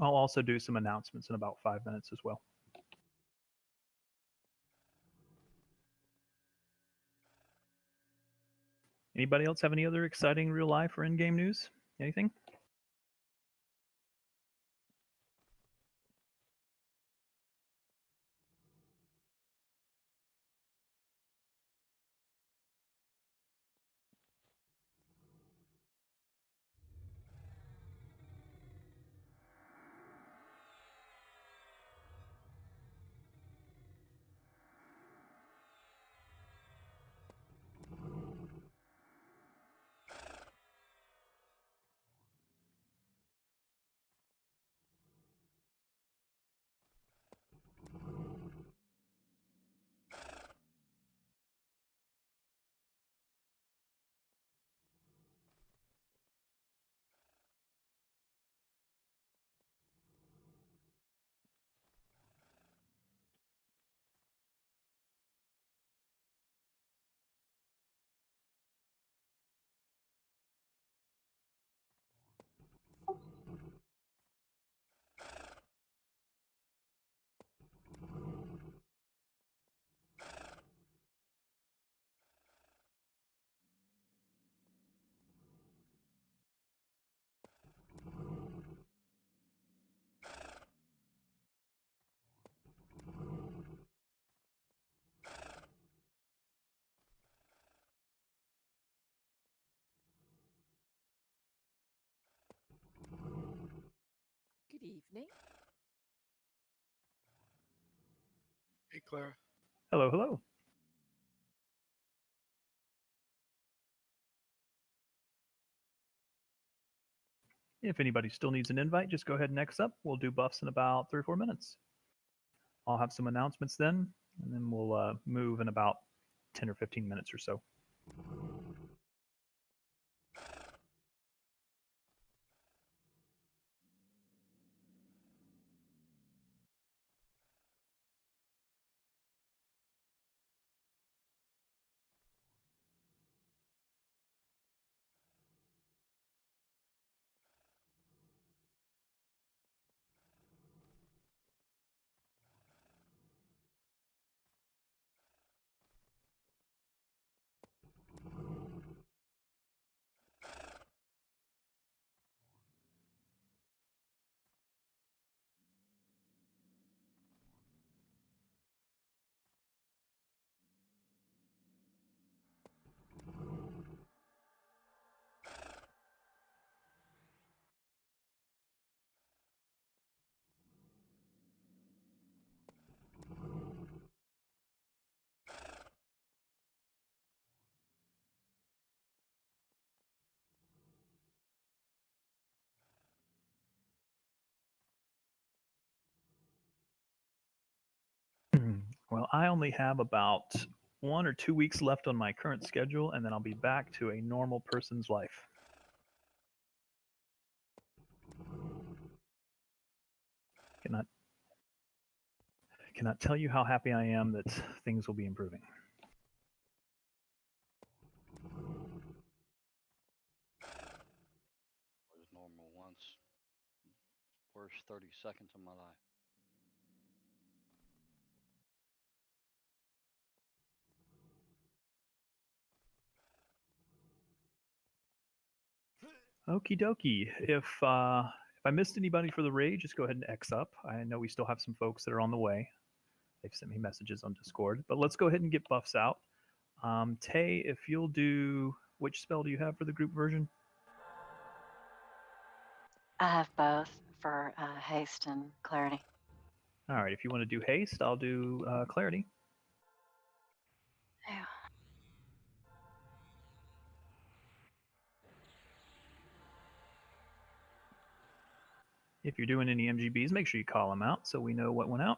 I'll also do some announcements in about 5 minutes as well. Anybody else have any other exciting real life or in-game news? Anything? Good evening. Hey, Clara. Hello, hello. If anybody still needs an invite, just go ahead and next up. We'll do buffs in about 3 or 4 minutes. I'll have some announcements then, and then we'll move in about 10 or 15 minutes or so. Well, I only have about 1 or 2 weeks left on my current schedule, and then I'll be back to a normal person's life. Cannot cannot tell you how happy I am that things will be improving. Was normal once. Worst 30 seconds of my life. Okie dokie. If I missed anybody for the raid, just go ahead and X up. I know we still have some folks that are on the way. They've sent me messages on Discord, but let's go ahead and get buffs out. Tay, if you'll do, which spell do you have for the group version? I have both for haste and clarity. All right, if you want to do haste, I'll do clarity. Ew. If you're doing any MGBs, make sure you call them out so we know what went out.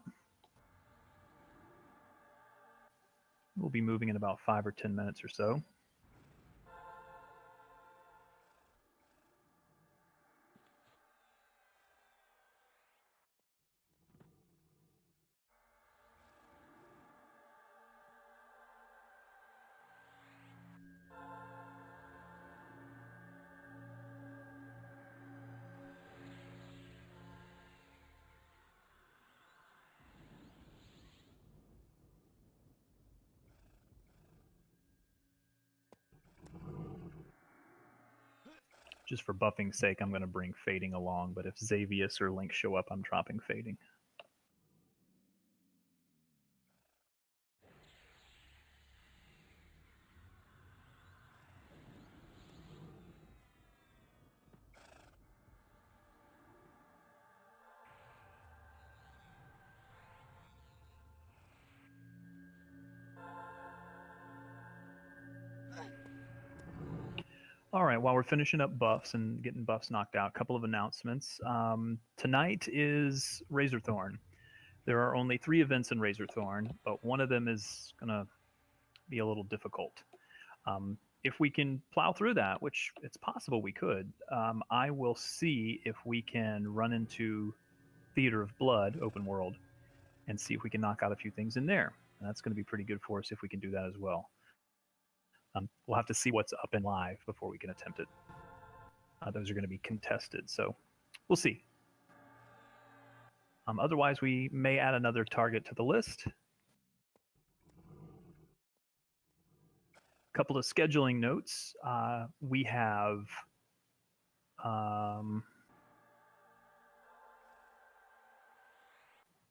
We'll be moving in about 5 or 10 minutes or so. Just for buffing's sake, I'm going to bring Fading along, but if Xavius or Link show up, I'm dropping Fading. All right, while we're finishing up buffs and getting buffs knocked out, a couple of announcements. Tonight is Razorthorn. There are only 3 events in Razorthorn, but one of them is going to be a little difficult. If we can plow through that, which it's possible we could, I will see if we can run into Theater of Blood, open world, and see if we can knock out a few things in there. And that's going to be pretty good for us if we can do that as well. We'll have to see what's up and live before we can attempt it. Those are going to be contested, so we'll see. Otherwise, we may add another target to the list. A couple of scheduling notes. We have let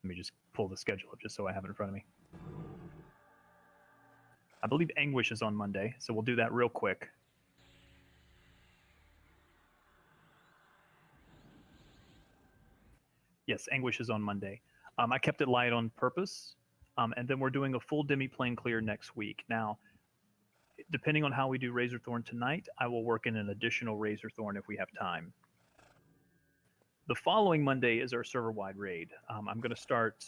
me just pull the schedule up just so I have it in front of me. I believe Anguish is on Monday, so we'll do that real quick. Yes, Anguish is on Monday. I kept it light on purpose, and then we're doing a full demi-plane clear next week. Now, depending on how we do Razorthorn tonight, I will work in an additional Razorthorn if we have time. The following Monday is our server-wide raid. I'm going to start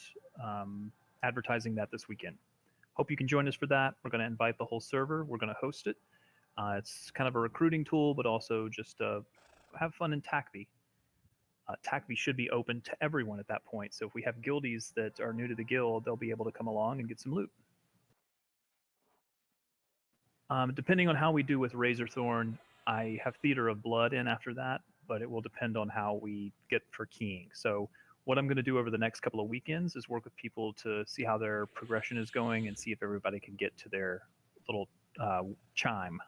advertising that this weekend. Hope you can join us for that. We're going to invite the whole server. We're going to host it. It's kind of a recruiting tool, but also just have fun in TACV. TACV should be open to everyone at that point. So if we have guildies that are new to the guild, they'll be able to come along and get some loot. Depending on how we do with Razorthorn, I have Theater of Blood in after that, but it will depend on how we get for keying. So what I'm going to do over the next couple of weekends is work with people to see how their progression is going and see if everybody can get to their little chime.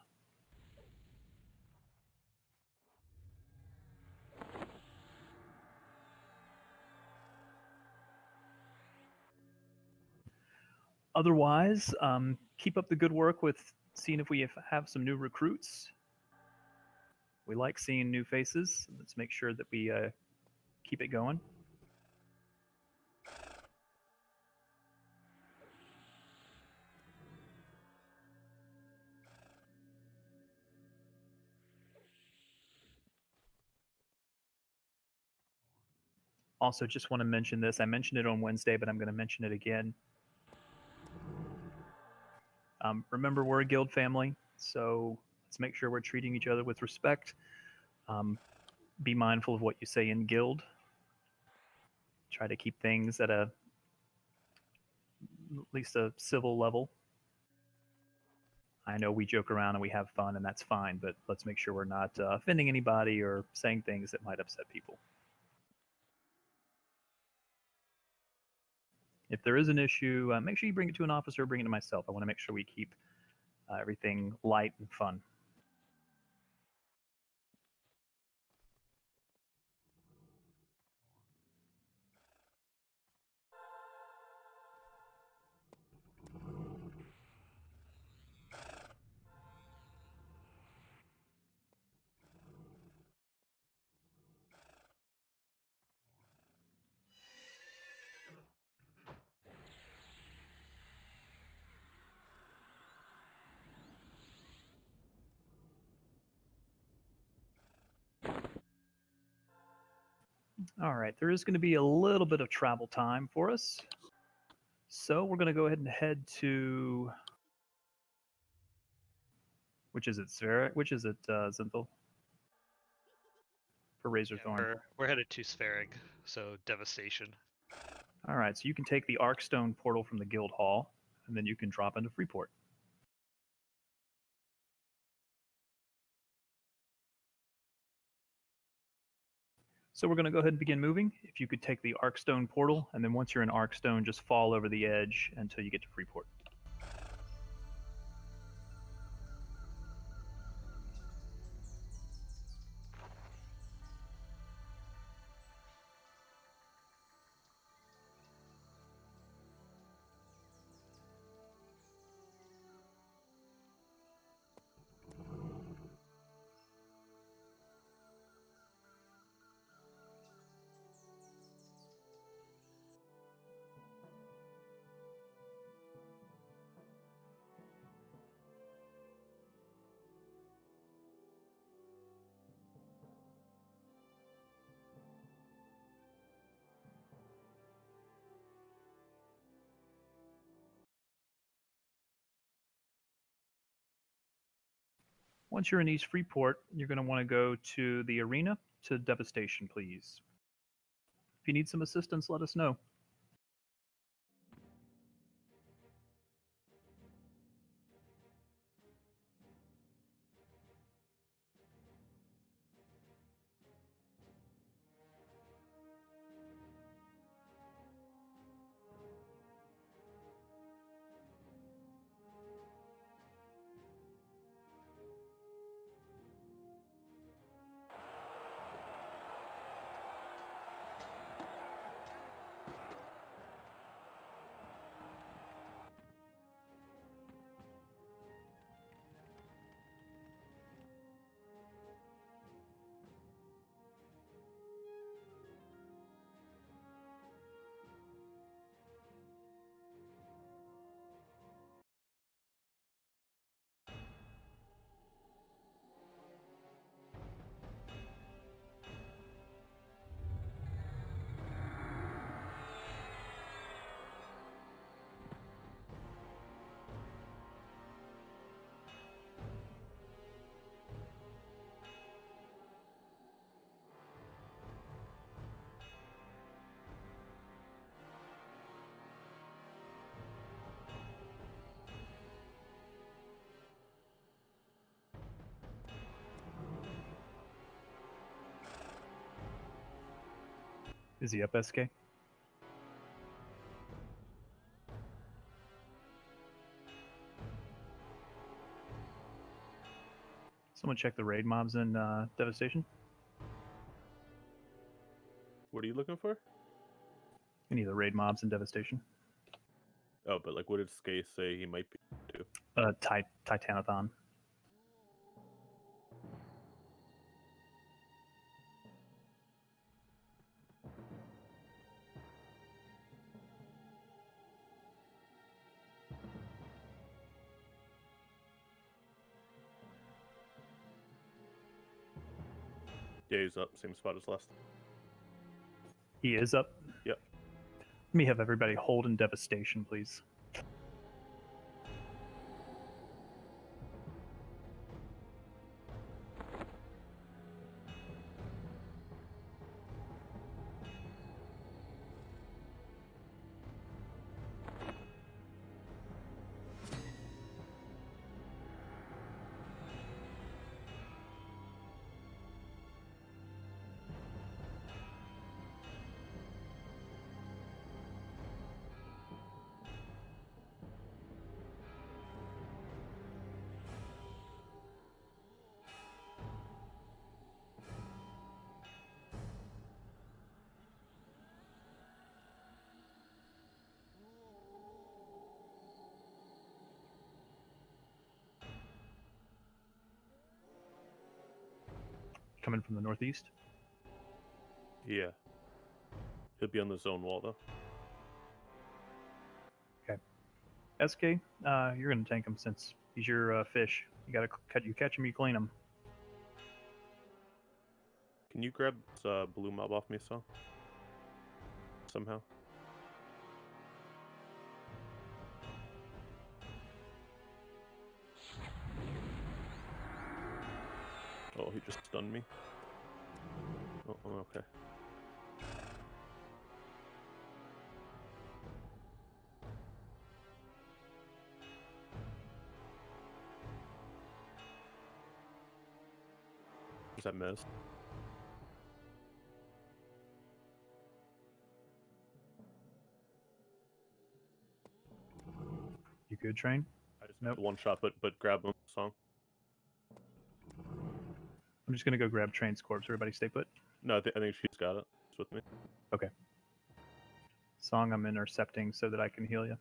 Otherwise, keep up the good work with seeing if we have some new recruits. We like seeing new faces. Let's make sure that we keep it going. Also, just want to mention this. I mentioned it on Wednesday, but I'm going to mention it again. Remember, we're a guild family, so let's make sure we're treating each other with respect. Be mindful of what you say in guild. Try to keep things at least a civil level. I know we joke around and we have fun, and that's fine, but let's make sure we're not offending anybody or saying things that might upset people. If there is an issue, make sure you bring it to an officer or bring it to myself. I want to make sure we keep everything light and fun. All right, there is going to be a little bit of travel time for us. So we're going to go ahead and head to, which is it, Spheric? Which is it, Zinthal? For Razorthorn. Yeah, we're headed to Spheric, so Devastation. All right, so you can take the Arkstone portal from the Guild Hall, and then you can drop into Freeport. So we're going to go ahead and begin moving. If you could take the Arkstone portal, and then once you're in Arkstone, just fall over the edge until you get to Freeport. Once you're in East Freeport, you're going to want to go to the arena to Devastation, please. If you need some assistance, let us know. Is he up, SK? Someone check the raid mobs in Devastation. What are you looking for? Any of the raid mobs in Devastation. Oh, but like, what did Skay say he might be to? Titanathon. Yeah, he's up. Same spot as last. He is up? Yep. Let me have everybody hold in Devastation, please. Coming from the northeast. Yeah. He'll be on the zone wall though. SK, you're gonna tank him since he's your fish. You gotta catch him, you clean him. Can you grab this blue mob off me, Song? Somehow. Oh, he just stunned me. Oh, okay. Is that miss? You good, Train? I just Nope. got one shot, but grab him, Song. I'm just gonna go grab Train's corpse. Everybody stay put. No, I think she's got it. It's with me. Okay. Song, I'm intercepting so that I can heal you.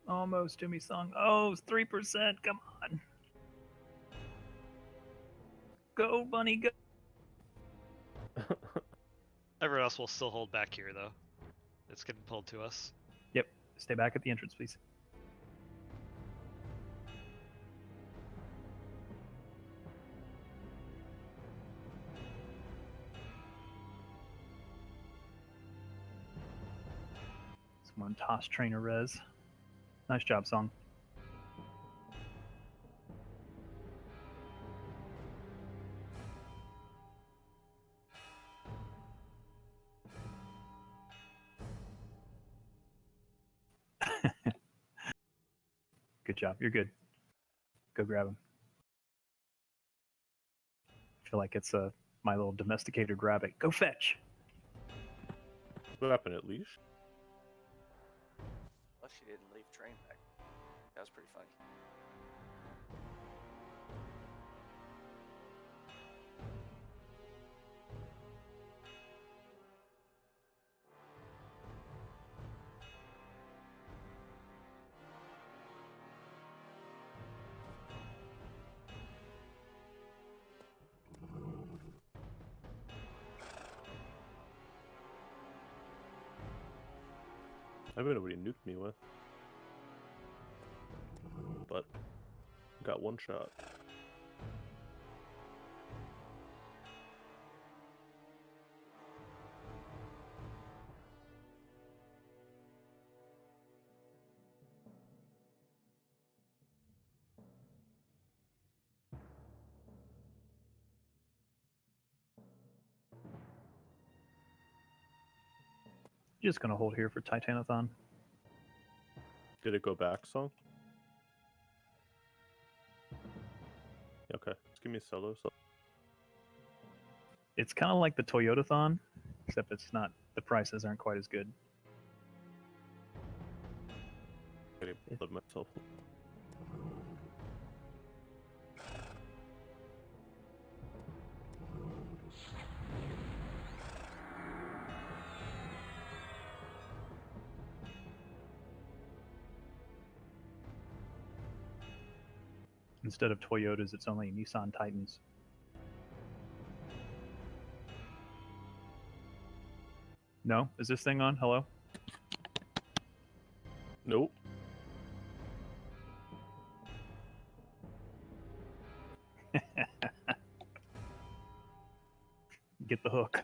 Almost to me, Song. Oh, it's 3%. Come on. Go, bunny, go. Everyone else will still hold back here, though. It's getting pulled to us. Yep. Stay back at the entrance, please. I'm on toss trainer res. Nice job, Song. Good job. You're good. Go grab him. I feel like it's my little domesticated rabbit. Go fetch. What happened at leash? Unless she didn't leave train back. That was pretty funny. I bet nobody nuked me with. But got one shot. Just gonna hold here for Titanathon. Did it go back, Song? Okay, just give me a solo. So It's kind of like the Toyotathon, except it's not. The prices aren't quite as good. I gotta let myself. Instead of Toyotas, it's only Nissan Titans. No? Is this thing on? Hello? Nope. Get the hook.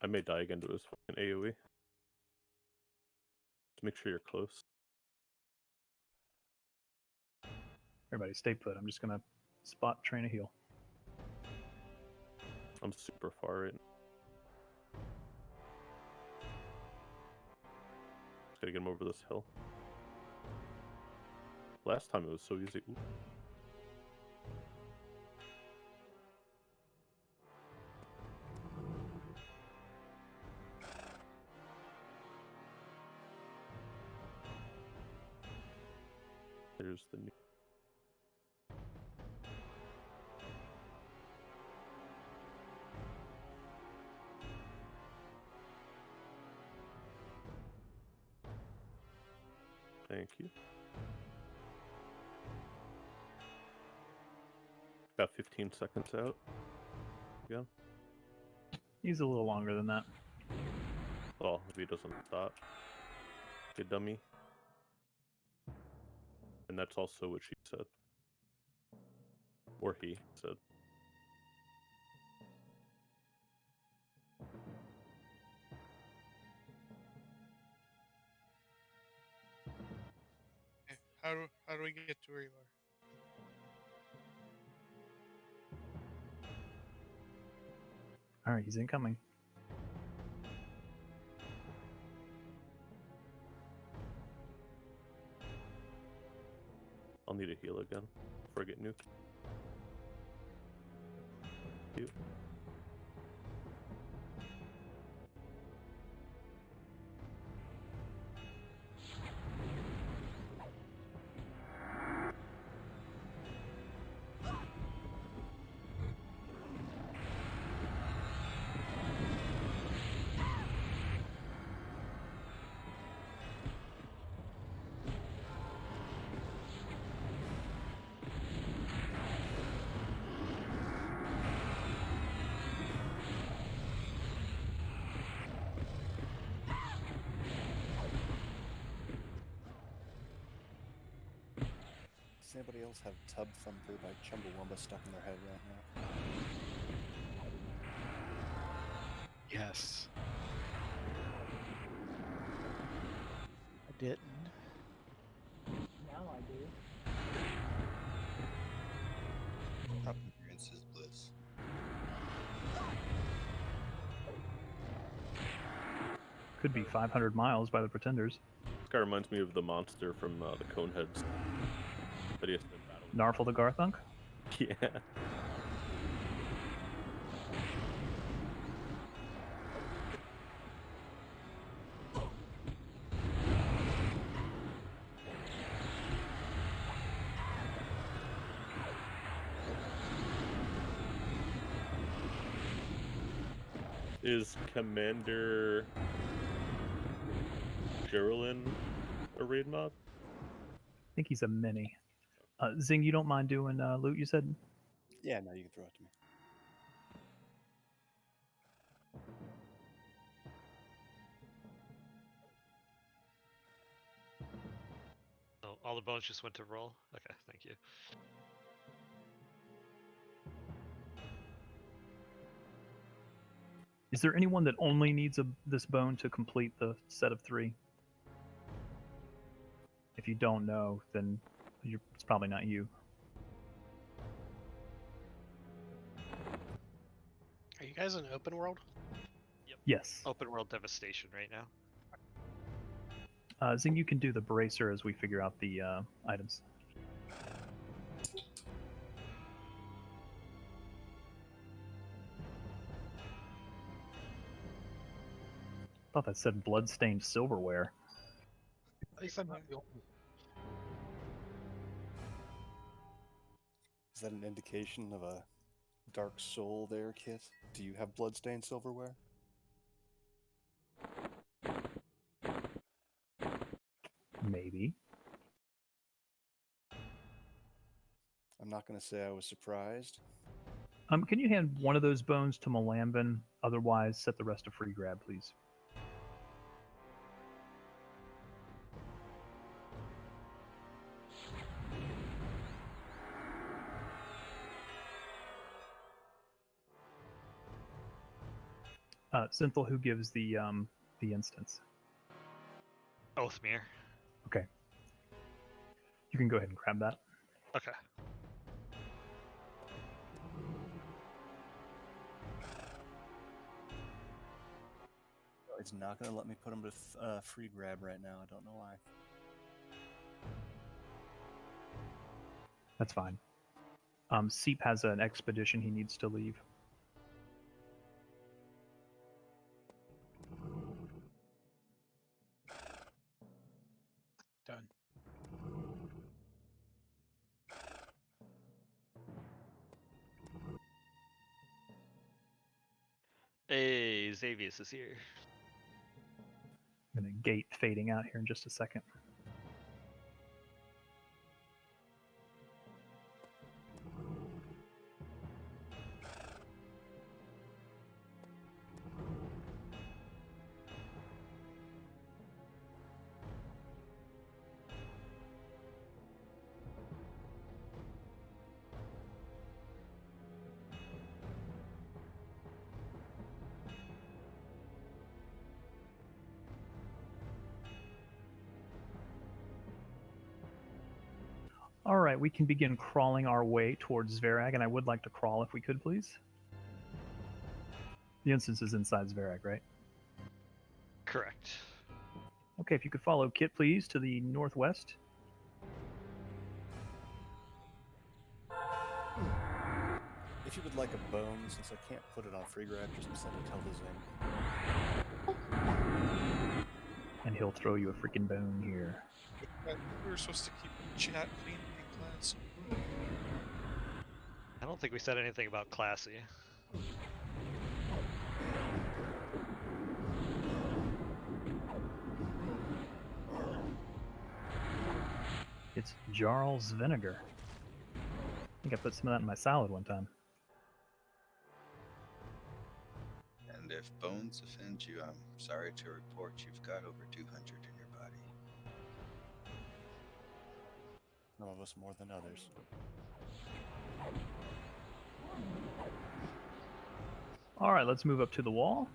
I may die again to his fucking AoE. Just make sure you're close. Everybody stay put. I'm just gonna spot train a heal. I'm super far right now. Just gotta get him over this hill. Last time it was so easy. Ooh. There's the new. Thank you. Got 15 seconds out. Yeah. He's a little longer than that. Oh, if he doesn't stop. Good dummy. And that's also what she said. Or he said. Okay, how do we get to where you are? All right, he's incoming. I'll need a heal again before I get nuked. Thank you. Does anybody else have Tub Thumper by Chumbawamba stuck in their head right now? Yes. I didn't. Now I do. Ignorance is bliss. Could be 500 miles by the Pretenders. This guy reminds me of the monster from the Coneheads. That he has to battle. Narfel the Garthunk? Yeah. Is Commander Geraldine a raid mob? I think he's a mini. Zing, you don't mind doing loot, you said? Yeah, no, you can throw it to me. Oh, all the bones just went to roll? Okay, thank you. Is there anyone that only needs this bone to complete the set of 3? If you don't know, then it's probably not you. Are you guys in open world? Yes. Open world devastation right now. Zing, you can do the bracer as we figure out the items. Thought that said bloodstained silverware. At least I'm not the only. Is that an indication of a dark soul there, Kit? Do you have bloodstained silverware? Maybe. I'm not going to say I was surprised. Can you hand one of those bones to Malambin? Otherwise, set the rest to free grab, please. Synthel, who gives the instance? Oathmere. Okay. You can go ahead and grab that. Okay. It's not going to let me put him to free grab right now. I don't know why. That's fine. Seep has an expedition he needs to leave. Done. Hey, Xavius is here. I'm going to gate fading out here in just a second. All right, we can begin crawling our way towards Zverag, and I would like to crawl if we could, please. The instance is inside Zverag, right? Correct. Okay, if you could follow Kit, please, to the northwest. If you would like a bone, since I can't put it on free grab, just send it to Zing. And he'll throw you a freaking bone here. We were supposed to keep chat clean in class. I don't think we said anything about classy. It's Jarl's vinegar. I think I put some of that in my salad one time. And if bones offend you, I'm sorry to report you've got over 200 in your body. Some of us more than others. All right, let's move up to the wall.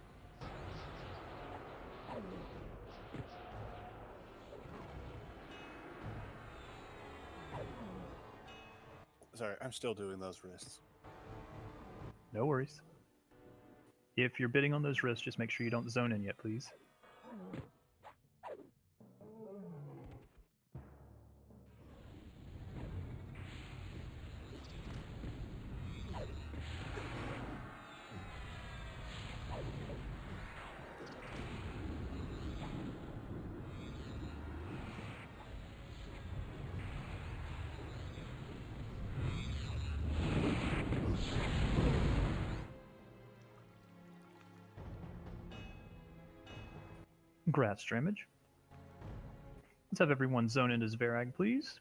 Sorry, I'm still doing those wrists. No worries. If you're bidding on those risks, just make sure you don't zone in yet, please. Grass Stramage. Let's have everyone zone into Zverag, please.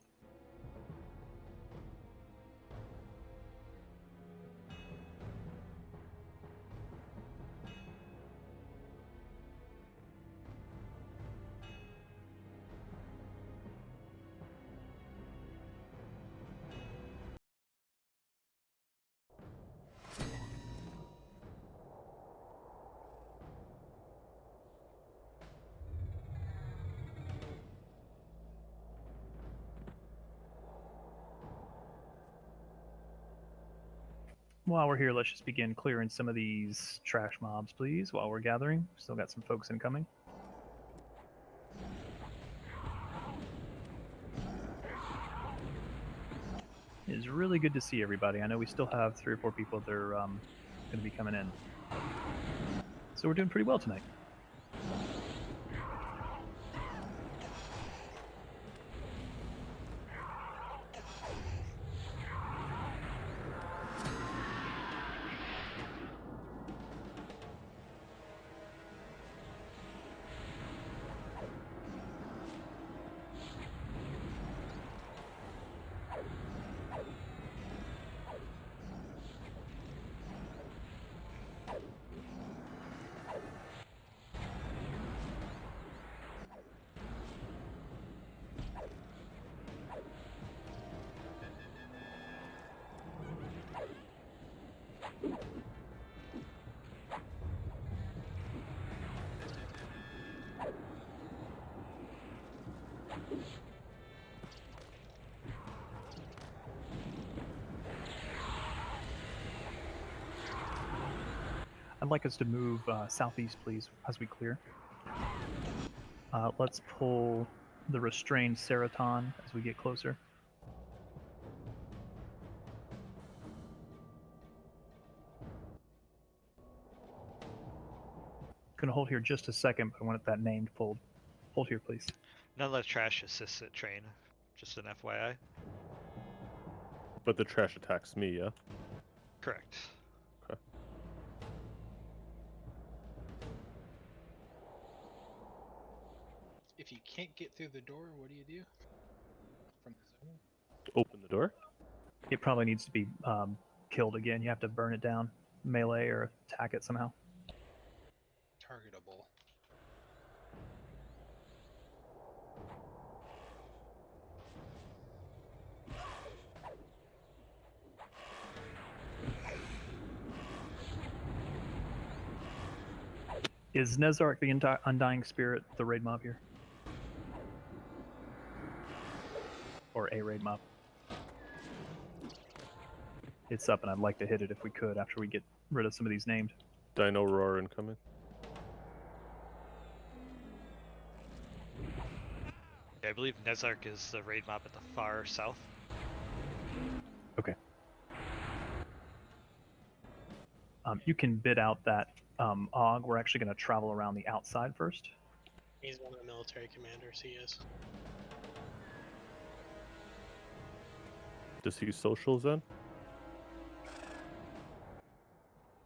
While we're here, let's just begin clearing some of these trash mobs, please, while we're gathering. Still got some folks incoming. It is really good to see everybody. I know we still have 3 or 4 people that are going to be coming in. So we're doing pretty well tonight. I'd like us to move southeast, please, as we clear. Let's pull the restrained Seraton as we get closer. Gonna hold here just a second, but I want that named pulled. Hold here, please. None of the trash assists at train. Just an FYI. But the trash attacks me, yeah? Correct. Okay. If you can't get through the door, what do you do? From the zone? Open the door? It probably needs to be killed again. You have to burn it down, melee, or attack it somehow. Targetable. Is Nezark the Undying Spirit the raid mob here? Or a raid mob? It's up, and I'd like to hit it if we could after we get rid of some of these named. Dino Roar incoming. Yeah, I believe Nezark is the raid mob at the far south. Okay. You can bid out that AUG. We're actually going to travel around the outside first. He's one of the military commanders, he is. Does he socials then?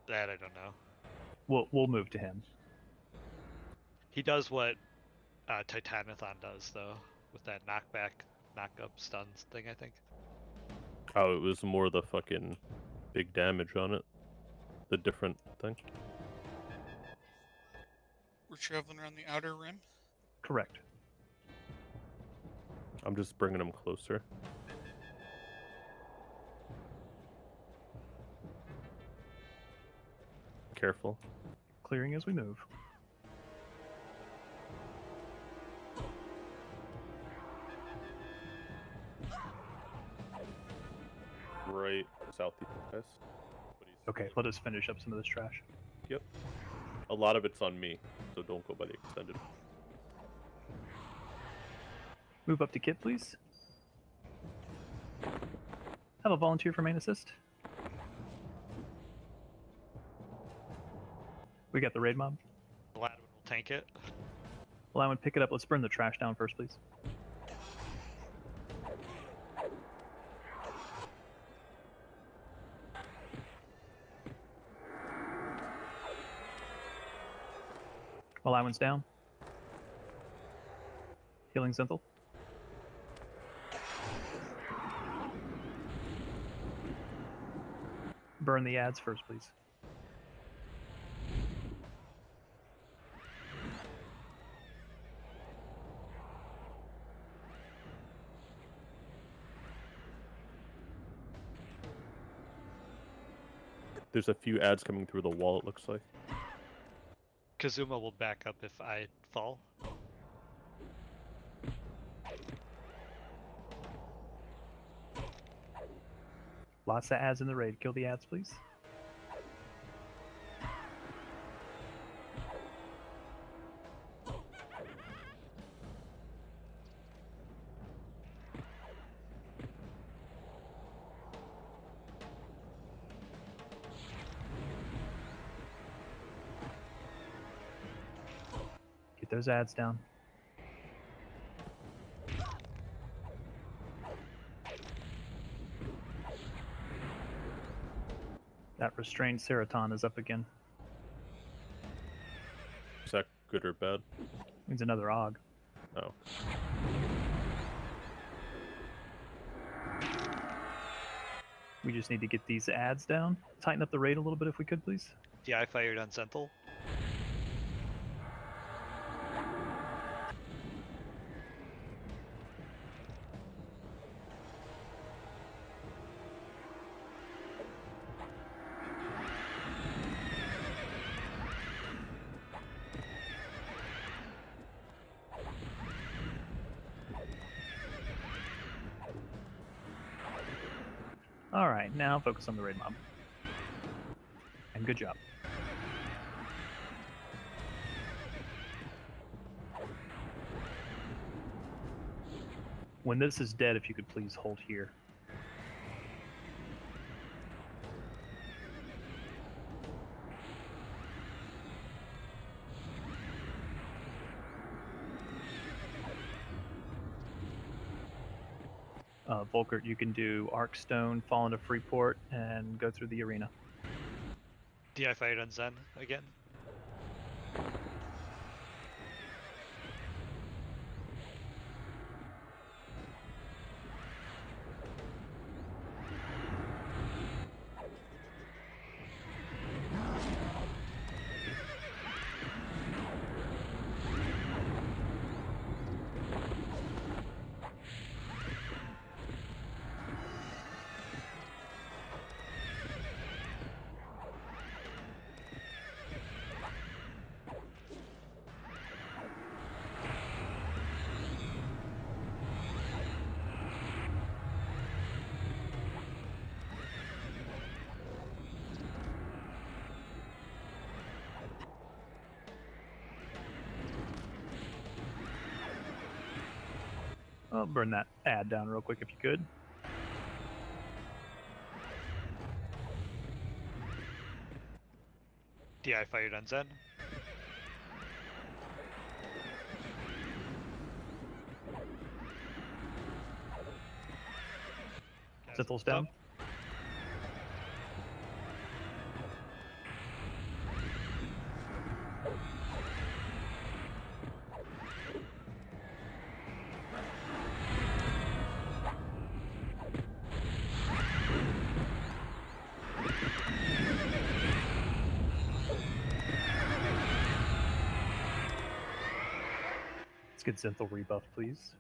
That I don't know. We'll move to him. He does what Titanathon does, though, with that knockback, knock-up stuns thing, I think. Oh, it was more the fucking big damage on it. The different thing. We're traveling around the outer rim. Correct. I'm just bringing him closer. Careful. Clearing as we move. right southeast. But he's Okay, like, let us finish up some of this trash. Yep. A lot of it's on me, so don't go by the extended. Move up to Kit, please. Have a volunteer for main assist. We got the raid mob. Gladwin will tank it. Allow and pick it up. Let's burn the trash down first, please. Allowance down. Healing Zenthal. Burn the ads first, please. There's a few ads coming through the wall, it looks like. Kazuma will back up if I fall. Lots of ads in the raid. Kill the ads, please. Get those ads down. That restrained Seraton is up again. Is that good or bad? Means another Og. Oh. We just need to get these ads down. Tighten up the raid a little bit if we could, please. DI fired on Zenthal. All right, now focus on the raid mob. And good job. When this is dead, if you could please hold here. Volkert, you can do Arkstone, fall into Freeport, and go through the arena. DI fired on Zen again. I'll burn that ad down real quick if you could. DI fired on Zen. Zenthal's down. Up. Let's get Zenthal rebuff, please.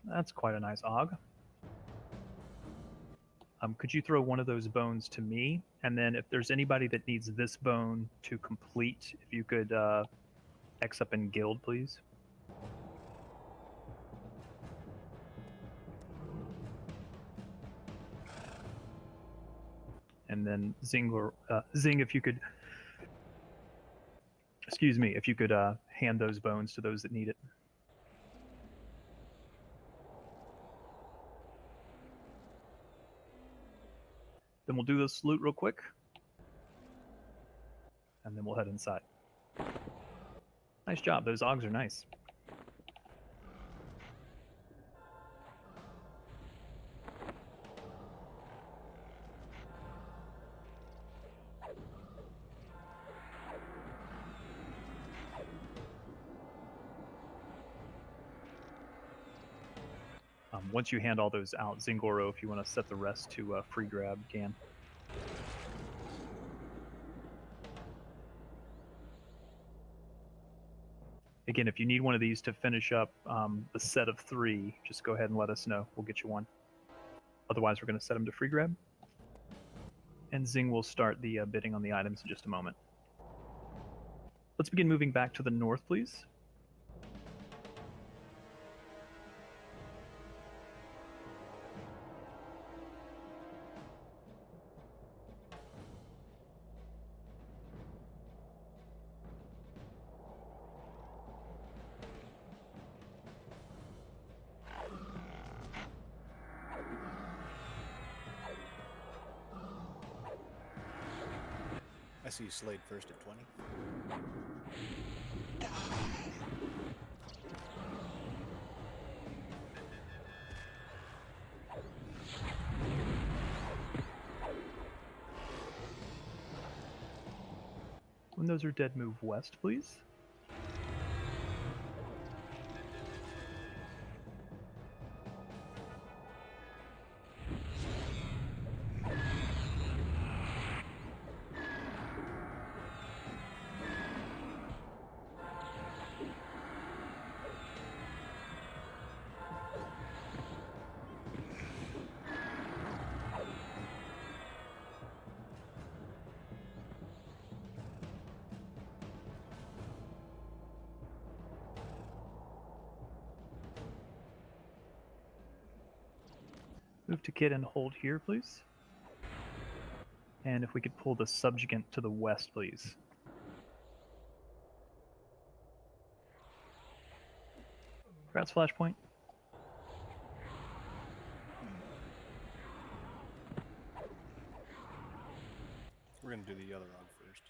That's quite a nice Og. Could you throw one of those bones to me? And then if there's anybody that needs this bone to complete, if you could X up in guild, please. And then Zing, if you could, excuse me, if you could hand those bones to those that need it. Then we'll do this loot real quick, and then we'll head inside. Nice job. Those Augs are nice. Once you hand all those out, Zingoro, if you want to set the rest to free grab, you can. Again, if you need one of these to finish up the set of 3, just go ahead and let us know. We'll get you one. Otherwise, we're going to set them to free grab. And Zing will start the bidding on the items in just a moment. Let's begin moving back to the north, please. I see you Slade first at 20. When those are dead, move west, please. Move to Kit and hold here, please. And if we could pull the subjugant to the west, please. Kratz flashpoint. We're going to do the other Og first.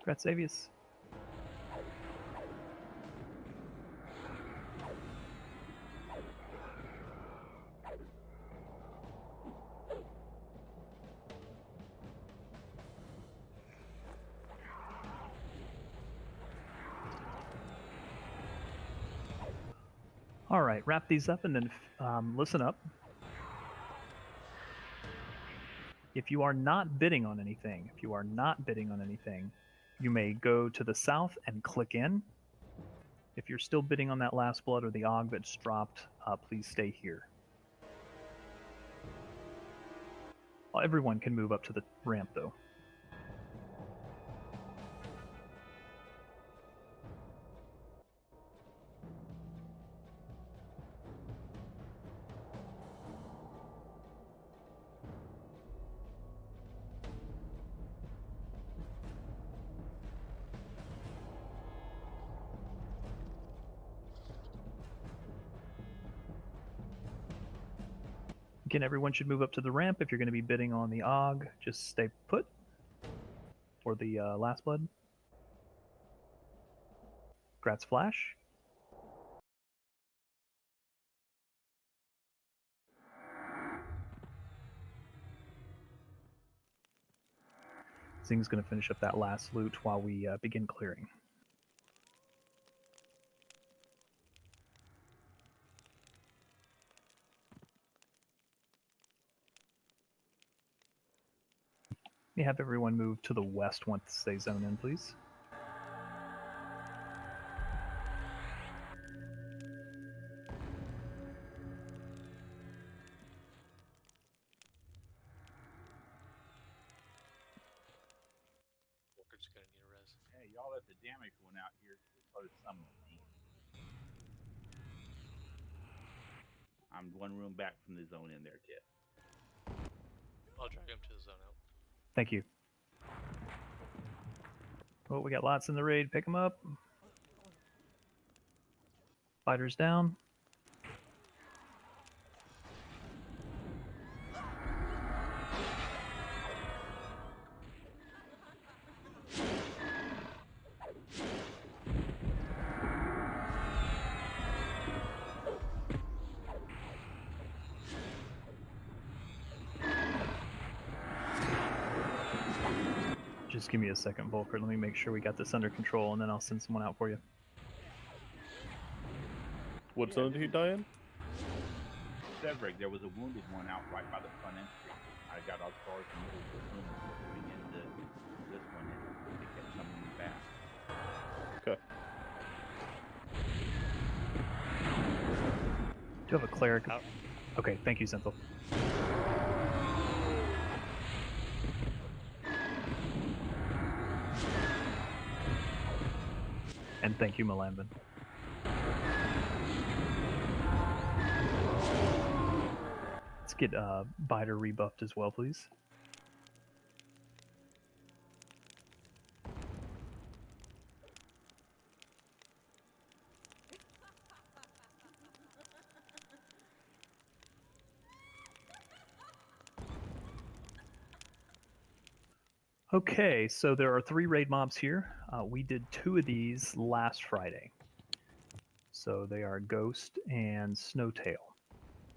Gratsavius. All right, wrap these up and then listen up. If you are not bidding on anything, you may go to the south and click in. If you're still bidding on that last blood or the Og that's dropped, please stay here. Well, everyone can move up to the ramp, though. Again, everyone should move up to the ramp. If you're going to be bidding on the Og, just stay put for the last blood. Gratz flash. Zing's going to finish up that last loot while we begin clearing. May have everyone move to the west once they zone in, please. Walker's gonna need a res. Hey, y'all let the damage one out here close some of me. I'm one room back from the zone in there, Kit. I'll drag him to the zone out. Thank you. Oh, we got lots in the raid. Pick them up. Fighters down. Just give me a second, Volker. Let me make sure we got this under control, and then I'll send someone out for you. What zone did he die in? Severick, there was a wounded one out right by the front entry. I got all stars in the middle of the room coming into this one, and it kept summoning me back. Okay. Do you have a cleric? Out. Okay, thank you, Synthil. And thank you, Malambin. Let's get Biter rebuffed as well, please. Okay, so there are 3 raid mobs here. We did 2 of these last Friday. So they are Ghost and Snowtail.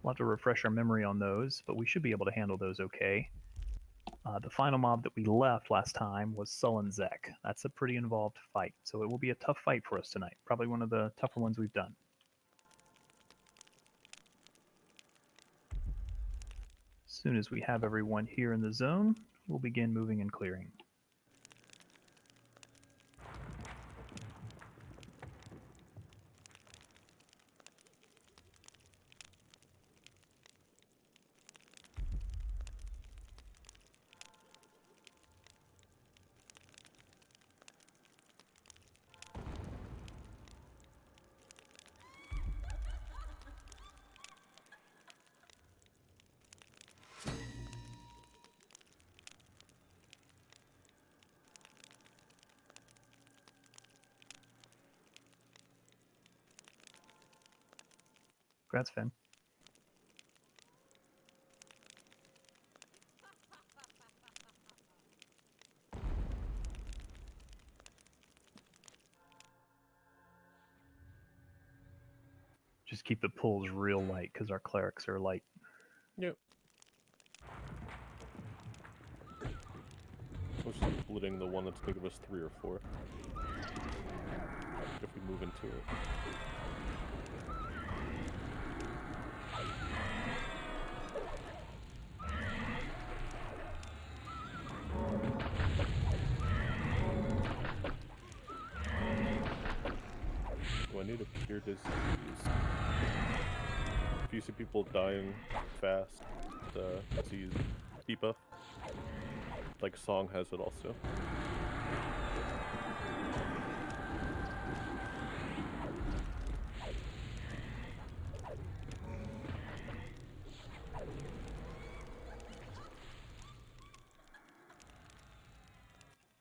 We'll have to refresh our memory on those, but we should be able to handle those okay. The final mob that we left last time was Sullen Zek. That's a pretty involved fight, so it will be a tough fight for us tonight. Probably one of the tougher ones we've done. As soon as we have everyone here in the zone, we'll begin moving and clearing. Congrats, Finn. Just keep the pulls real light because our clerics are light. Yep. We're just splitting the one that's big of us 3 or 4. If we move into it. Do I need a cure disease? If you see people dying fast, the disease debuff, like Song has it also.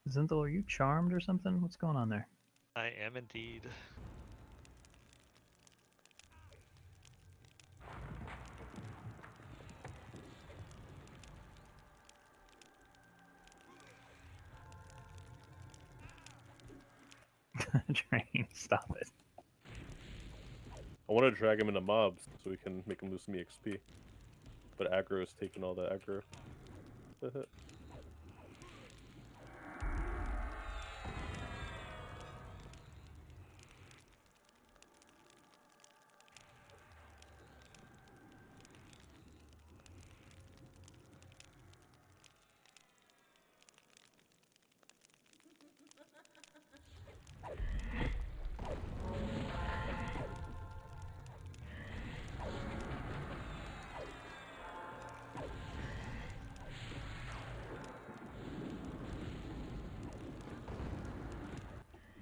Zinthal, are you charmed or something? What's going on there? I am indeed. Train, stop it. I want to drag him into mobs so we can make him lose some EXP. But aggro is taking all the aggro.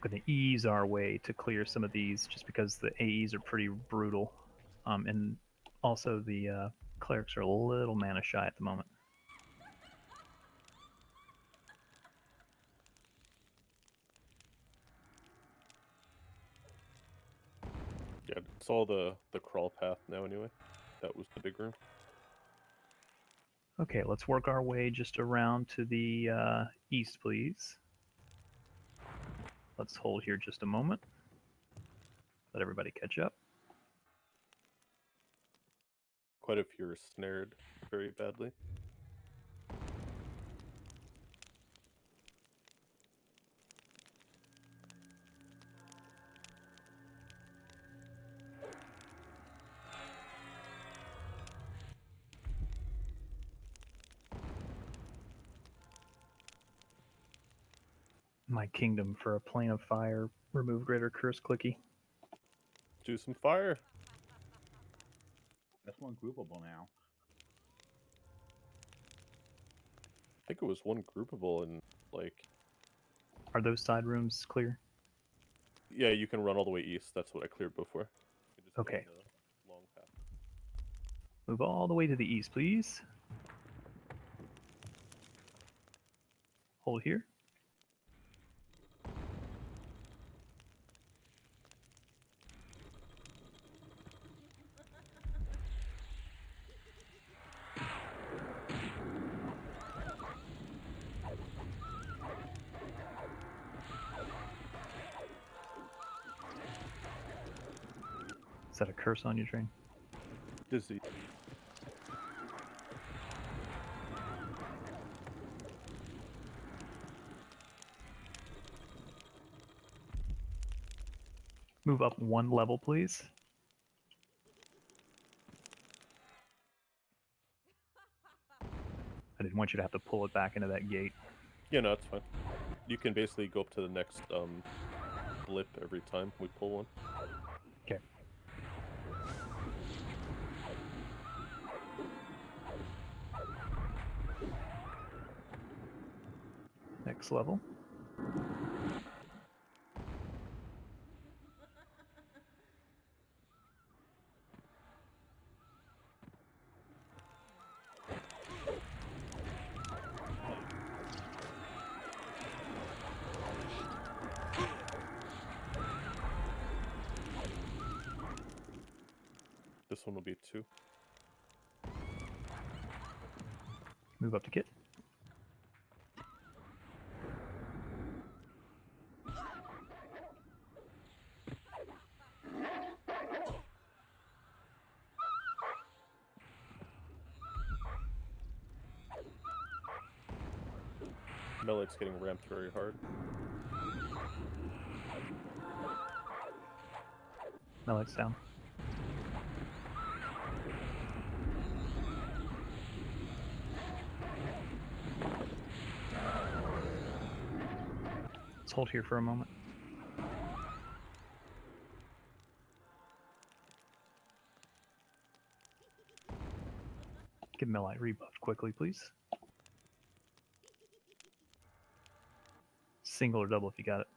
going to ease our way to clear some of these just because the AEs are pretty brutal. And also the clerics are a little mana shy at the moment. Yeah, it's all the crawl path now anyway. That was the big room. Okay, let's work our way just around to the east, please. Let's hold here just a moment. Let everybody catch up. Quite a few are snared very badly. My kingdom for a plane of fire. Remove greater curse clicky. Do some fire. That's one groupable now. I think it was one groupable and like. Are those side rooms clear? Yeah, you can run all the way east. That's what I cleared before. You just go Okay. the long path. Move all the way to the east, please. Hold here. Is that a curse on your train? Dizzy. Move up one level, please. I didn't want you to have to pull it back into that gate. Yeah, no, it's fine. You can basically go up to the next blip every time we pull one. Okay. Next level. This one will be 2. Move up to Kit. Melik's getting ramped very hard. Melik's down. Let's hold here for a moment. Get Melite rebuffed quickly, please. Single or double if you got it.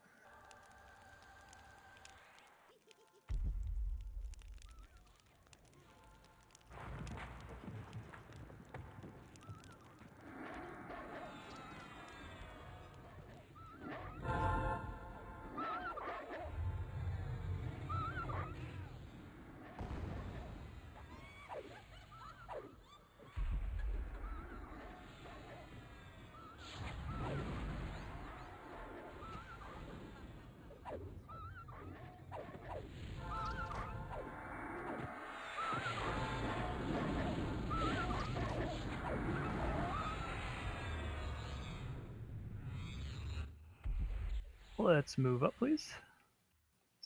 Let's move up, please.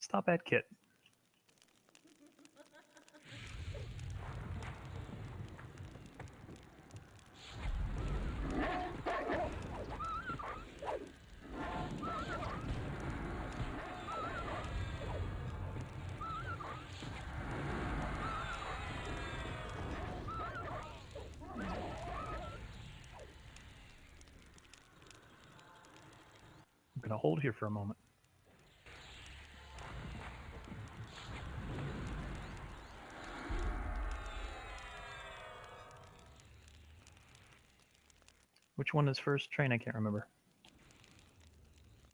Stop at Kit. I'm going to hold here for a moment. Which one is first? Train? I can't remember.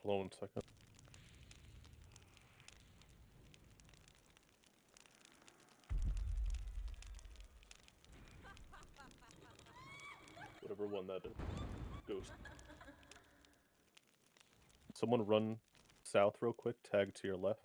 Hold on 1 second. Whatever one that is. Ghost. Someone run south real quick, tag to your left.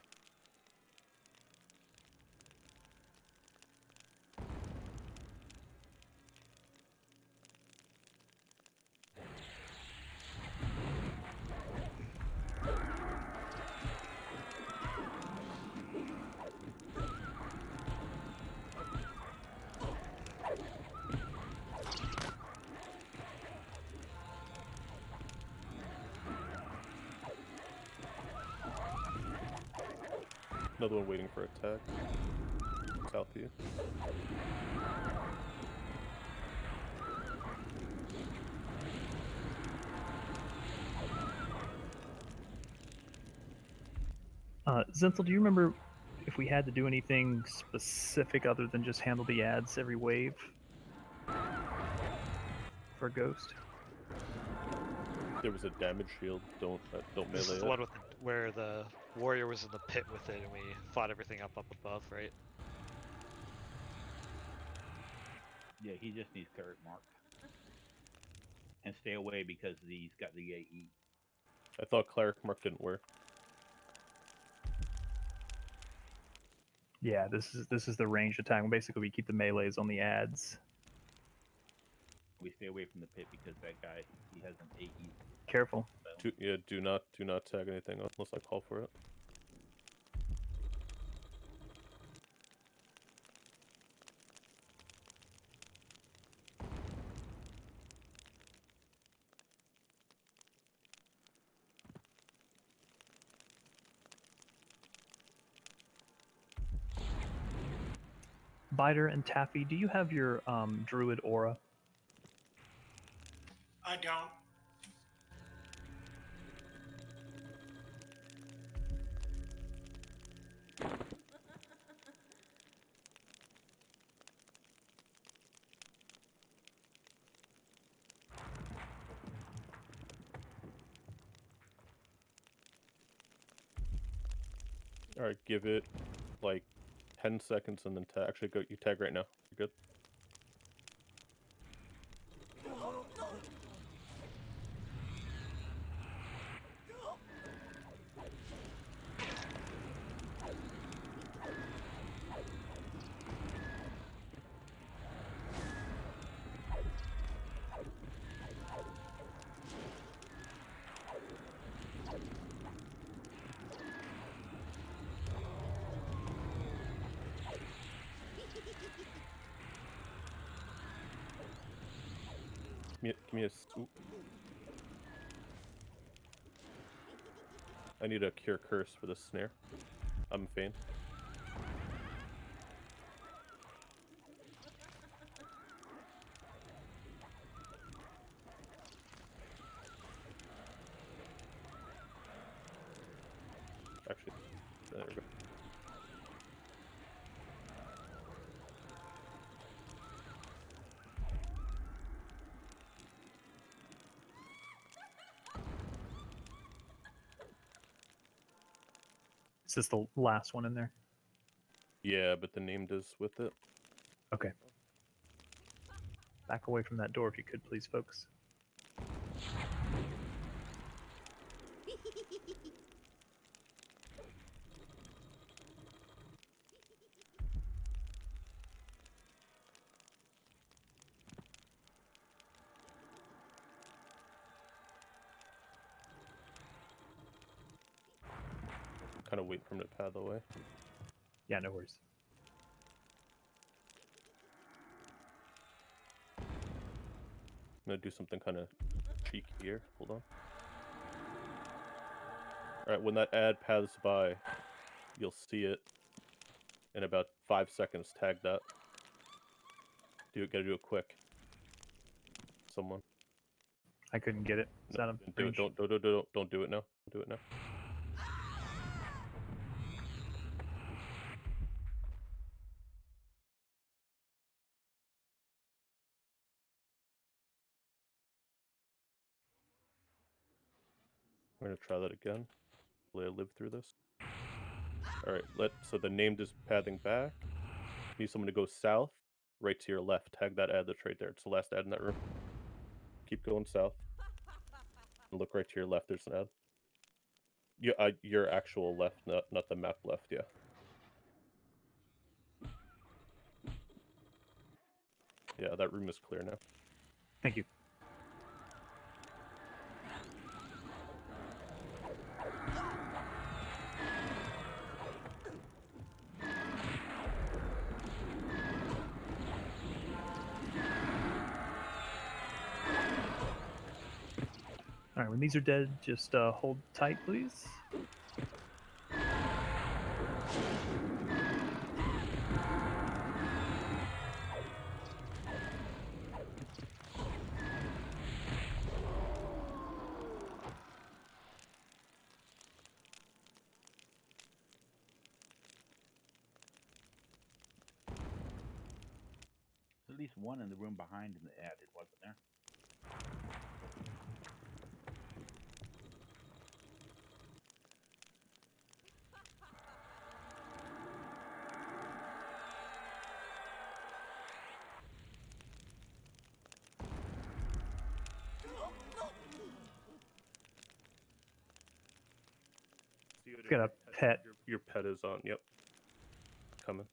Another one waiting for a tag. South of you. Zenthal, do you remember if we had to do anything specific other than just handle the ads every wave for Ghost? There was a damage shield. Don't This melee is the it. one with where the warrior was in the pit with it, and we fought everything up above, right? Yeah, he just needs cleric mark. And stay away because he's got the AE. I thought cleric mark didn't work. Yeah, this is the ranged attack. Basically, we keep the melees on the ads. We stay away from the pit because that guy, he has an AE. Careful. Do not tag anything unless I call for it. Biter and Taffy, do you have your druid aura? I don't. Alright, give it like 10 seconds and then tag. Actually, you tag right now. You're good. Give me a. Oop. I need a cure curse for this snare. I'm faint. Actually, there we go. Is this the last one in there? Yeah, but the name does with it. Okay. Back away from that door if you could, please, folks. Kind of wait for him to path away. Yeah, no worries. I'm gonna do something kind of cheeky here. Hold on. Alright, when that ad paths by, you'll see it in about 5 seconds. Tag that. Gotta do it quick. Someone. I couldn't get it. Is that a Do it. range? Don't do it now. Do it now. We're gonna try that again. Hopefully I live through this. Alright, so the named is pathing back. Need someone to go south, right to your left. Tag that ad that's right there. It's the last ad in that room. Keep going south. And look right to your left, there's an ad. Yeah, your actual left, not the map left, yeah. Yeah, that room is clear now. Thank you. All right, when these are dead, just hold tight, please. There's at least one in the room behind in the ad. It wasn't there. Got a pet. Your pet is on, yep. Coming.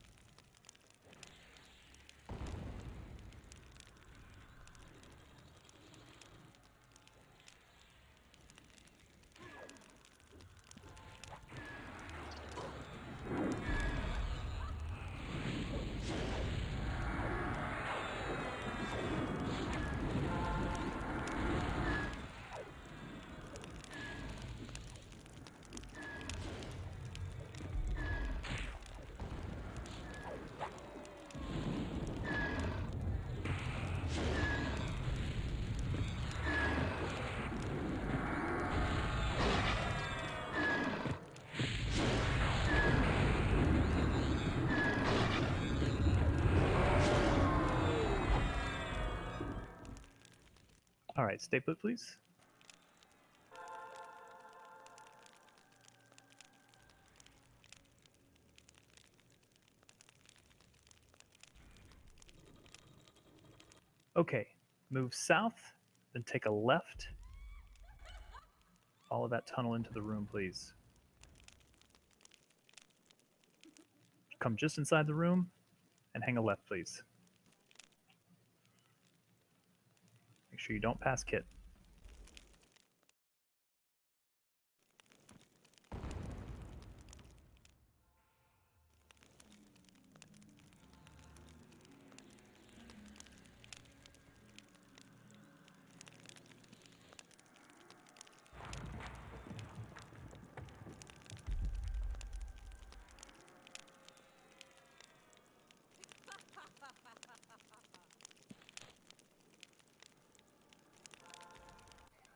All right, stay put, please. Okay, move south, then take a left. Follow that tunnel into the room, please. Come just inside the room and hang a left, please. Make sure you don't pass Kit.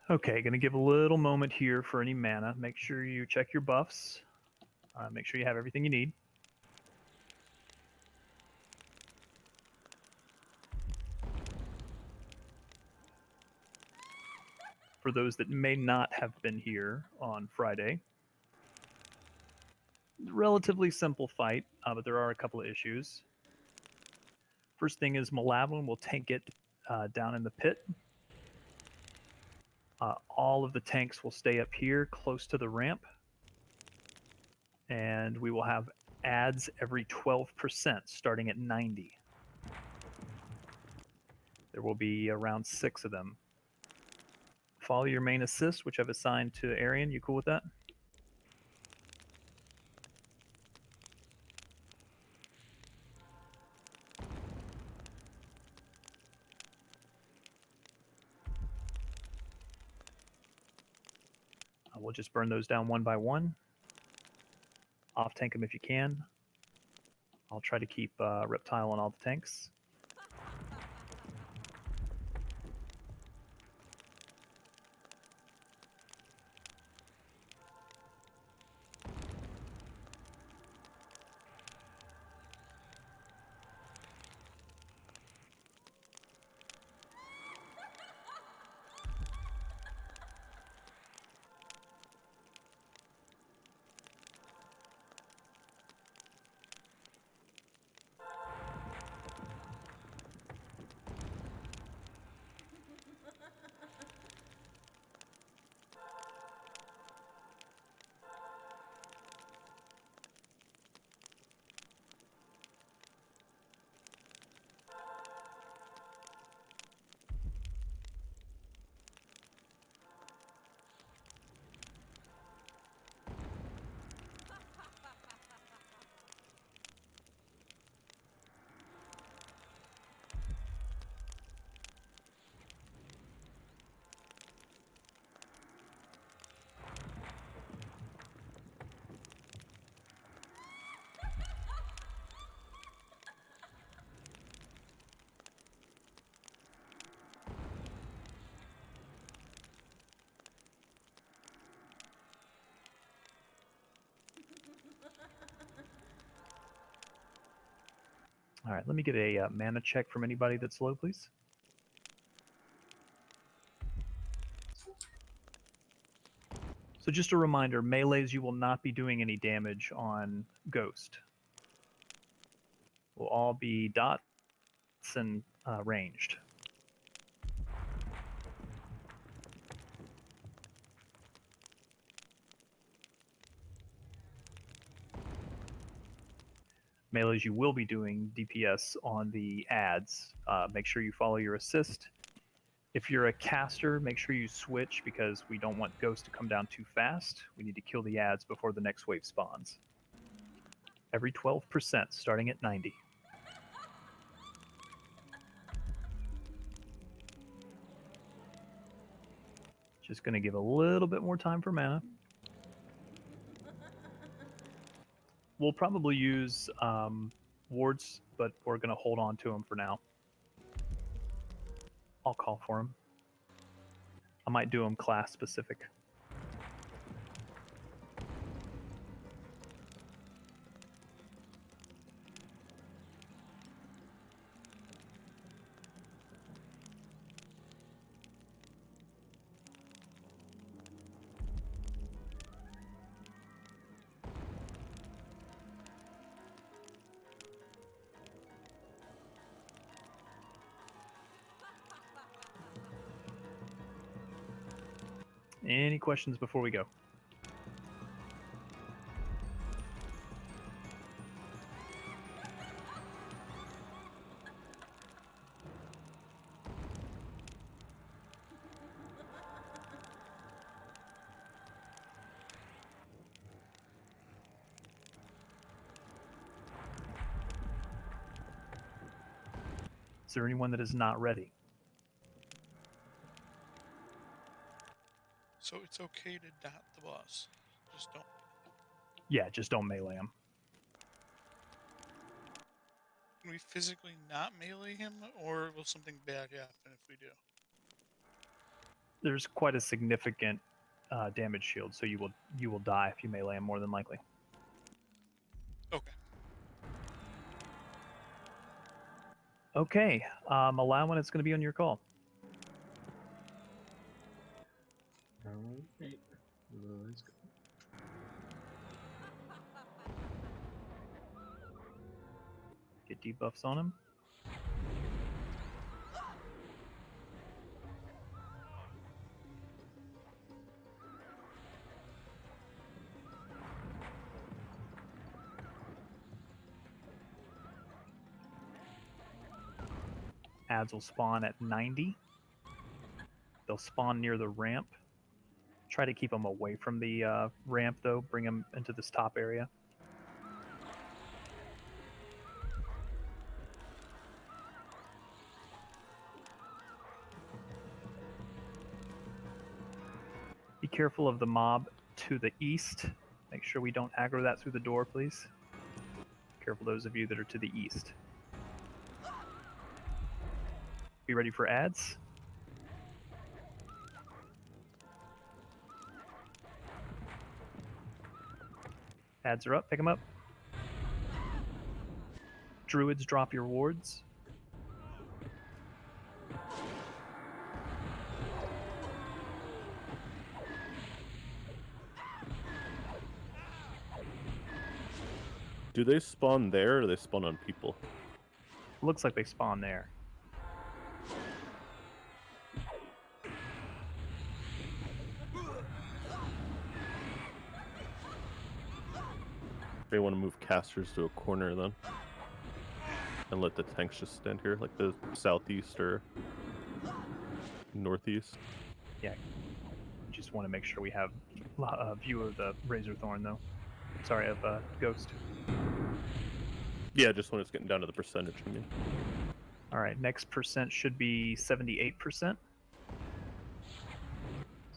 Okay, gonna give a little moment here for any mana. Make sure you check your buffs. Make sure you have everything you need. For those that may not have been here on Friday, relatively simple fight, but there are a couple of issues. First thing is Malevolent will tank it down in the pit. All of the tanks will stay up here close to the ramp. And we will have ads every 12% starting at 90. There will be around 6 of them. Follow your main assist, which I've assigned to Arian. You cool with that? We'll just burn those down one by one. Off tank them if you can. I'll try to keep Reptile on all the tanks. All right, let me get a mana check from anybody that's low, please. So just a reminder, melees, you will not be doing any damage on Ghost. Will all be dots and ranged. Melees, you will be doing DPS on the ads. Make sure you follow your assist. If you're a caster, make sure you switch because we don't want Ghost to come down too fast. We need to kill the ads before the next wave spawns. Every 12%, starting at 90. Just going to give a little bit more time for mana. We'll probably use wards, but we're going to hold on to them for now. I'll call for them. I might do them class specific. Any questions before we go? Is there anyone that is not ready? So it's okay to dot the boss. Just don't. Yeah, just don't melee him. Can we physically not melee him, or will something bad happen if we do? There's quite a significant damage shield, so you will die if you melee him more than likely. Okay. Okay, allow when it's going to be on your call. Alright, let's go. Get debuffs on him. Ads will spawn at 90. They'll spawn near the ramp. Try to keep them away from the ramp, though. Bring them into this top area. Be careful of the mob to the east. Make sure we don't aggro that through the door, please. Careful those of you that are to the east. Be ready for ads. Ads are up. Pick them up. Druids, drop your wards. Do they spawn there or do they spawn on people? Looks like they spawn there. They want to move casters to a corner then. And let the tanks just stand here, like the southeast or northeast. Yeah. Just want to make sure we have a view of the Razorthorn, though. Sorry, of Ghost. Yeah, just when it's getting down to the percentage, I mean. All right, next percent should be 78%. So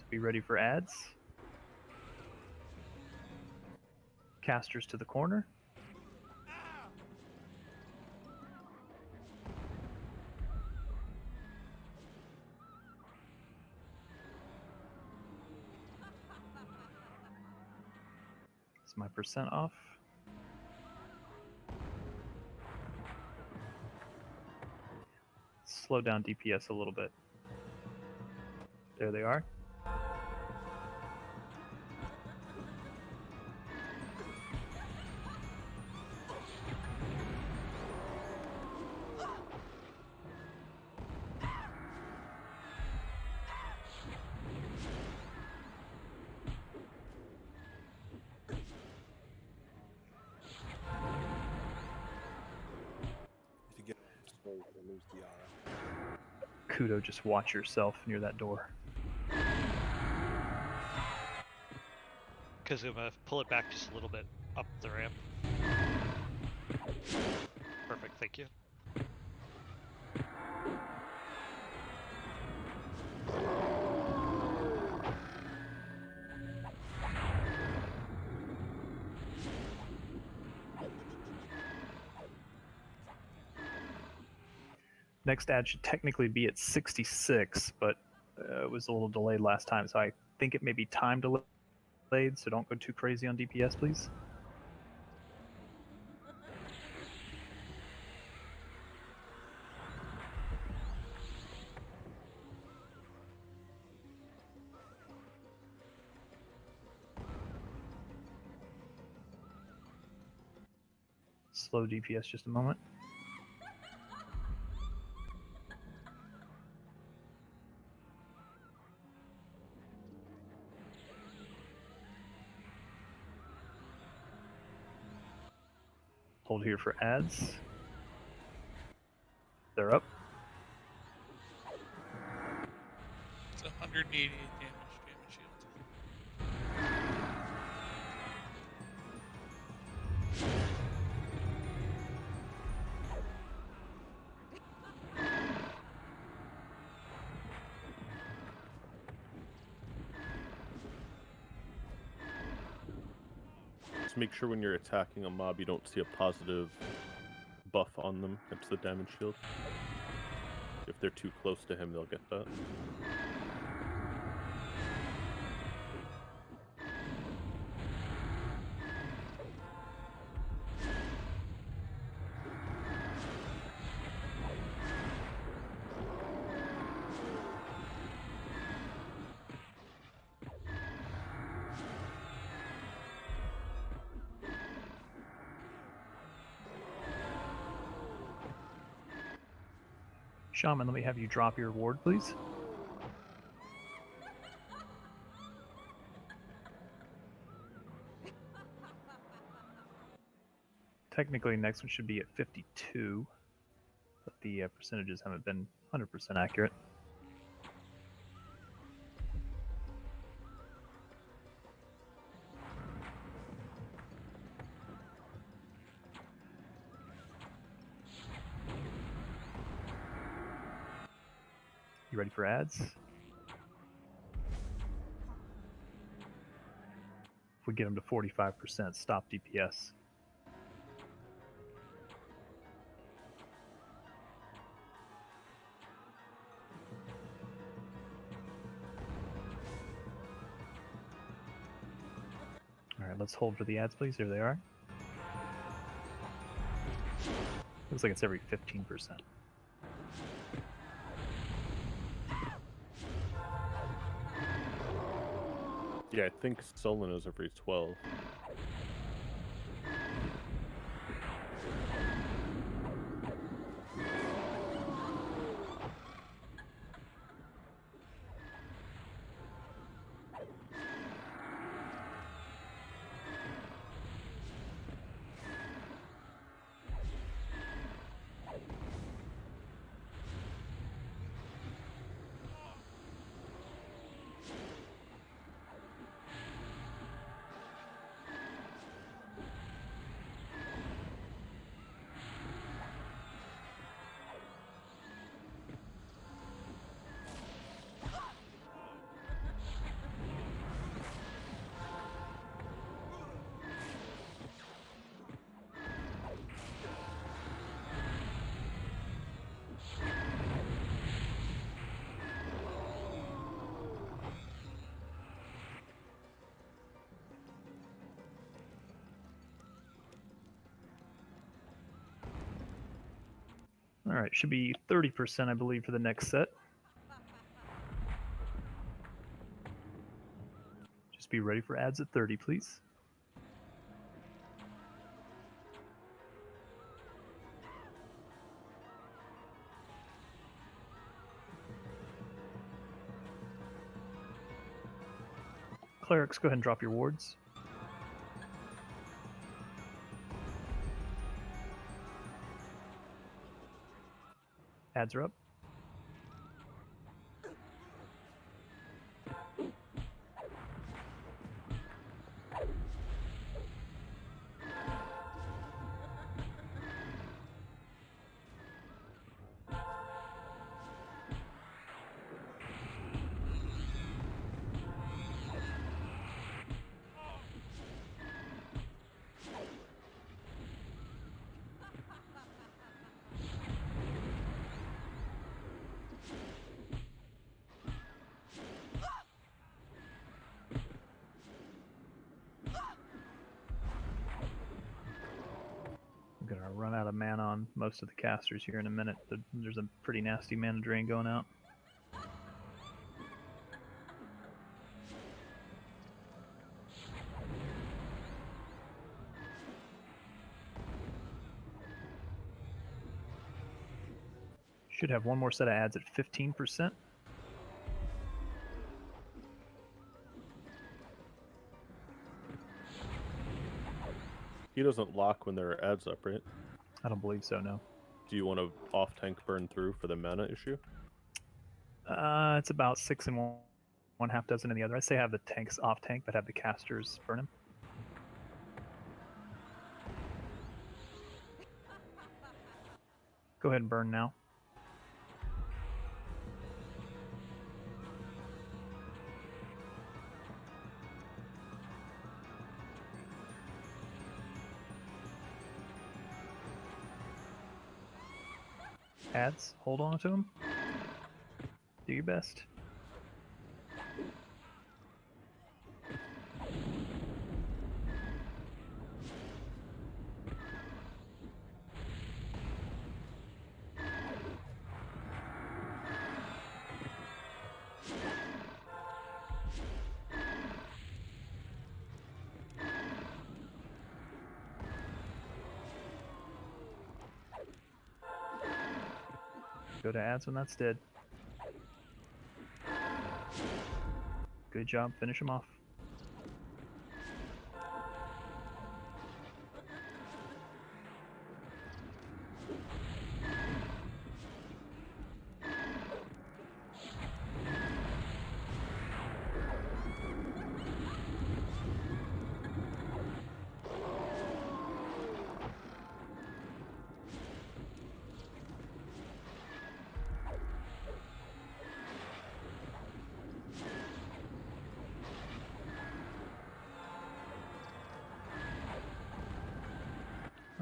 be ready for ads. Casters to the corner. Is my percent off? slow down DPS a little bit. There they are. If you get exposed, you lose the aura. Kudo, just watch yourself near that door. Kazuma, pull it back just a little bit up the ramp. Perfect, thank you. Next ad should technically be at 66, but it was a little delayed last time, so I think it may be time delayed, so don't go too crazy on DPS, please. Slow DPS just a moment. Hold here for ads. They're up. It's 188 damage shield. Just make sure when you're attacking a mob, you don't see a positive buff on them. It's the damage shield. If they're too close to him, they'll get that. Shaman, let me have you drop your ward, please. Technically, next one should be at 52, but the percentages haven't been 100% accurate. You ready for ads? If we get them to 45%, stop DPS. All right, let's hold for the ads, please. Here they are. Looks like it's every 15%. Yeah, I think Sullen is every 12. All right, should be 30%, I believe, for the next set. Just be ready for ads at 30, please. Clerics, go ahead and drop your wards. Ads are up. I'm going to run out of mana on most of the casters here in a minute. There's a pretty nasty mana drain going out. Should have one more set of ads at 15%. He doesn't lock when there are ads up, right? I don't believe so, no. Do you want to off tank burn through for the mana issue? It's about 6 and one half dozen in the other. I say have the tanks off tank, but have the casters burn him. Go ahead and burn now. Ads, hold on to them. Do your best. Go to ads when that's dead. Good job, finish him off.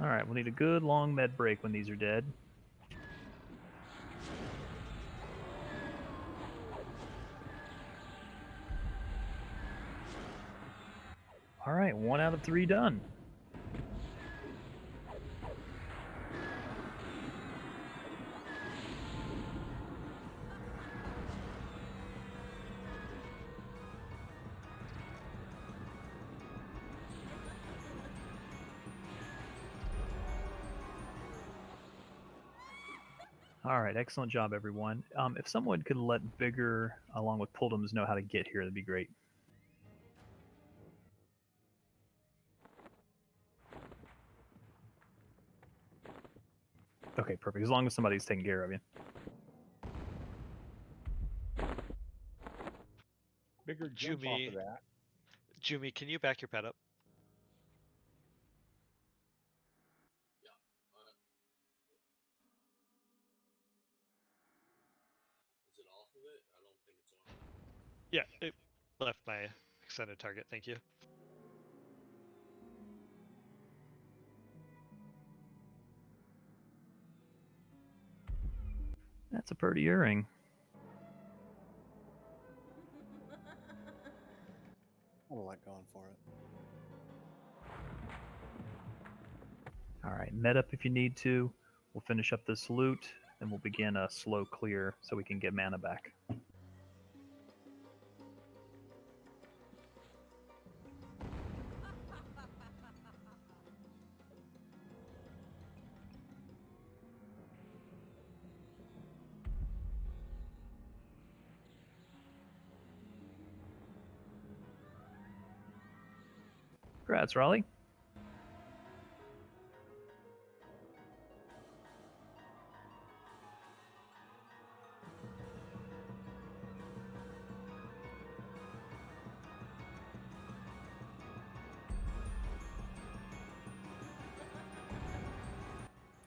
Alright, we'll need a good long med break when these are dead. Alright, 1 out of 3 done. All right, excellent job, everyone. If someone could let Bigger, along with Puldums, know how to get here, that'd be great. Okay, perfect. As long as somebody's taking care of you. Bigger jump off of that. Jumi, can you back your pet up? Is it off of it? I don't think it's on. Yeah, it left my extended target. Thank you. That's a pretty earring. I don't like going for it. All right, med up if you need to. We'll finish up this loot, and we'll begin a slow clear so we can get mana back. Congrats, Raleigh.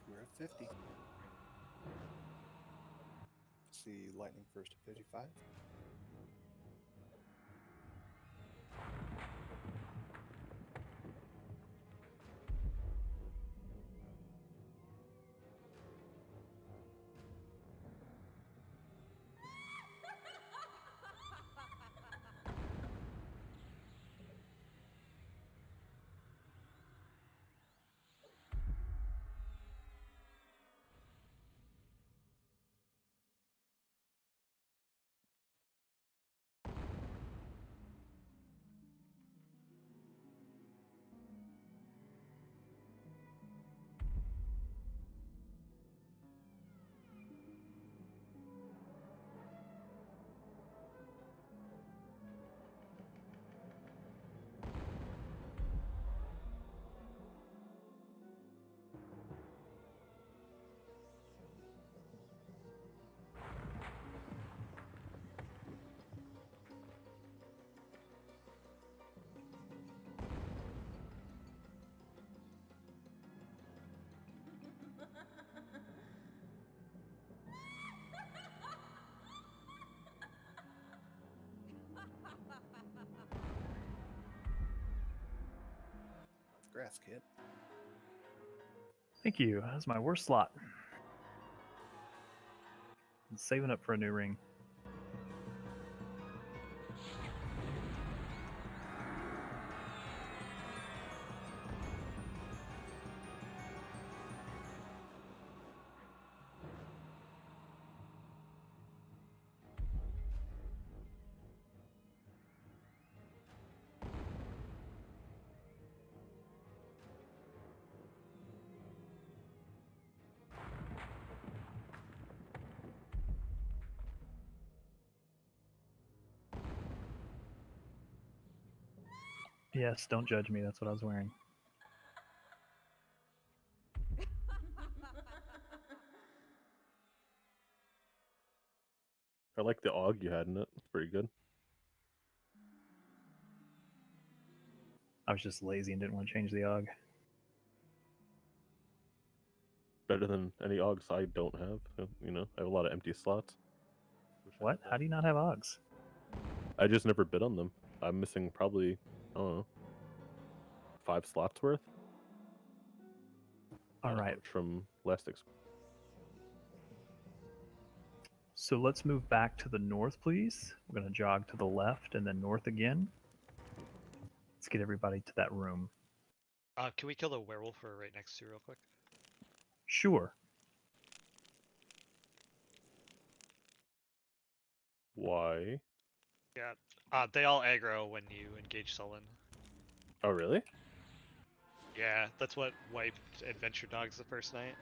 We're at 50. See lightning first at 55. Congrats, kid. Thank you. That's my worst slot. I'm saving up for a new ring. Yes, don't judge me. That's what I was wearing. I like the AUG you had in it. It's pretty good. I was just lazy and didn't want to change the AUG. Better than any AUGs I don't have. So, you know, I have a lot of empty slots. Wish I What? had that. How do you not have AUGs? I just never bid on them. I'm missing probably, I don't know, 5 slots worth. All Not as right. much from last So let's move back to the north, please. We're going to jog to the left and then north again. Let's get everybody to that room. Can we kill the werewolf we're right next to real quick? Sure. Why? Yeah. They all aggro when you engage Sullen. Oh, really? Yeah, that's what wiped Adventure Dogs the first night.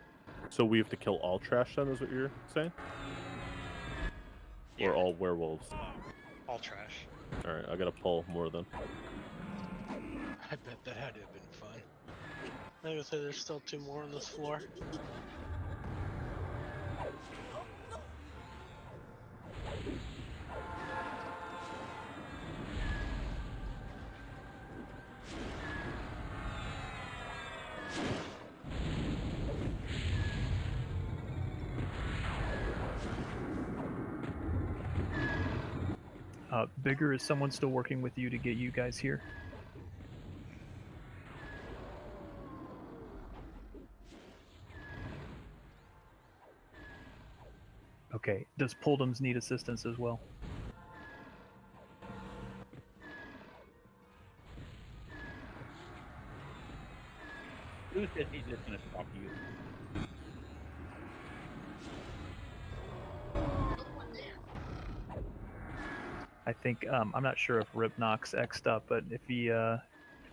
So we have to kill all trash then, is what you're saying? Yeah, Or all werewolves? all trash. Alright, I gotta pull more then. I bet that had to have been fun. I gotta say, there's still 2 more on this floor. Bigger, is someone still working with you to get you guys here? Okay. Does Puldums need assistance as well? Who says he's just gonna stop you? I think I'm not sure if Rip Knox X'd up, but if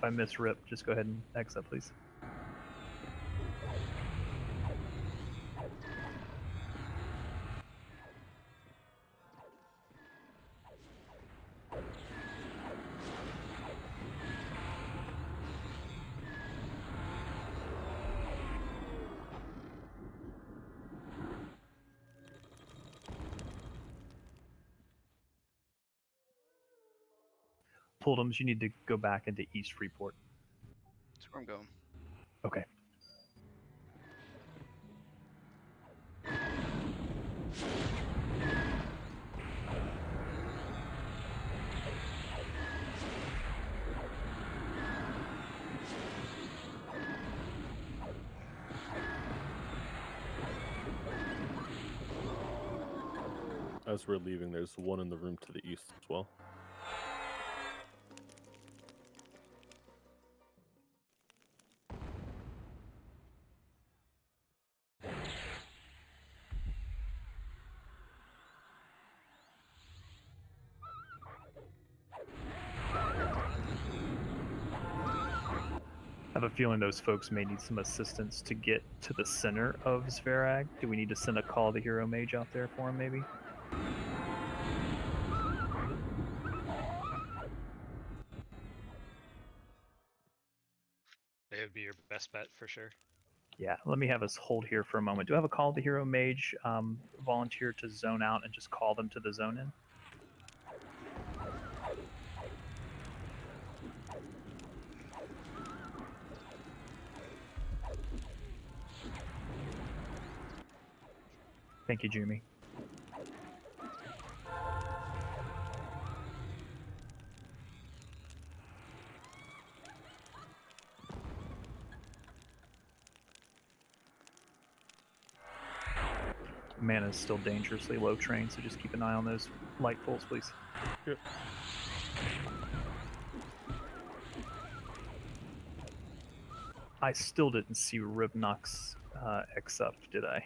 I miss Rip, just go ahead and X up, please. Pulldoms, you need to go back into East Freeport. That's where I'm going. Okay. As we're leaving, there's one in the room to the east as well. I have a feeling those folks may need some assistance to get to the center of Zverag. Do we need to send a call to Hero Mage out there for him, maybe? It would be your best bet for sure. Yeah, let me have us hold here for a moment. Do I have a call to Hero Mage volunteer to zone out and just call them to the zone in? Thank you, Jimmy. Mana is still dangerously low train, so just keep an eye on those light pulls, please. Yep. I still didn't see Ribnox X up, did I?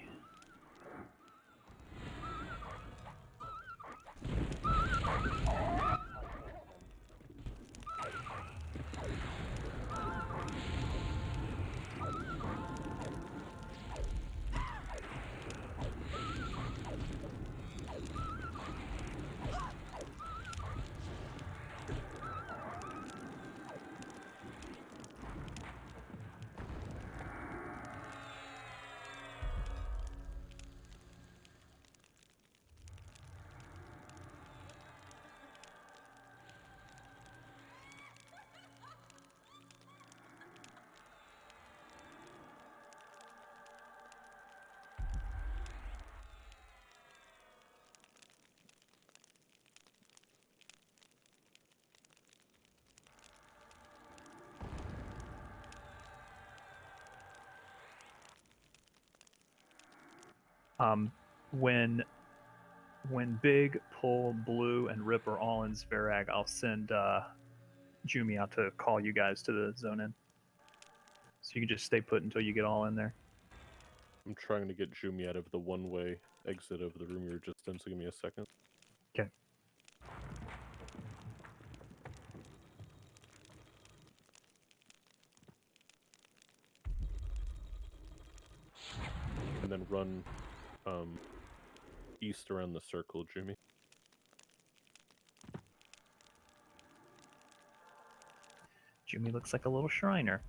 When Big, Pull, Blue, and Rip are all in Zverag, I'll send Jumi out to call you guys to the zone in. So you can just stay put until you get all in there. I'm trying to get Jumi out of the one-way exit of the room you were just in, so give me a second. Okay. And then run east around the circle, Jimmy. Jumi looks like a little Shriner.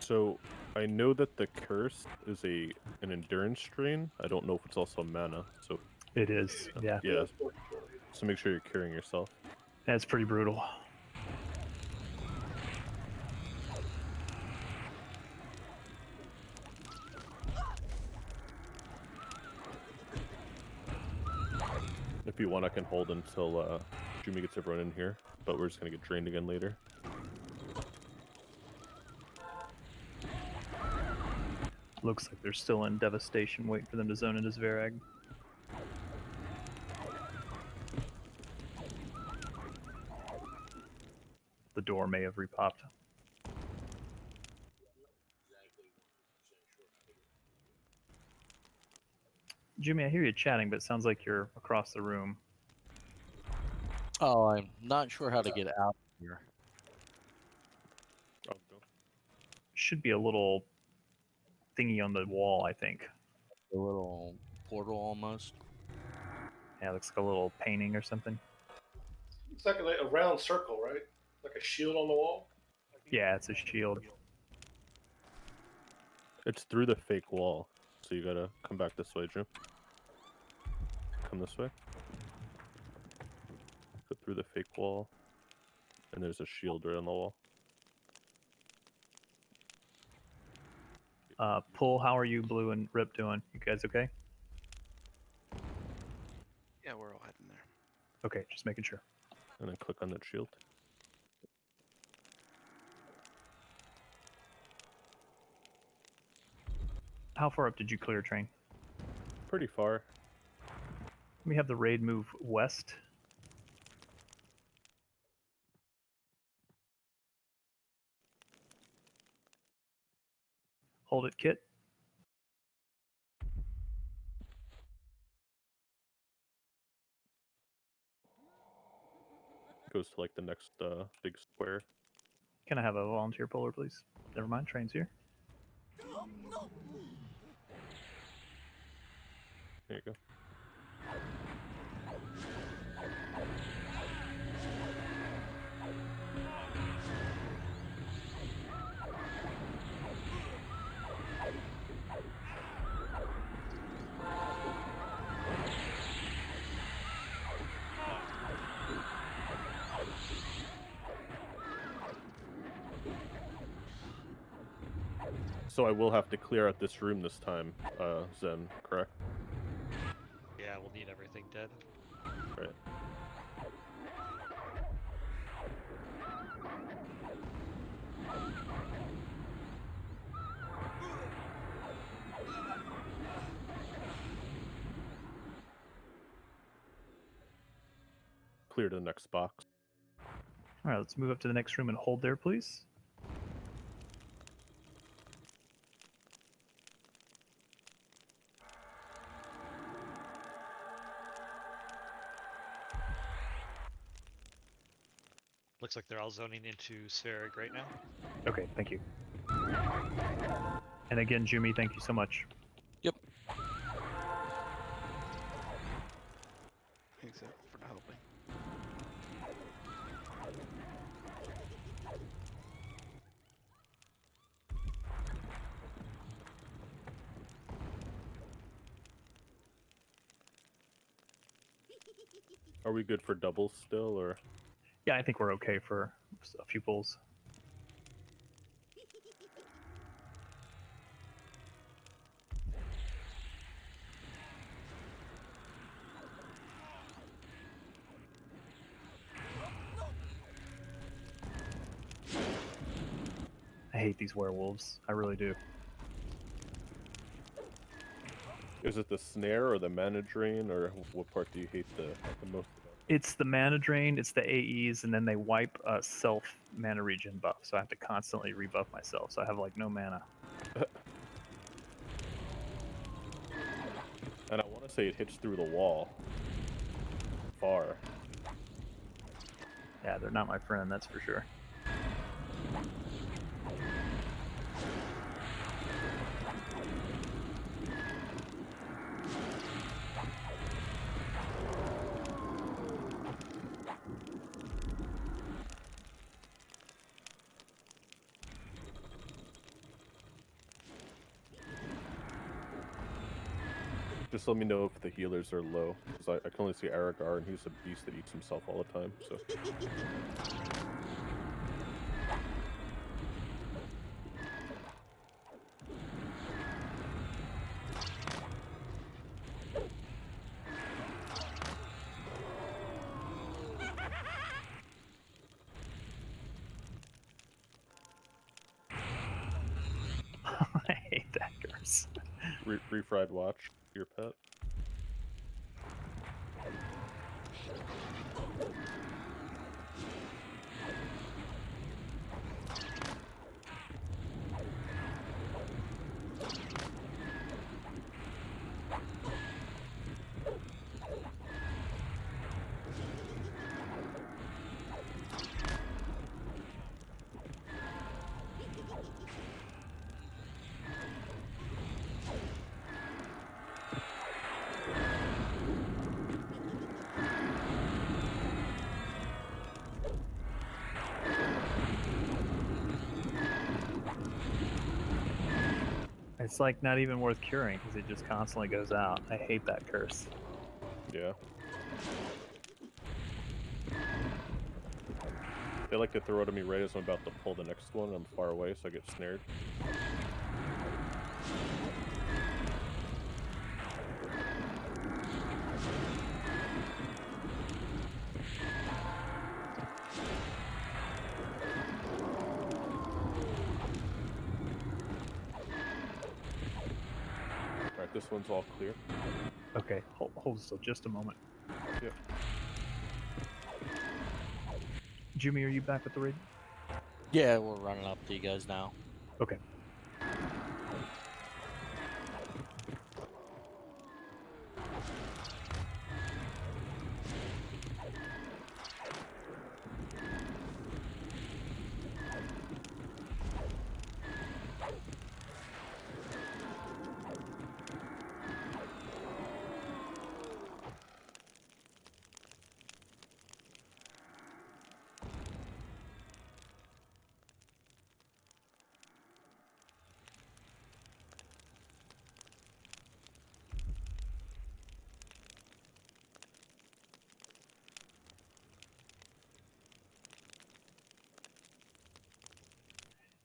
So I know that the curse is an endurance strain. I don't know if it's also mana. So It is. Yeah. yeah. So make sure you're carrying yourself. That's pretty brutal. If you want, I can hold until Jumi gets everyone in here, but we're just gonna get drained again later. Looks like they're still in devastation, waiting for them to zone into Zverag. The door may have repopped. Jimmy, I hear you chatting, but it sounds like you're across the room. Oh, I'm not sure how to get out here. Oh, go. Should be a little thingy on the wall, I think. A little portal almost. Yeah, it looks like a little painting or something. It's like a round circle, right? Like a shield on the wall. Yeah, it's a shield. It's through the fake wall, so you gotta come back this way, Jim. Come this way. Go through the fake wall, and there's a shield right on the wall. Pull, how are you, Blue and Rip, doing? You guys okay? Yeah, we're all heading there. Okay, just making sure. And then click on that shield. How far up did you clear, Train? Pretty far. We have the raid move west. Hold it, Kit. Goes to like the next big square. Can I have a volunteer puller, please? Never mind, Train's here. There you go. So I will have to clear out this room this time, Zen, correct? Yeah, we'll need everything dead. Right. Clear to the next box. All right, let's move up to the next room and hold there, please. Looks like they're all zoning into Spheric right now. Okay, thank you. And again, Jimmy, thank you so much. Yep. Thanks for helping. Are we good for doubles still, or? Yeah, I think we're okay for a few pulls. I hate these werewolves. I really do. Is it the snare or the mana drain, or what part do you hate the most about? It's the mana drain, it's the AEs, and then they wipe self mana regen buff, so I have to constantly rebuff myself, so I have like no mana. And I want to say it hits through the wall. Far. Yeah, they're not my friend, that's for sure. Just let me know if the healers are low, because I can only see Aragar, and he's a beast that eats himself all the time, so... I hate that curse. Refried watch your pet. It's like not even worth curing because it just constantly goes out. I hate that curse. Yeah. They like to throw it at me right as I'm about to pull the next one. I'm far away, so I get snared. Alright, this one's all clear. Okay, hold still just a moment. Yep. Jimmy, are you back with the raid? Yeah, we're running up to you guys now. Okay.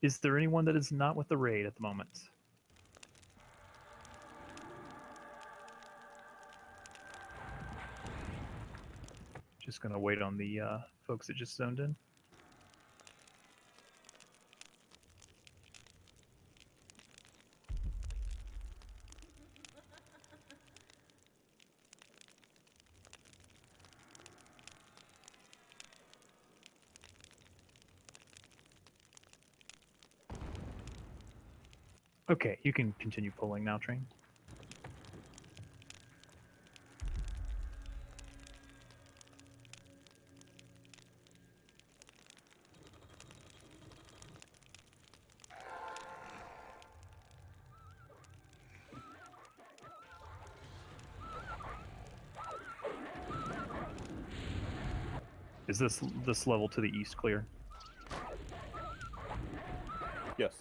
Is there anyone that is not with the raid at the moment? Just gonna wait on the folks that just zoned in. Okay, you can continue pulling now, Train. Is this level to the east clear? Yes.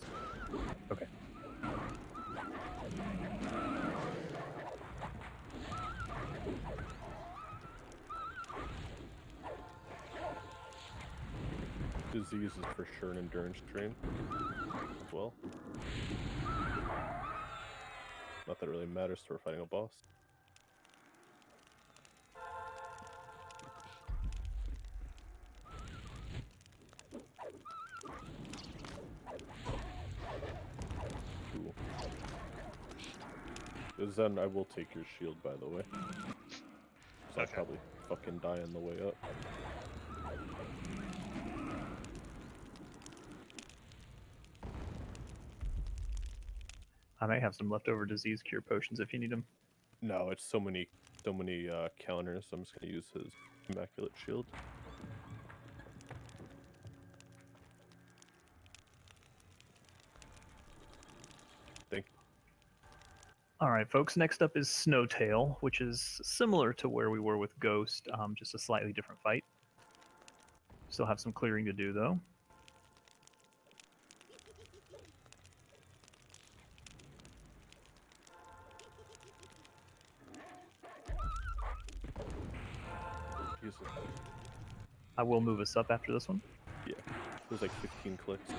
Okay. Disease is for sure an endurance train as well. Not that it really matters to fighting a boss. Cool. Zen, I will take your shield, by the way. So I'll probably fucking die on the way up. I may have some leftover disease cure potions if you need them. No, it's so many counters. I'm just gonna use his immaculate shield. Thank you. All right, folks. Next up is Snowtail, which is similar to where we were with Ghost, just a slightly different fight. Still have some clearing to do, though. easy. I will move us up after this one. Yeah, there's like 15 clicks.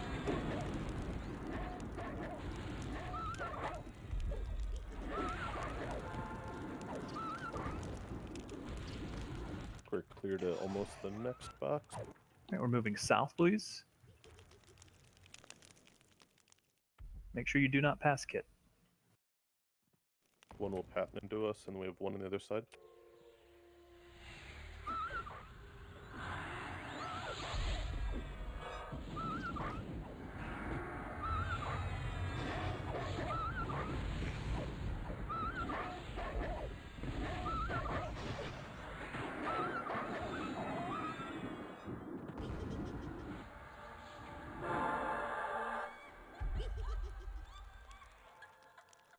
We're clear to almost the next box. All right, we're moving south, please. Make sure you do not pass Kit. One will patent into us, and we have one on the other side.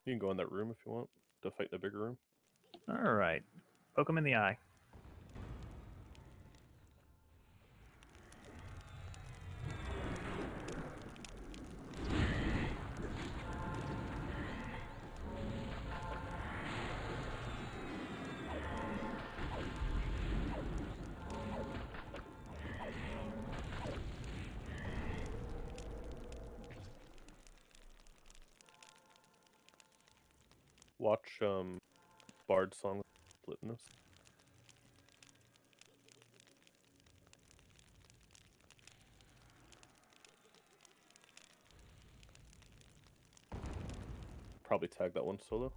You can go in that room if you want to fight the bigger room. All right. Poke him in the eye. Watch Bard song splitting us. Probably tag that one solo.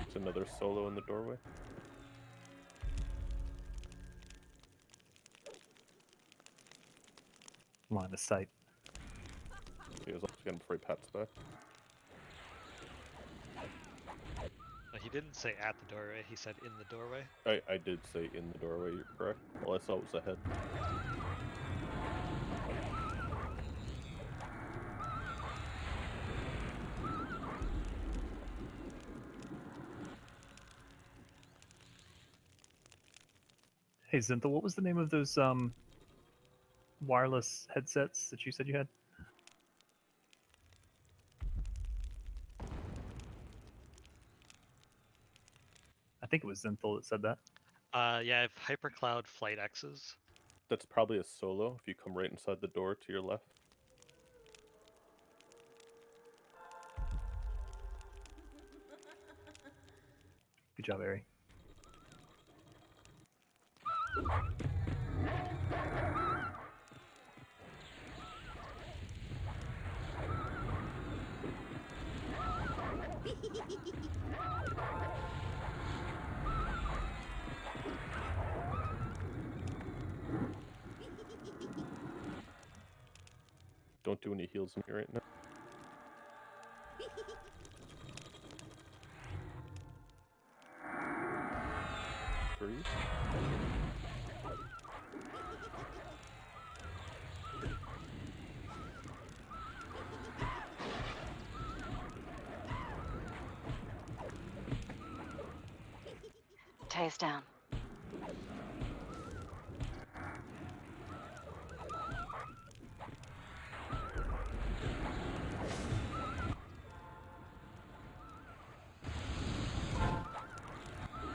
It's another solo in the doorway. Line of sight. Yeah, as long as we get him before he pats back. He didn't say at the doorway, he said in the doorway. I did say in the doorway, you're correct. All I saw was a head. Hey, Zinthal, what was the name of those wireless headsets that you said you had? I think it was Zinthal that said that. Yeah, I have HyperCloud Flight X's. That's probably a solo if you come right inside the door to your left. Good job, Ari. Don't do any heals in here right now. Three. Tay's down.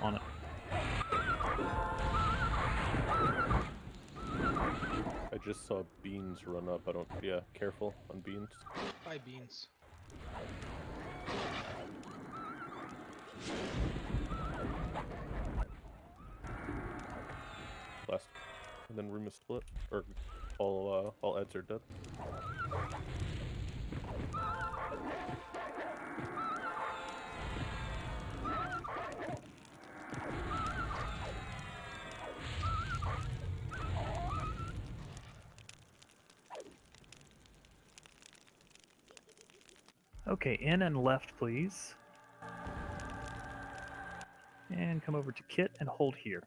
On it. I just saw beans run up. I don't. Yeah, careful on beans. Bye, beans. Last, and then room is split, or all ads are dead. Okay, in and left, please. And come over to Kit and hold here.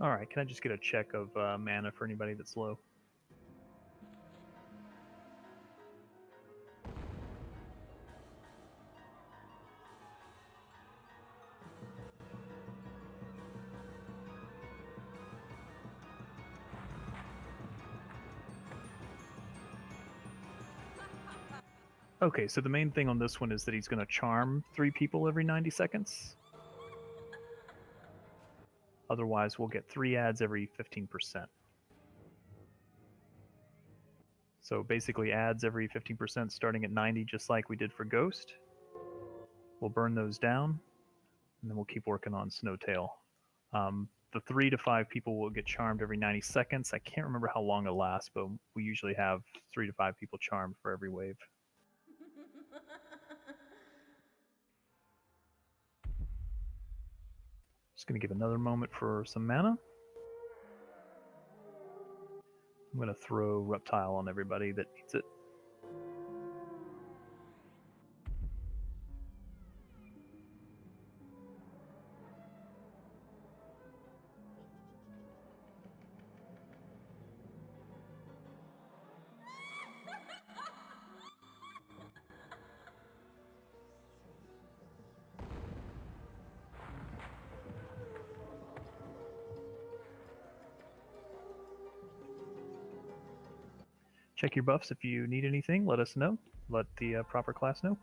All right, can I just get a check of mana for anybody that's low? Okay, so the main thing on this one is that he's going to charm 3 people every 90 seconds. Otherwise, we'll get 3 ads every 15%. So basically ads every 15% starting at 90, just like we did for Ghost. We'll burn those down, and then we'll keep working on Snowtail. The 3 to 5 people will get charmed every 90 seconds. I can't remember how long it lasts, but we usually have 3 to 5 people charmed for every wave. Just going to give another moment for some mana. I'm going to throw Reptile on everybody that needs it. Check your buffs if you need anything. Let us know. Let the proper class know.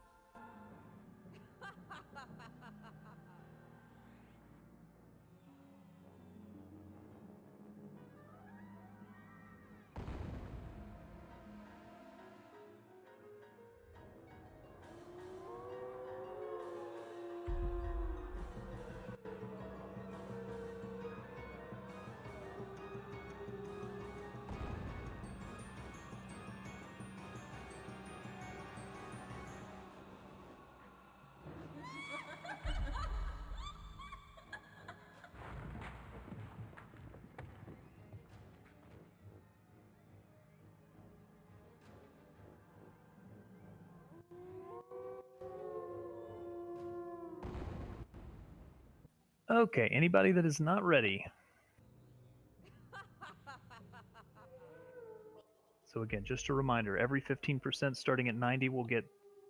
Okay, anybody that is not ready. So again, just a reminder, every 15% starting at 90 we'll get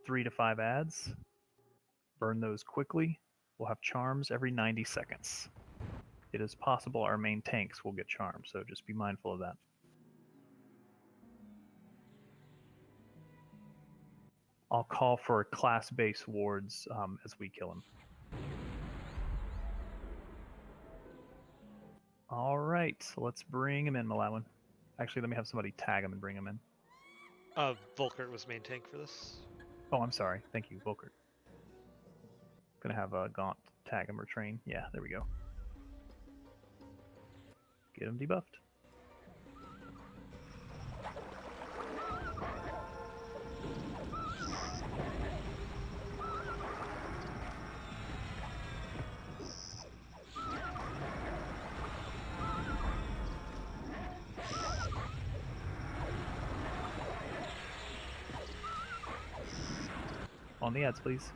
3 to 5 ads. Burn those quickly. We'll have charms every 90 seconds. It is possible our main tanks will get charmed, so just be mindful of that. I'll call for class-based wards as we kill him. All right, so let's bring him in, Malawin. Actually, let me have somebody tag him and bring him in. Volkert was main tank for this. Oh, I'm sorry. Thank you, Volkert. Gonna have a Gaunt tag him or train. Yeah, there we go. Get him debuffed. On the ads, please.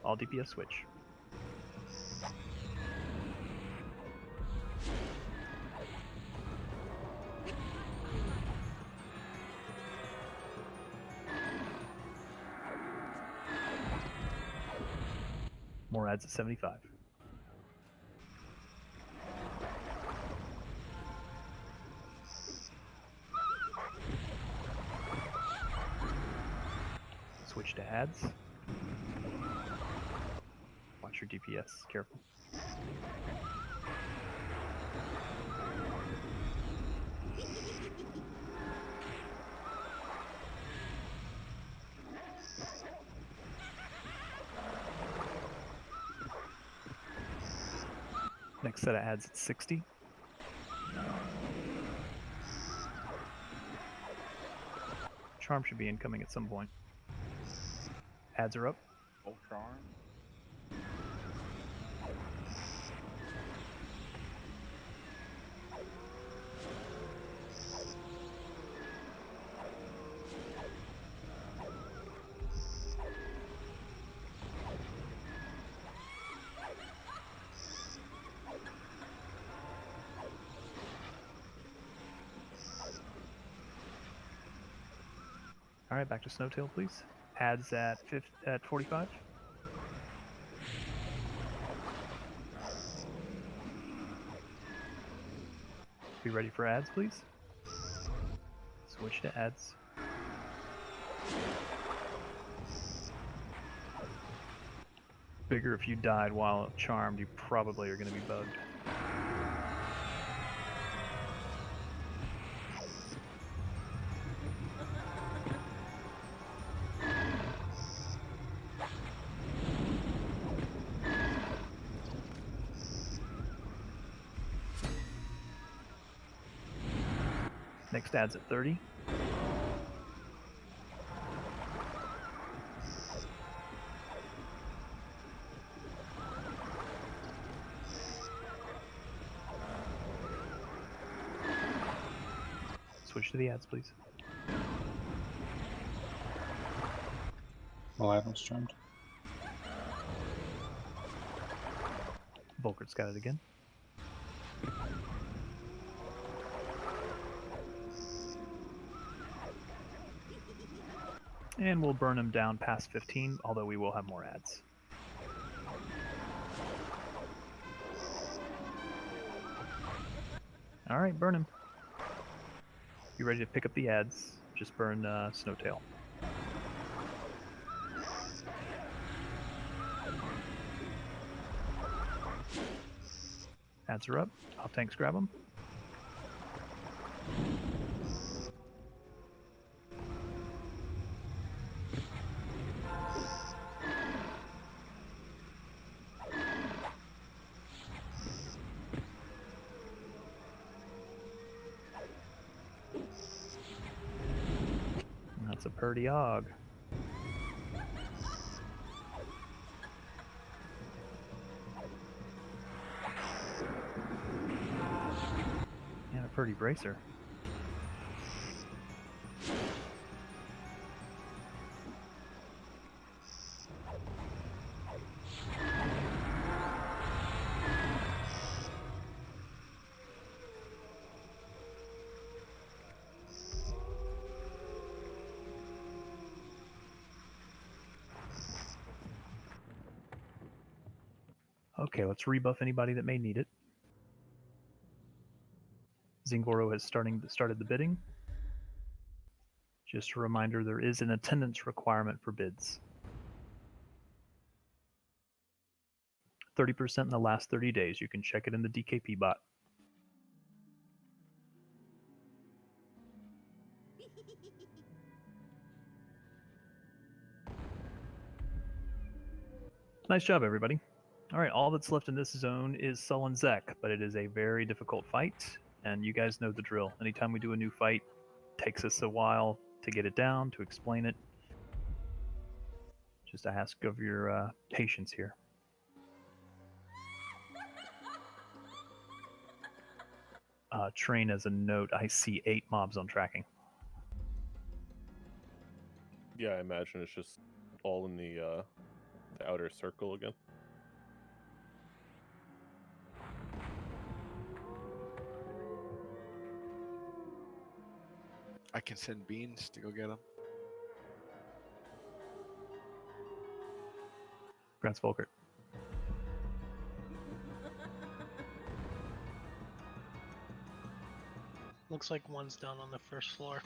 All DPS switch. More ads at 75. Switch to ads. Watch your DPS, careful. Next set of ads at 60. Charm should be incoming at some point. Ads are up. Full charm. All right, back to Snowtail, please. Ads at 45. Be ready for ads, please. Switch to ads. Figure if you died while charmed, you probably are going to be bugged. Next ad's at 30. Switch to the ads, please. Well, I haven't streamed. Volkert's got it again. And we'll burn him down past 15, although we will have more ads. All right, burn him. You ready to pick up the ads? Just burn Snowtail. Ads are up. Off tanks grab them. That's a purdy hog. And a purdy bracer. Okay, let's rebuff anybody that may need it. Zingoro has started the bidding. Just a reminder, there is an attendance requirement for bids. 30% in the last 30 days. You can check it in the DKP bot. Nice job, everybody. All right, all that's left in this zone is Sullen Zek, but it is a very difficult fight, and you guys know the drill. Anytime we do a new fight, it takes us a while to get it down, to explain it. Just ask of your patience here. Train as a note, I see 8 mobs on tracking. Yeah, I imagine it's just all in the outer circle again. I can send beans to go get them. Grants Volkert. Looks like one's down on the first floor.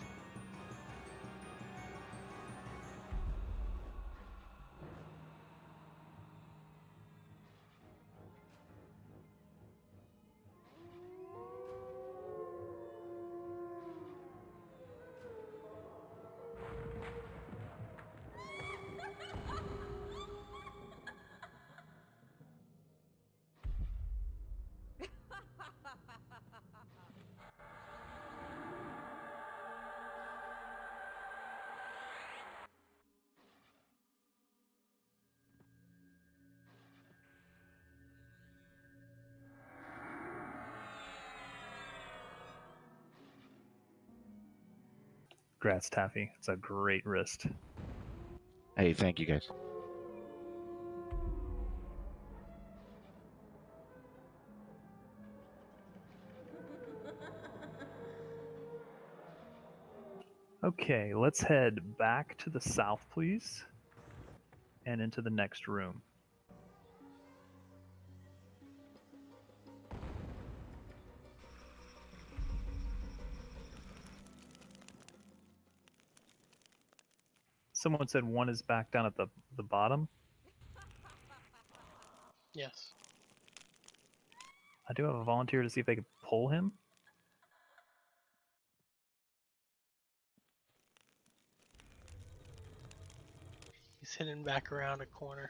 Grats, Taffy. It's a great wrist. Hey, thank you guys. Okay, let's head back to the south, please, and into the next room. Someone said one is back down at the bottom. Yes. I do have a volunteer to see if they could pull him. He's hidden back around a corner.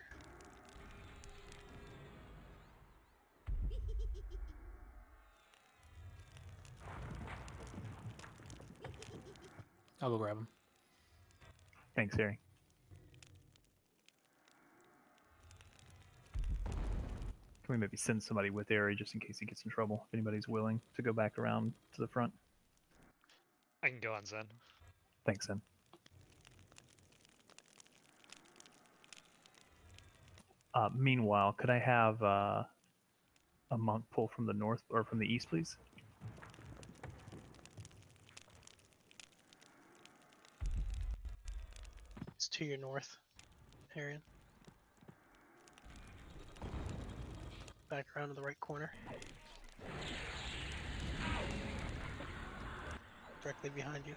I'll go grab him. Thanks, Harry. Can we maybe send somebody with Harry just in case he gets in trouble? If anybody's willing to go back around to the front. I can go on Zen. Thanks, Zen. Meanwhile, could I have a monk pull from the north or from the east, please? It's to your north, Arian. Back around to the right corner. Directly behind you.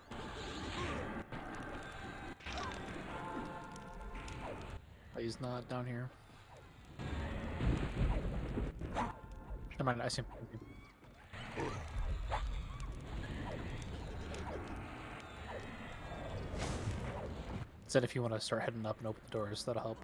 Oh, he's not down here. Never mind, I see him. Said if you want to start heading up and open the doors, that'll help.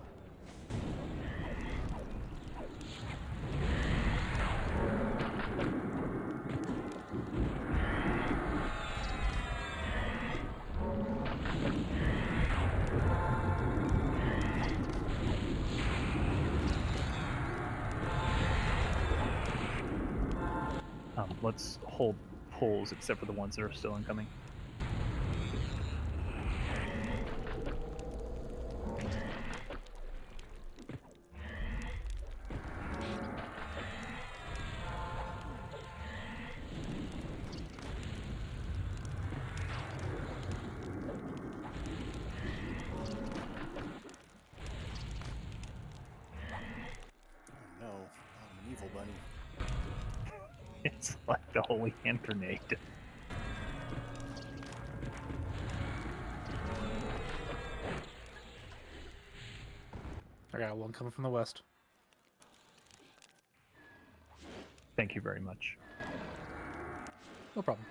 Let's hold pulls except for the ones that are still incoming. Oh no, I'm an evil bunny. It's like the holy hand grenade. I got one coming from the west. Thank you very much. No problem.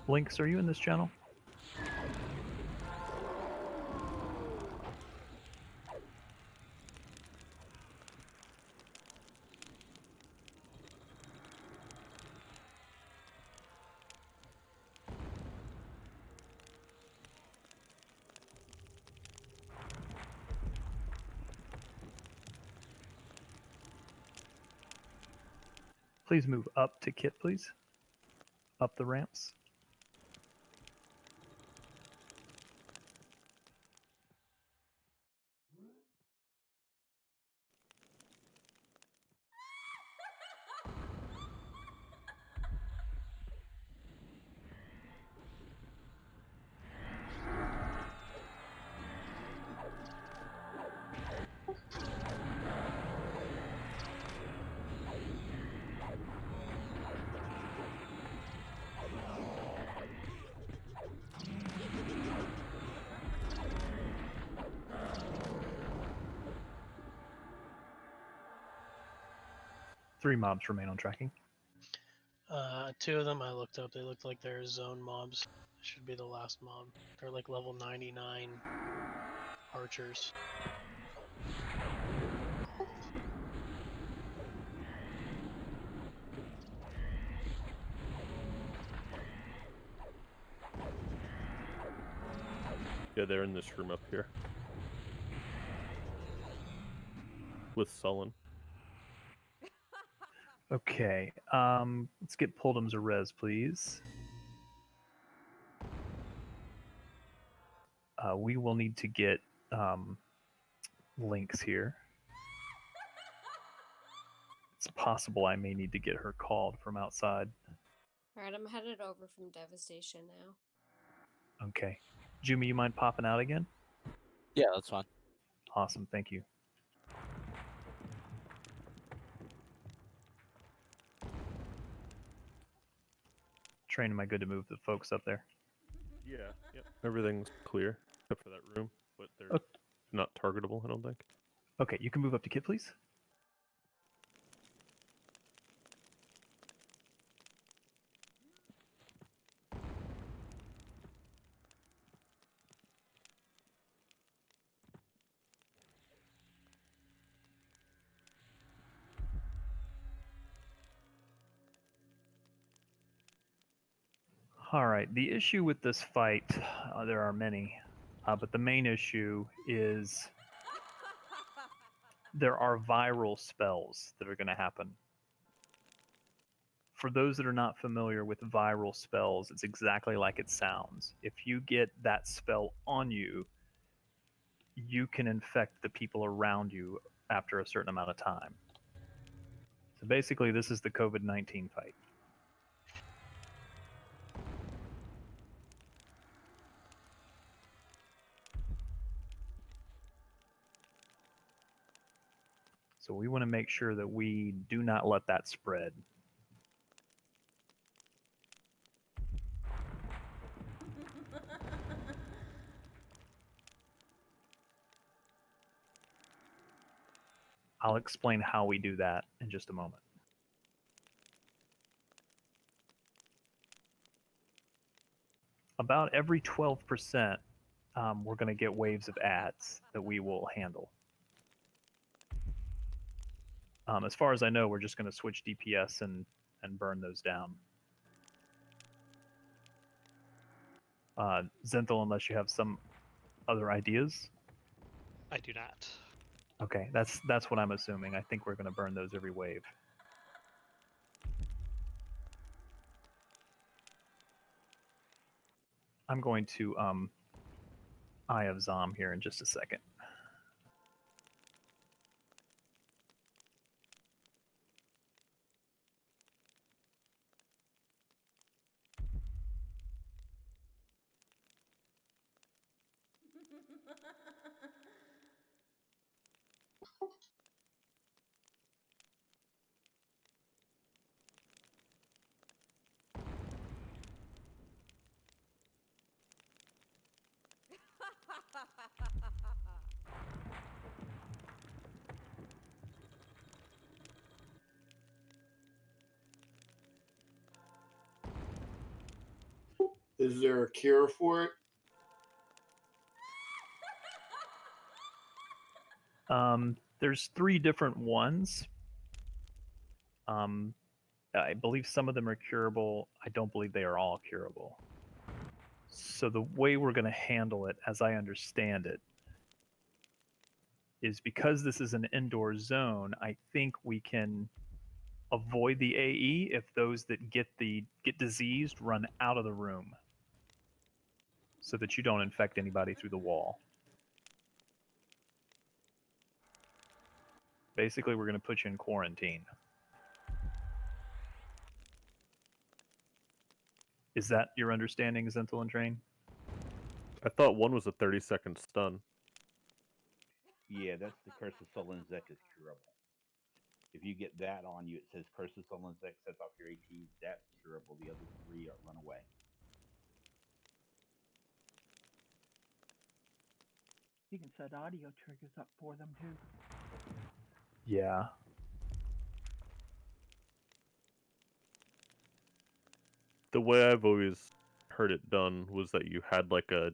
Lynx, are you in this channel? Please move up to Kit, please. Up the ramps. Three mobs remain on tracking. Two of them I looked up. They looked like they're zone mobs. Should be the last mob. They're like level 99 archers. Yeah, they're in this room up here. With Sullen. Okay, let's get Puldum's a res, please. We will need to get links here. It's possible I may need to get her called from outside. Alright, I'm headed over from Devastation now. Okay. Jumi, you mind popping out again? Yeah, that's fine. Awesome, thank you. Train, am I good to move the folks up there? Yeah, yep. Everything's clear except for that room, but they're not targetable, I don't think. Okay, you can move up to Kit, please. All right, the issue with this fight, there are many, but the main issue is there are viral spells that are going to happen. For those that are not familiar with viral spells, it's exactly like it sounds. If you get that spell on you, you can infect the people around you after a certain amount of time. So basically, this is the COVID-19 fight. So we want to make sure that we do not let that spread. I'll explain how we do that in just a moment. About every 12%, we're going to get waves of ads that we will handle. As far as I know, we're just going to switch DPS and burn those down. Zenthal, unless you have some other ideas? I do not. Okay, that's what I'm assuming. I think we're going to burn those every wave. I'm going to Eye of Zom here in just a second. Is there a cure for it? There's 3 different ones. I believe some of them are curable. I don't believe they are all curable. So the way we're going to handle it, as I understand it, is because this is an indoor zone, I think we can avoid the AE if those that get diseased run out of the room so that you don't infect anybody through the wall. Basically, we're going to put you in quarantine. Is that your understanding, Zenthal and Train? I thought one was a 30-second stun. Yeah, that's the Curse of Solenzek is curable. If you get that on you, it says Curse of Solenzek sets off your AT. That's curable. The other 3 are run away. You can set audio triggers up for them too. Yeah. The way I've always heard it done was that you had like a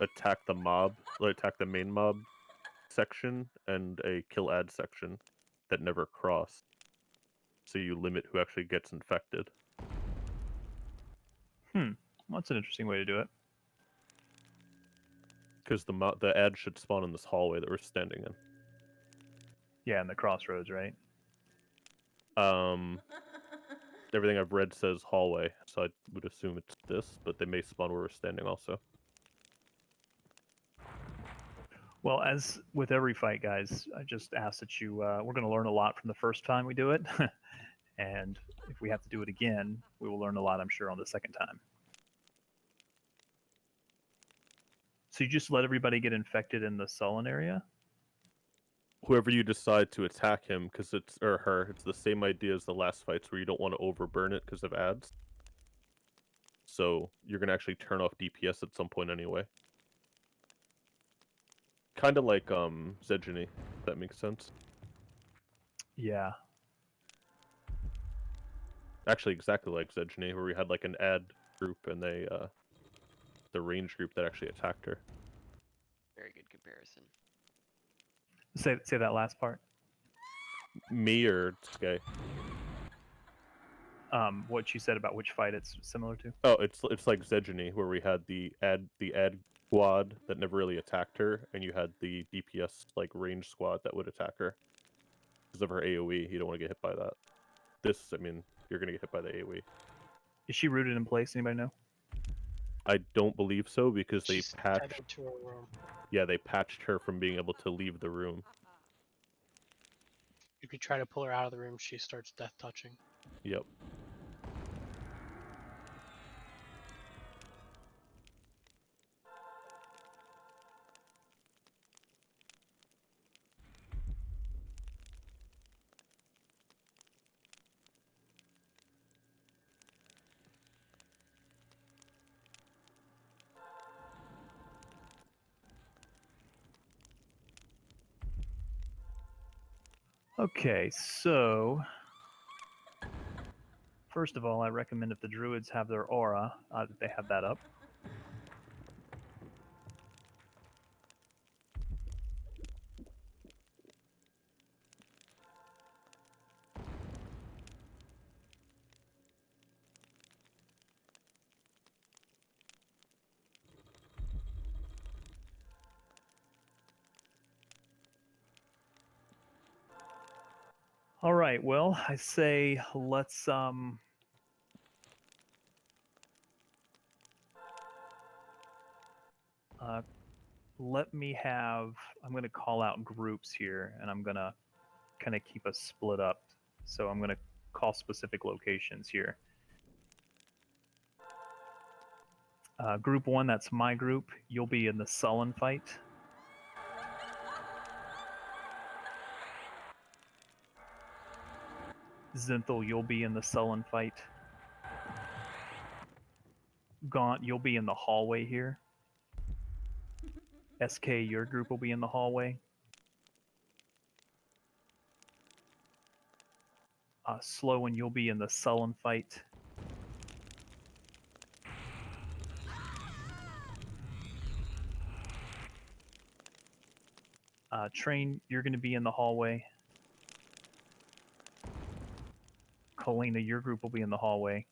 attack the main mob section and a kill ad section that never cross. So you limit who actually gets infected. Well, that's an interesting way to do it. Because the ad should spawn in this hallway that we're standing in. Yeah, in the crossroads, right? Everything I've read says hallway, so I would assume it's this, but they may spawn where we're standing also. Well, as with every fight, guys, I just ask that you. We're going to learn a lot from the first time we do it, and if we have to do it again, we will learn a lot, I'm sure, on the second time. So you just let everybody get infected in the sullen area? Whoever you decide to attack him, because it's or her, it's the same idea as the last fights where you don't want to overburn it because of ads. So you're gonna actually turn off DPS at some point anyway. Kind of like Zedgeny, if that makes sense. Yeah. Actually, exactly like Zedgeny, where we had like an ad group and they the range group that actually attacked her. Very good comparison. Say that last part. Me or Tsuke? What she said about which fight it's similar to. Oh, it's like Zedgeny, where we had the ad squad that never really attacked her, and you had the DPS like range squad that would attack her because of her AOE. You don't want to get hit by that. This, I mean, you're gonna get hit by the AOE. Is she rooted in place? Anybody know? I don't believe so because they She's patched. tethered to her room. Yeah, they patched her from being able to leave the room. If you try to pull her out of the room, she starts death touching. Yep. Okay, so first of all, I recommend if the druids have their aura, that they have that up. All right, well, I say let's let me have, I'm going to call out groups here, and I'm going to kind of keep us split up. So I'm going to call specific locations here. Group 1, that's my group. You'll be in the sullen fight. Zinthal, you'll be in the sullen fight. Gaunt, you'll be in the hallway here. SK, your group will be in the hallway. Slow, and you'll be in the sullen fight. Train, you're going to be in the hallway. Kalina, your group will be in the hallway.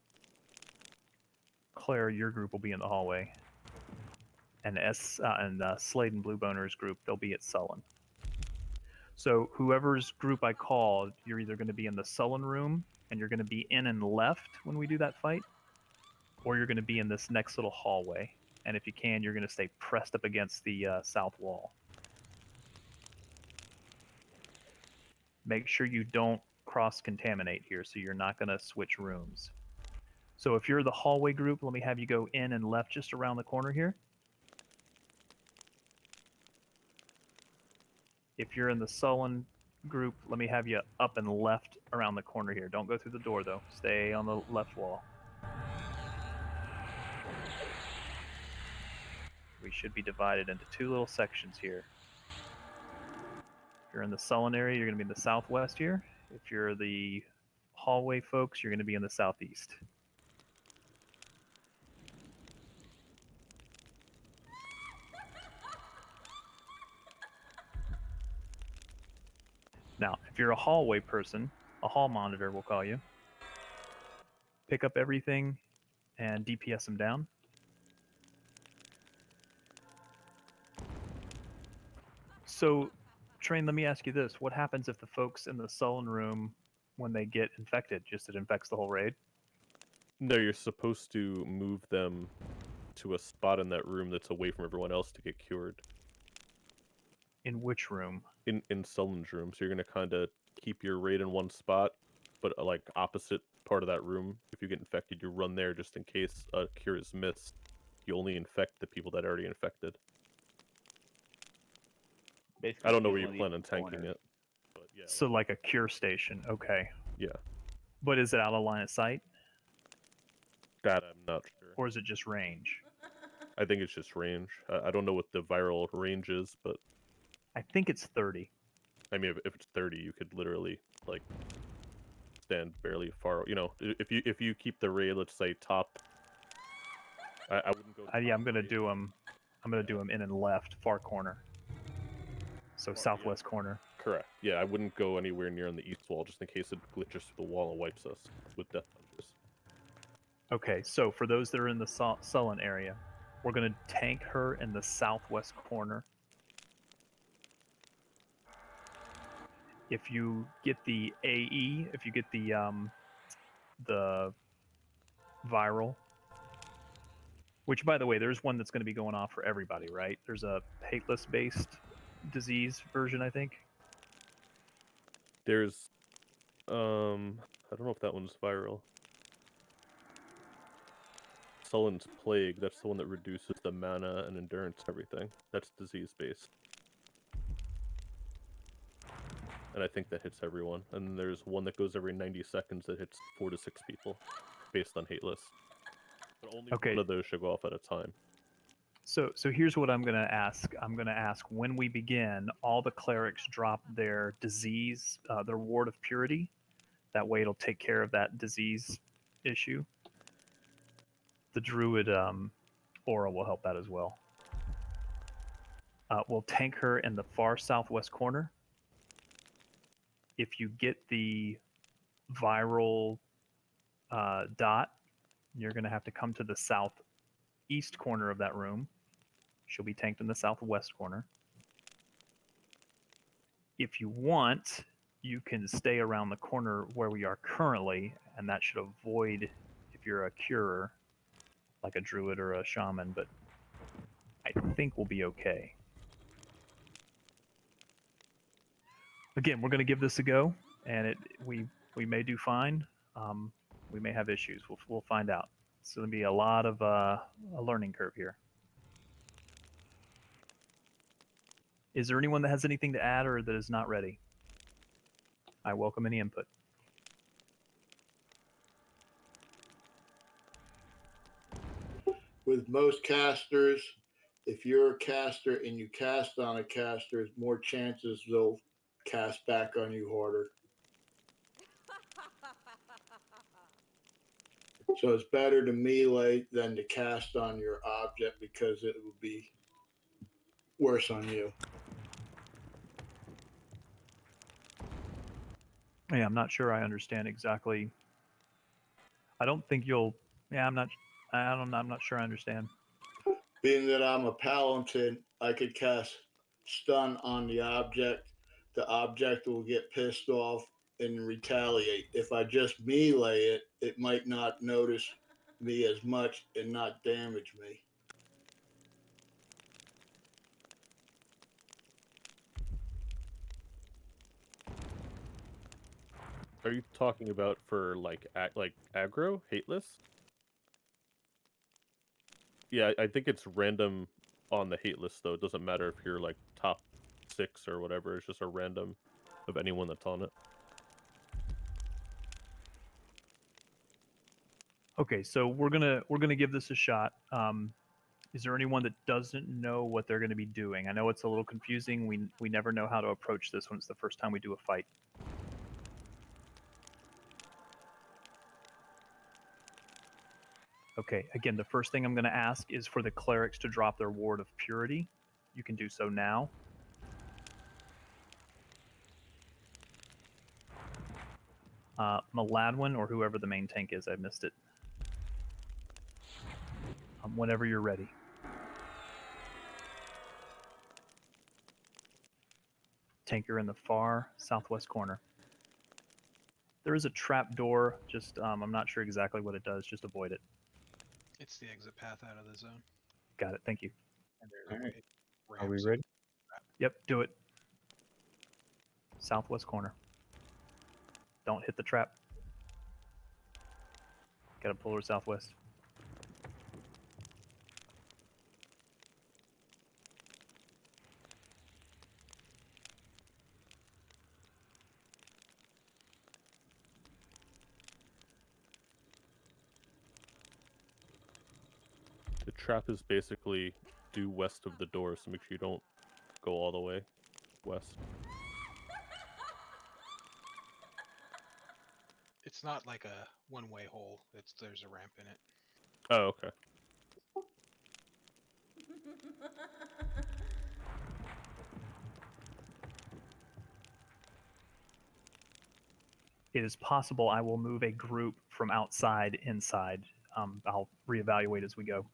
Claire, your group will be in the hallway. And Slade and Blue Boner's group, they'll be at Sullen. So whoever's group I called, you're either going to be in the Sullen room, and you're going to be in and left when we do that fight, or you're going to be in this next little hallway. And if you can, you're going to stay pressed up against the south wall. Make sure you don't cross-contaminate here, so you're not going to switch rooms. So if you're the hallway group, let me have you go in and left just around the corner here. If you're in the Sullen group, let me have you up and left around the corner here. Don't go through the door, though. Stay on the left wall. We should be divided into two little sections here. If you're in the Sullen area, you're going to be in the southwest here. If you're the hallway folks, you're going to be in the southeast. Now, if you're a hallway person, a hall monitor will call you. Pick up everything and DPS them down. So, Train, let me ask you this. What happens if the folks in the Sullen room, when they get infected, just it infects the whole raid? No, you're supposed to move them to a spot in that room that's away from everyone else to get cured. In which room? In Sullen's room. So you're gonna kind of keep your raid in one spot, but like opposite part of that room. If you get infected, you run there just in case a cure is missed. You only infect the people that are already infected. Basically, I don't know use where you one of plan these on tanking corners. it, but yeah. So like a cure station. Okay. Yeah. But is it out of line of sight? That I'm not sure. Or is it just range? I think it's just range. I don't know what the viral range is, but I think it's 30. I mean, if it's 30, you could literally like stand barely far. You know, if you keep the raid, let's say top. I wouldn't go. Yeah, I'm gonna do them. I'm gonna do them in and left, far corner. So southwest corner. Correct. Yeah, I wouldn't go anywhere near on the east wall, just in case it glitches through the wall and wipes us with death punches. Okay, so for those that are in the Sullen area, we're going to tank her in the southwest corner. If you get the AE, if you get the viral, which by the way, there's one that's going to be going off for everybody, right? There's a hateless based disease version, I think. There's, I don't know if that one's viral. Sullen's Plague, that's the one that reduces the mana and endurance and everything. That's disease-based. And I think that hits everyone. And then there's one that goes every 90 seconds that hits 4 to 6 people, based on hateless. But only one of those should go off at a time. So here's what I'm going to ask. I'm going to ask when we begin, all the clerics drop their disease, their ward of purity. That way it'll take care of that disease issue. The druid aura will help that as well. We'll tank her in the far southwest corner. If you get the viral dot, you're going to have to come to the southeast corner of that room. She'll be tanked in the southwest corner. If you want, you can stay around the corner where we are currently, and that should avoid if you're a curer, like a druid or a shaman, but I think we'll be okay. Again, we're going to give this a go, and we may do fine. We may have issues. We'll find out. It's going to be a lot of a learning curve here. Is there anyone that has anything to add or that is not ready? I welcome any input. With most casters, if you're a caster and you cast on a caster, there's more chances they'll cast back on you harder. So it's better to melee than to cast on your object because it would be worse on you. Yeah, I'm not sure I understand exactly. I don't think you'll. Yeah, I'm not sure I understand. Being that I'm a paladin, I could cast stun on the object. The object will get pissed off and retaliate. If I just melee it, it might not notice me as much and not damage me. Are you talking about for like aggro, hateless? Yeah, I think it's random on the hate list though. It doesn't matter if you're like top 6 or whatever. It's just a random of anyone that's on it. Okay, so we're gonna give this a shot. Is there anyone that doesn't know what they're going to be doing? I know it's a little confusing. We never know how to approach this when it's the first time we do a fight. Okay, again, the first thing I'm going to ask is for the clerics to drop their ward of purity. You can do so now. Maladwin, or whoever the main tank is, I missed it. Whenever you're ready. Tanker in the far southwest corner. There is a trap door, just I'm not sure exactly what it does, just avoid it. It's the exit path out of the zone. Got it, thank you. And there's All right. ramps Are we ready? Yep, do it. southwest corner. Don't hit the trap. Gotta pull her southwest. The trap is basically due west of the door, so make sure you don't go all the way west. It's not like a one-way hole. There's a ramp in it. Oh, okay. It is possible I will move a group from outside inside. I'll reevaluate as we go.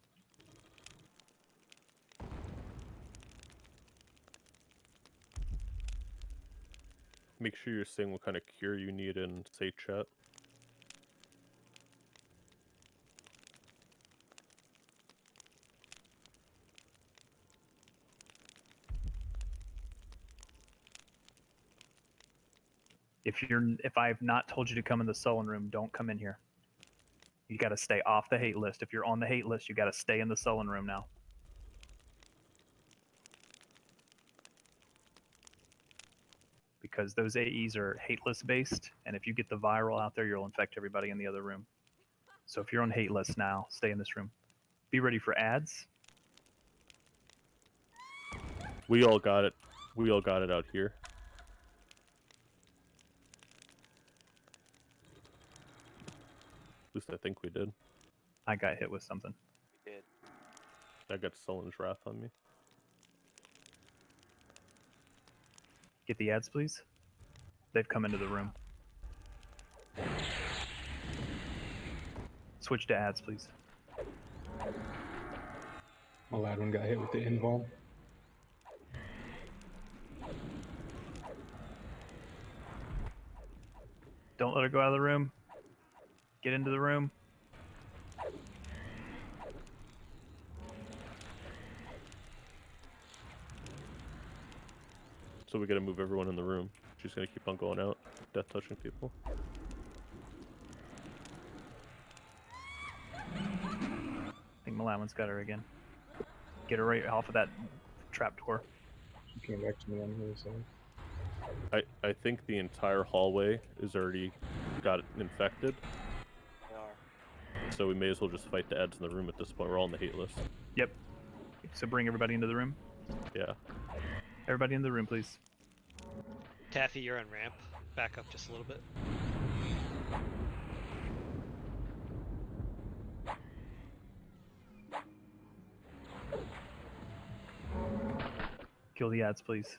Make sure you're saying what kind of cure you need in say chat. If I've not told you to come in the sullen room, don't come in here. You got to stay off the hate list. If you're on the hate list, you got to stay in the sullen room now. Because those AEs are hate list based, and if you get the viral out there, you'll infect everybody in the other room. So if you're on hate list now, stay in this room. Be ready for ads. We all got it. We all got it out here. At least I think we did. I got hit with something. We did. I got Sullen's Wrath on me. Get the ads, please. They've come into the room. Switch to ads, please. My lad one got hit with the invuln. Don't let her go out of the room. Get into the room. So we gotta move everyone in the room. She's gonna keep on going out, death touching people. I think Malawan's got her again. Get her right off of that trap door. She came back to me on here, so. I think the entire hallway is already got infected. They are. So we may as well just fight the ads in the room at this point. We're all on the hate list. Yep. So bring everybody into the room. Yeah. Everybody in the room, please. Taffy, you're on ramp. Back up just a little bit. Kill the ads, please.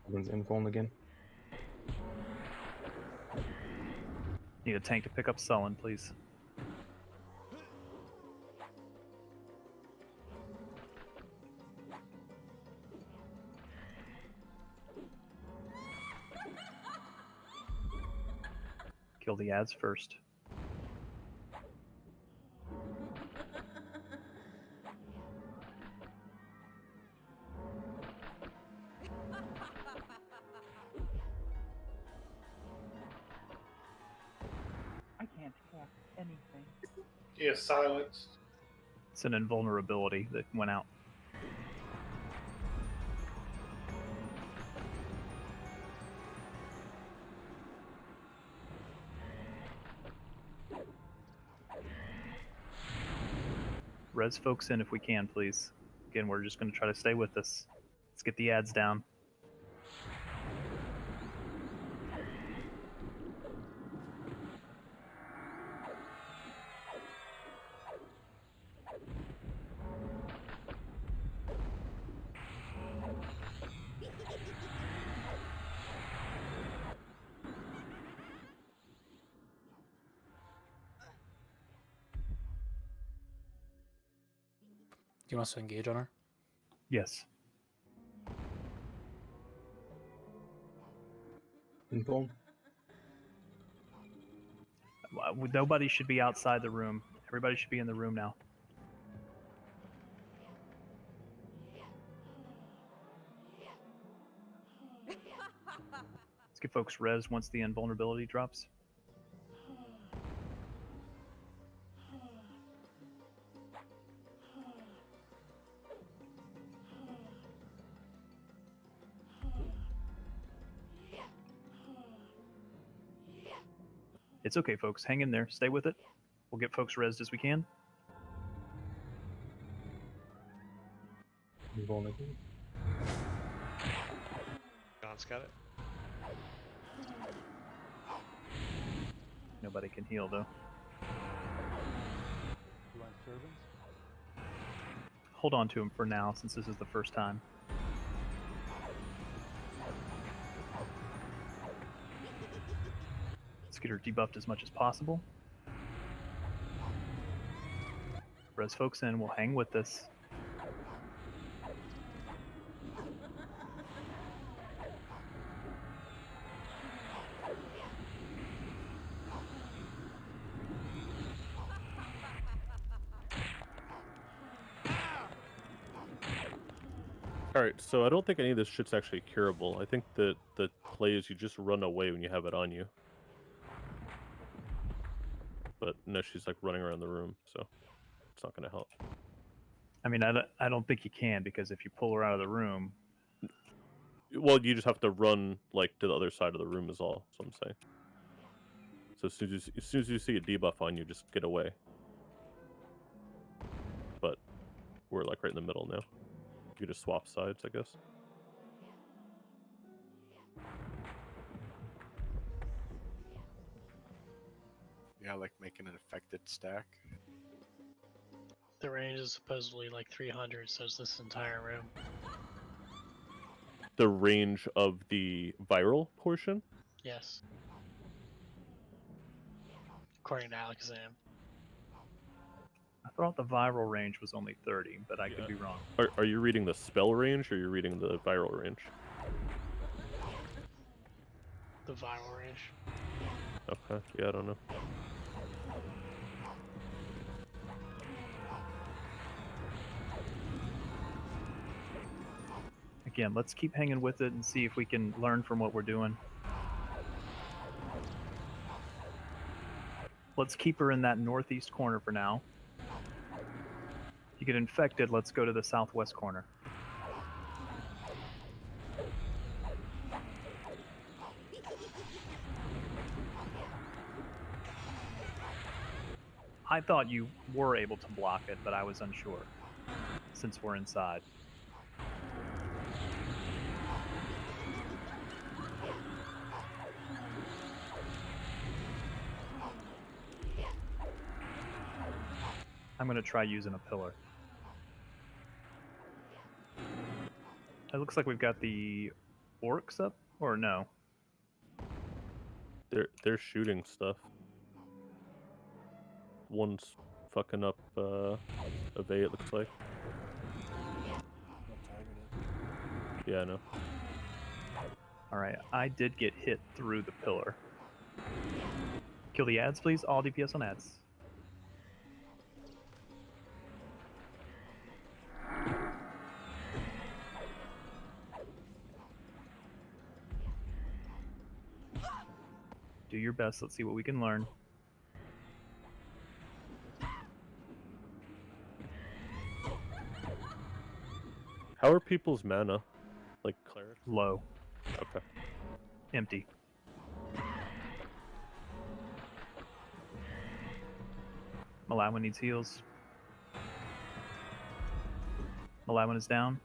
Everyone's invuln again. Need a tank to pick up Sullen, please. Kill the ads first. I can't cast anything. Yeah, silenced. It's an invulnerability that went out. Res folks in if we can, please. Again, we're just going to try to stay with this. Let's get the ads down. Do you want us to engage on her? Yes. Invuln. Nobody should be outside the room. Everybody should be in the room now. Let's get folks res once the invulnerability drops. It's okay, folks. Hang in there. Stay with it. We'll get folks resed as we can. Invuln again. John's got it. Nobody can heal, though. You want servants? Hold on to him for now, since this is the first time. Let's get her debuffed as much as possible. Res folks in. We'll hang with this. Alright, so I don't think any of this shit's actually curable. I think that the play is you just run away when you have it on you. But no, she's like running around the room, so it's not gonna help. I mean, I don't think you can, because if you pull her out of the room... Well, you just have to run, like, to the other side of the room is all, that's what I'm saying. So as soon as you see a debuff on you, just get away. But we're, like, right in the middle now. You just swap sides, I guess. Yeah, like making an affected stack. The range is supposedly like 300, so it's this entire room. The range of the viral portion? Yes. According to Alakazam. I thought the viral range was only 30, but I could be wrong. Are you reading the spell range, or are you reading the viral range? The viral range. Okay, yeah, I don't know. Again, let's keep hanging with it and see if we can learn from what we're doing. Let's keep her in that northeast corner for now. If you get infected, let's go to the southwest corner. I thought you were able to block it, but I was unsure, since we're inside. I'm going to try using a pillar. It looks like we've got the orcs up, or no? They're shooting stuff. One's fucking up a Vey, it looks like. Yeah, I know. Alright, I did get hit through the pillar. Kill the ads, please. All DPS on ads. Do your best. Let's see what we can learn. How are people's mana? Like, cleric? Low. Okay. Empty. Malawan needs heals. Malawan is down.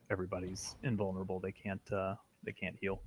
Everybody's invulnerable. They can't heal.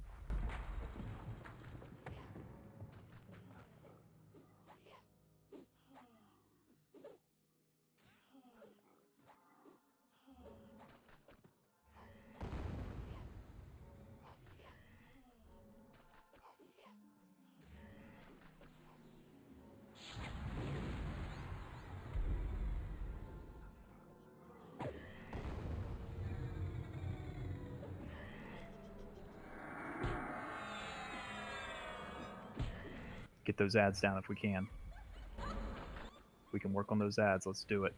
Get those ads down if we can. If we can work on those ads, let's do it.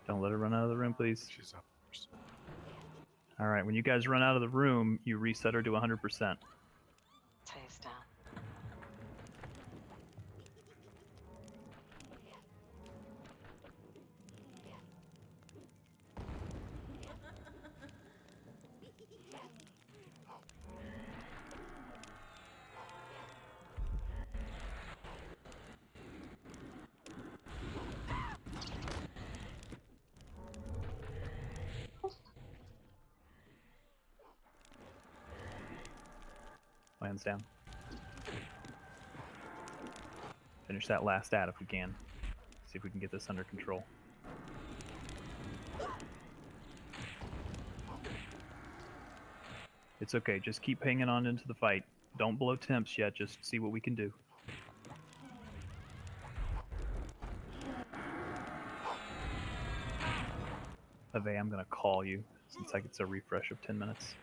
Don't let her run out of the room, please. She's up first. All right, when you guys run out of the room, you reset her to 100%. Taste down. Lands down. Finish that last ad if we can. See if we can get this under control. It's okay, just keep hanging on into the fight. Don't blow temps yet, just see what we can do. Ave, I'm gonna call you since I get a refresh of 10 minutes.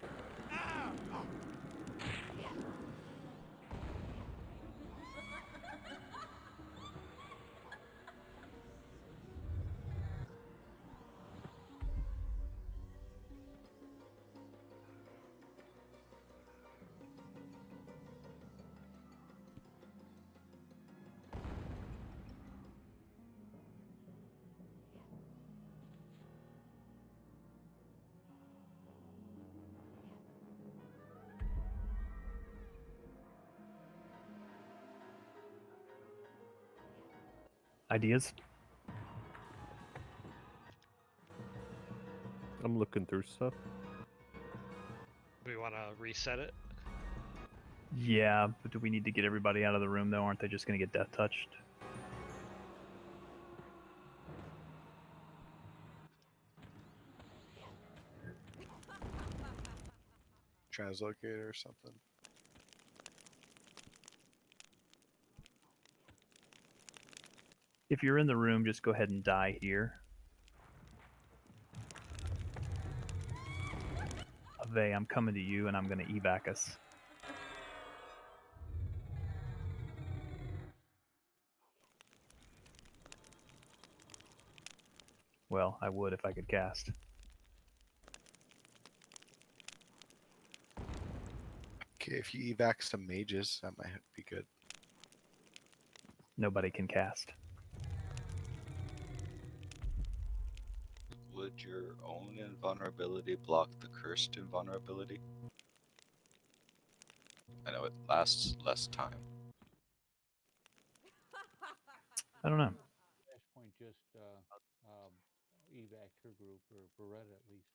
Ideas? I'm looking through stuff. Do we want to reset it? Yeah, but do we need to get everybody out of the room though? Aren't they just gonna get death touched? Translocator or something. If you're in the room, just go ahead and die here. Ave, I'm coming to you and I'm gonna evac us. Well, I would if I could cast. Okay, if you evac some mages, that might be good. Nobody can cast. Would your own invulnerability block the cursed invulnerability? I know it lasts less time. I don't know. Point just evac her group, or Beretta at least.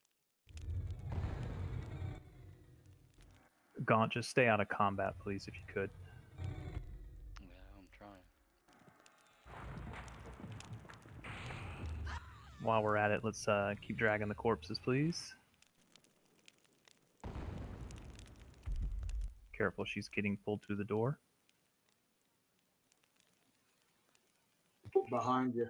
Gaunt, just stay out of combat, please, if you could. Yeah, I'm trying. While we're at it, let's keep dragging the corpses, please. Careful, she's getting pulled through the door. Behind you.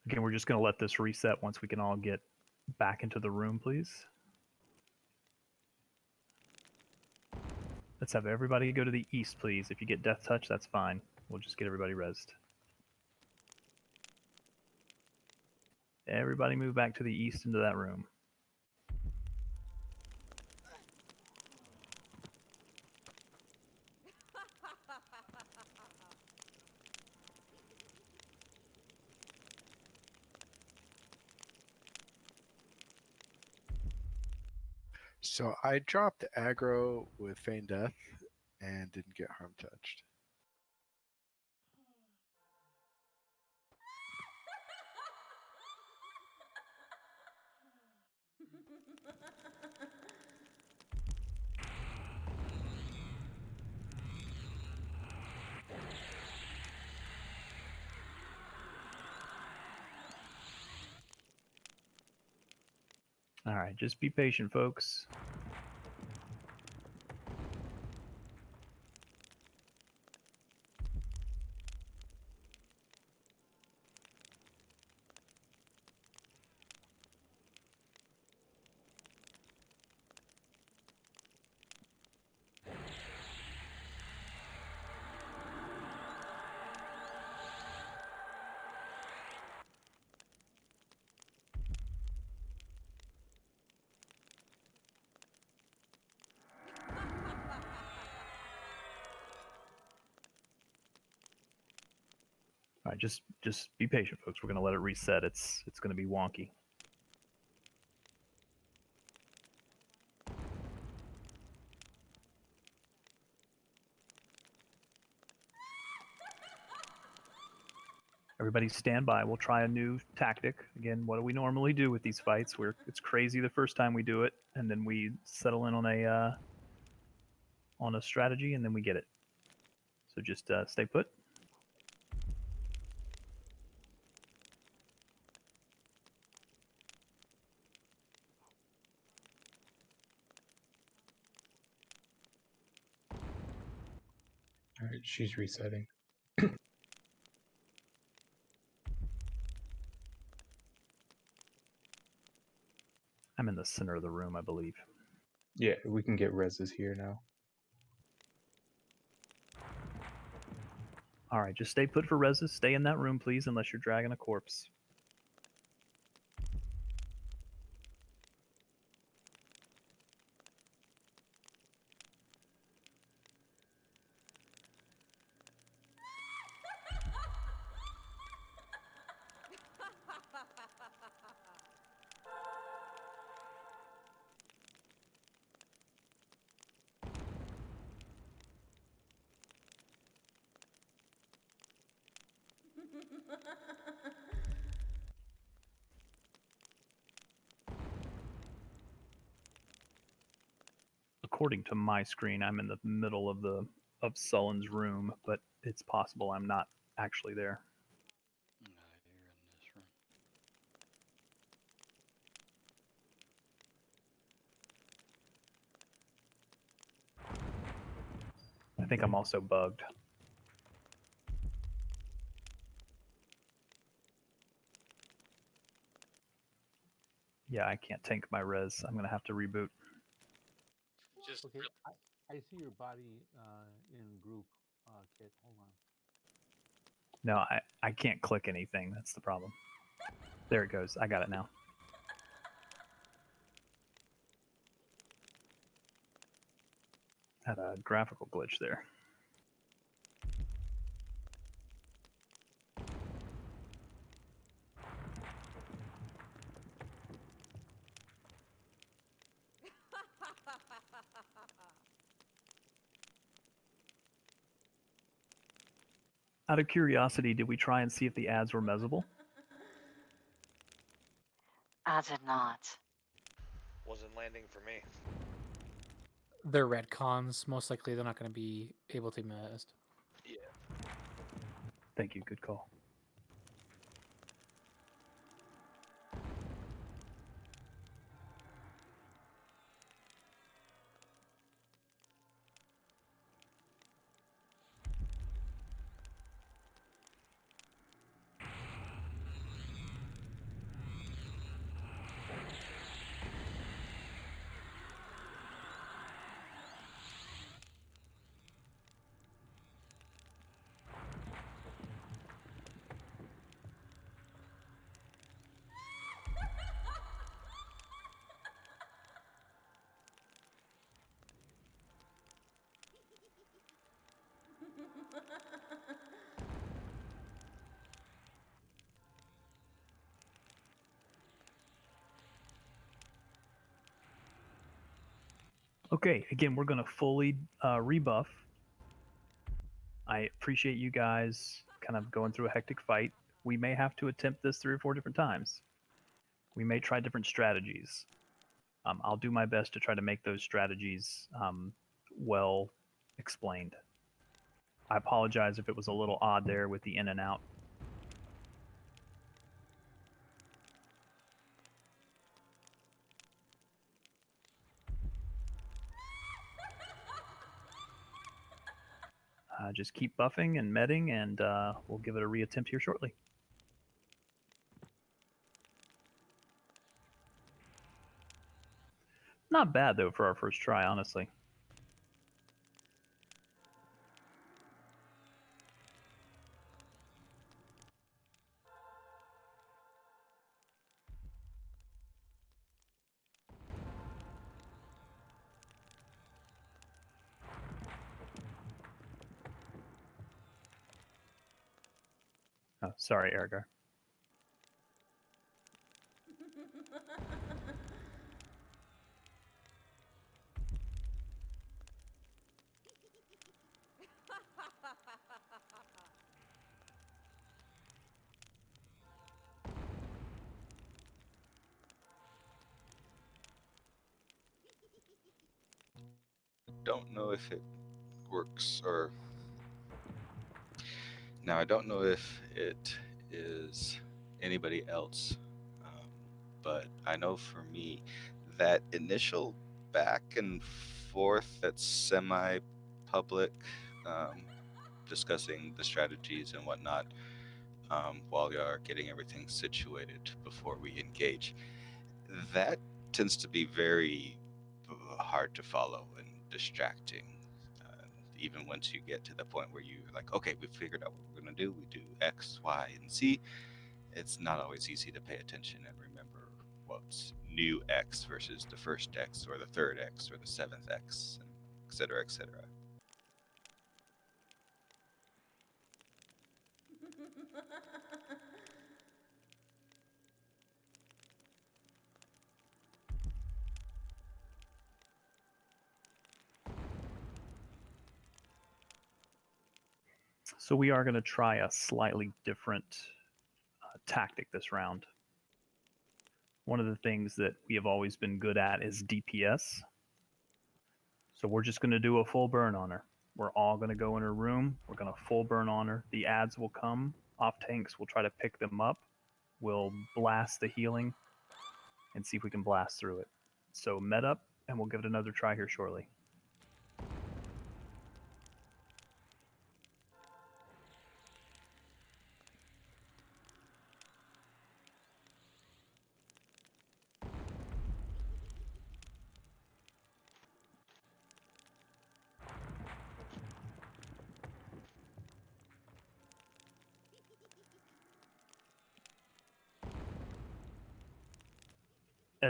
Again, we're just going to let this reset once we can all get back into the room, please. Let's have everybody go to the east, please. If you get death touch, that's fine. We'll just get everybody rezzed. Everybody move back to the east into that room. So I dropped aggro with Feign Death and didn't get harm touched. All right, just be patient, folks. All right, just be patient, folks. We're gonna let it reset. It's gonna be wonky. Everybody stand by. We'll try a new tactic. Again, what do we normally do with these fights? It's crazy the first time we do it, and then we settle in on a strategy, and then we get it. So just stay put. All right, she's resetting. I'm in the center of the room, I believe. Yeah, we can get reses here now. All right, just stay put for reses. Stay in that room, please, unless you're dragging a corpse. According to my screen, I'm in the middle of Sullen's room, but it's possible I'm not actually there. You're in this room. I think I'm also bugged. Yeah, I can't tank my res. I'm gonna have to reboot. Just okay. I see your body in group, Kit. Hold on. No, I can't click anything. That's the problem. There it goes. I got it now. Had a graphical glitch there. Out of curiosity, did we try and see if the ads were mezzable? I did not. Wasn't landing for me. They're red cons. Most likely they're not going to be able to be mezzed. Yeah. Thank you. Good call. Okay, again, we're going to fully rebuff. I appreciate you guys kind of going through a hectic fight. We may have to attempt this 3 or 4 different times. We may try different strategies. I'll do my best to try to make those strategies well explained. I apologize if it was a little odd there with the in and out. Just keep buffing and medding, and we'll give it a reattempt here shortly. Not bad, though, for our first try, honestly. Oh, sorry, Ergar. Don't know if it works or now. I don't know if it is anybody else, but I know for me that initial back and forth, that's semi-public, discussing the strategies and whatnot, while you are getting everything situated before we engage, that tends to be very hard to follow and distracting. Even once you get to the point where you're like, okay, we figured out what we're going to do, we do X, Y, and Z, it's not always easy to pay attention and remember what's new X versus the first X or the third X or the seventh X, and et cetera, et cetera. So we are going to try a slightly different tactic this round. One of the things that we have always been good at is DPS. So we're just going to do a full burn on her. We're all going to go in her room. We're going to full burn on her. The ads will come. Off tanks will try to pick them up. We'll blast the healing and see if we can blast through it. So med up, and we'll give it another try here shortly.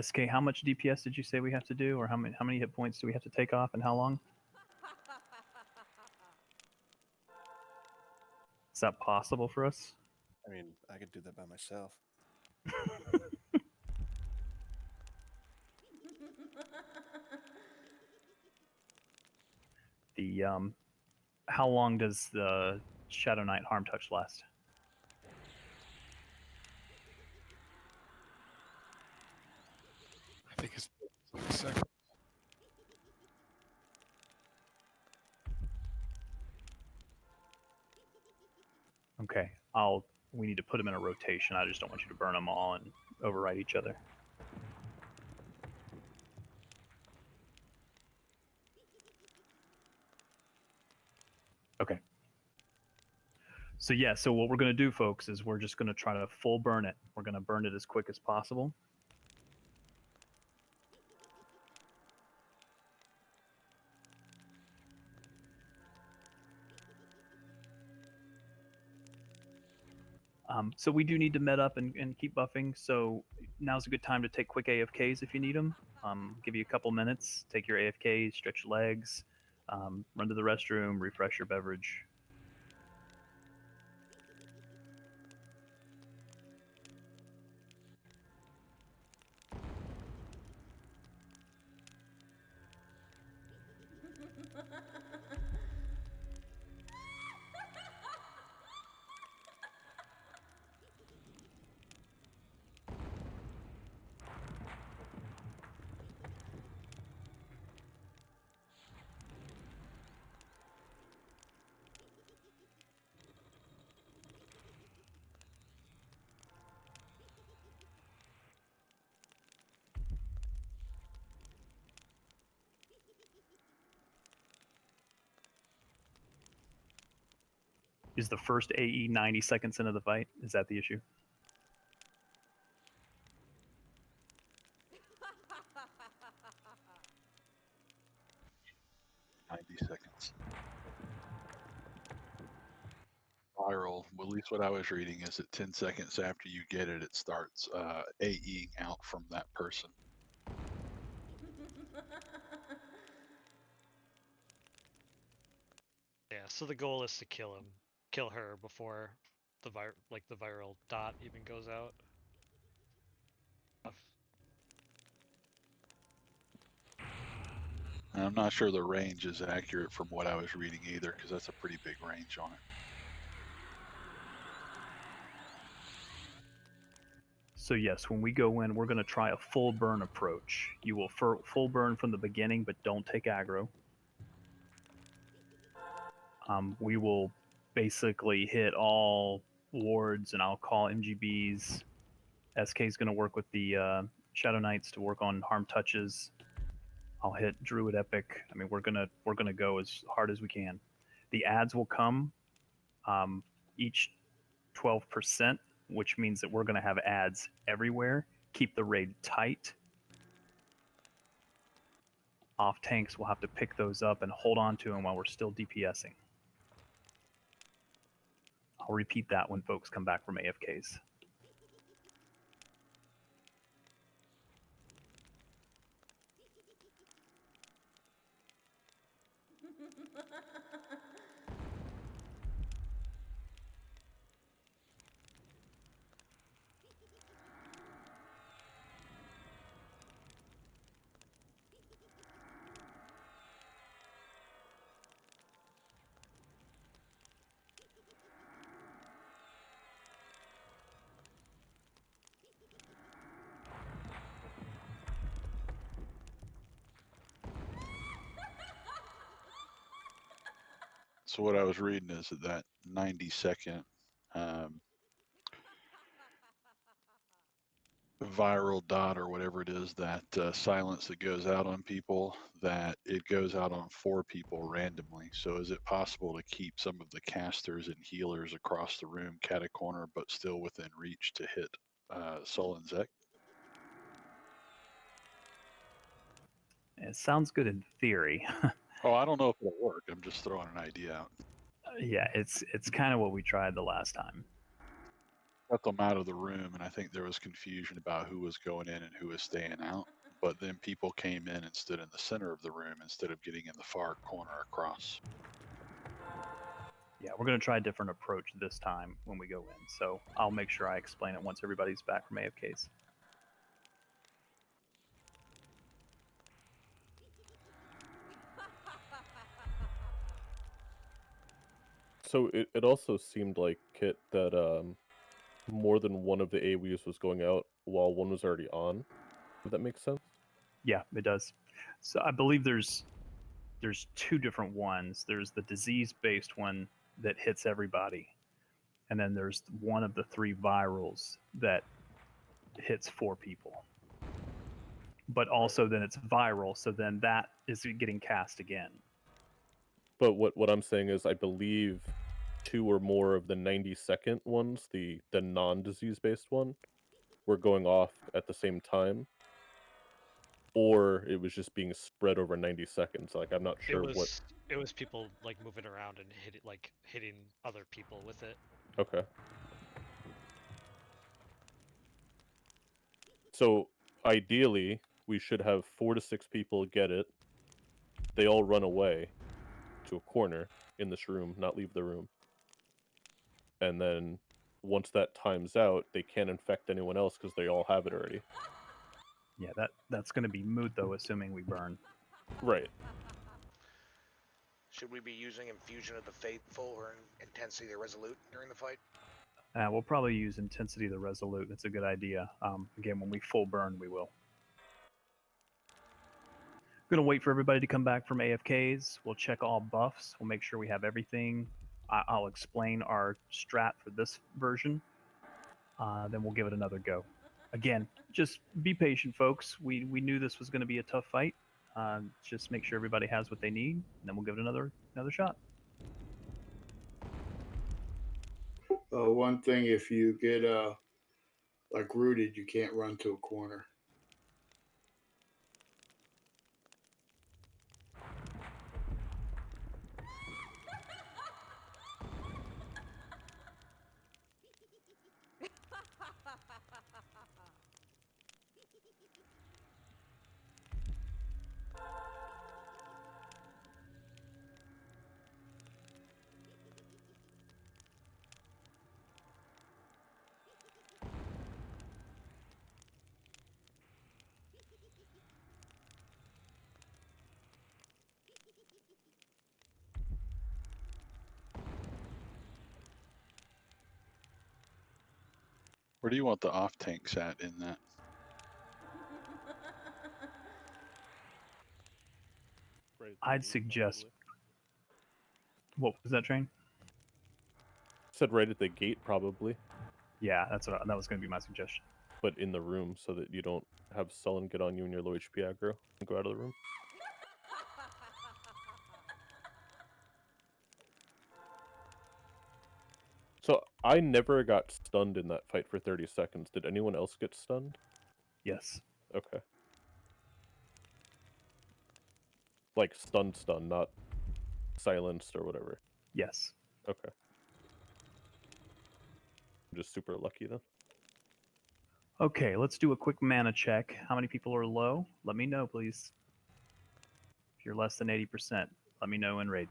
SK, how much DPS did you say we have to do, or how many hit points do we have to take off, and how long? Is that possible for us? I mean, I could do that by myself. The how long does the Shadow Knight harm touch last? I think it's like a second. Okay, we need to put them in a rotation. I just don't want you to burn them all and override each other. Okay. So yeah, so what we're going to do, folks, is we're just going to try to full burn it. We're going to burn it as quick as possible. So we do need to med up and keep buffing. So now's a good time to take quick AFKs if you need them. Give you a couple minutes. Take your AFKs, stretch your legs, run to the restroom, refresh your beverage. Is the first AE 90 seconds into the fight? Is that the issue? Seconds. Viral, well, at least what I was reading is that 10 seconds after you get it, it starts AEing out from that person. Yeah, so the goal is to kill her before the viral dot even goes out. And I'm not sure the range is accurate from what I was reading either, because that's a pretty big range on it. So yes, when we go in, we're going to try a full burn approach. You will full burn from the beginning, but don't take aggro. We will basically hit all wards, and I'll call MGBs. SK is going to work with the Shadow Knights to work on harm touches. I'll hit Druid Epic. I mean, we're gonna go as hard as we can. The ads will come each 12%, which means that we're gonna have ads everywhere. Keep the raid tight. Off tanks will have to pick those up and hold on to them while we're still DPSing. I'll repeat that when folks come back from AFKs. So what I was reading is that 90-second viral dot or whatever it is, that silence that goes out on people, that it goes out on 4 people randomly. So is it possible to keep some of the casters and healers across the room cat a corner, but still within reach to hit Sullen Zek? It sounds good in theory. Oh, I don't know if it'll work. I'm just throwing an idea out. Yeah, it's kind of what we tried the last time. Got them out of the room, and I think there was confusion about who was going in and who was staying out. But then people came in and stood in the center of the room instead of getting in the far corner across. Yeah, we're going to try a different approach this time when we go in. So I'll make sure I explain it once everybody's back from AFKs. So it also seemed like, Kit, that more than one of the AoEs was going out while one was already on. Would that make sense? Yeah, it does. So I believe there's 2 different ones. There's the disease-based one that hits everybody, and then there's one of the 3 virals that hits 4 people. But also then it's viral, so then that is getting cast again. But what I'm saying is, I believe 2 or more of the 90-second ones, the non-disease based one, were going off at the same time, or it was just being spread over 90 seconds. Like, I'm not sure what. It was people like moving around and hitting other people with it. Okay. So ideally, we should have 4 to 6 people get it. They all run away to a corner in this room, not leave the room. And then once that time's out, they can't infect anyone else because they all have it already. Yeah, that's going to be moot though, assuming we burn. Right. Should we be using Infusion of the Faithful or Intensity of the Resolute during the fight? We'll probably use Intensity of the Resolute. That's a good idea. Again, when we full burn, we will. Going to wait for everybody to come back from AFKs. We'll check all buffs. We'll make sure we have everything. I'll explain our strat for this version. Then we'll give it another go. Again, just be patient, folks. We knew this was going to be a tough fight. Just make sure everybody has what they need, and then we'll give it another shot. One thing, if you get like rooted, you can't run to a corner. Where do you want the off tanks at in that? I'd suggest. What was that, Train? Said right at the gate, probably. Yeah, that was going to be my suggestion. But in the room, so that you don't have Sullen get on you and your low HP aggro and go out of the room. So I never got stunned in that fight for 30 seconds. Did anyone else get stunned? Yes. Okay. Like stunned, not silenced or whatever. Yes. Okay. I'm just super lucky then. Okay, let's do a quick mana check. How many people are low? Let me know, please. If you're less than 80%, let me know in raid.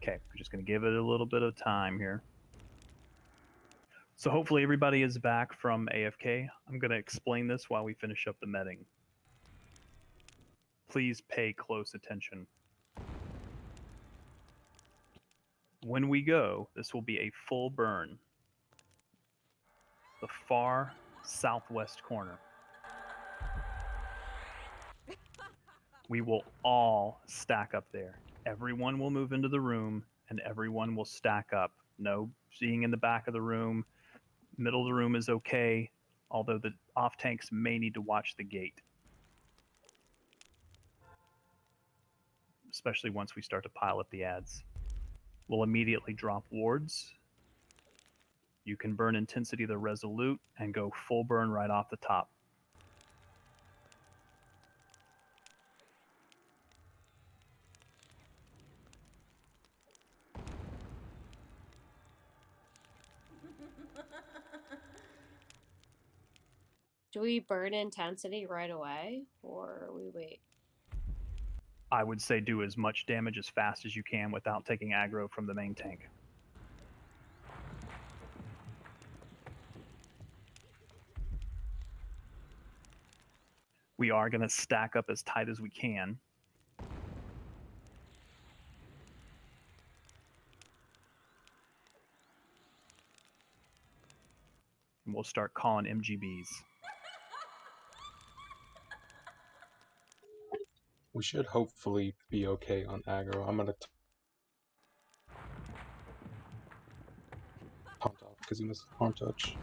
Okay, we're just going to give it a little bit of time here. So hopefully everybody is back from AFK. I'm going to explain this while we finish up the meting. Please pay close attention. When we go, this will be a full burn. The far southwest corner. We will all stack up there. Everyone will move into the room and everyone will stack up. No seeing in the back of the room. Middle of the room is okay, although the off tanks may need to watch the gate. Especially once we start to pile up the ads. We'll immediately drop wards. You can burn Intensity of the Resolute and go full burn right off the top. Do we burn intensity right away, or we wait? I would say do as much damage as fast as you can without taking aggro from the main tank. We are going to stack up as tight as we can. And we'll start calling MGBs. We should hopefully be okay on aggro. I'm gonna taunt off because he missed harm touch.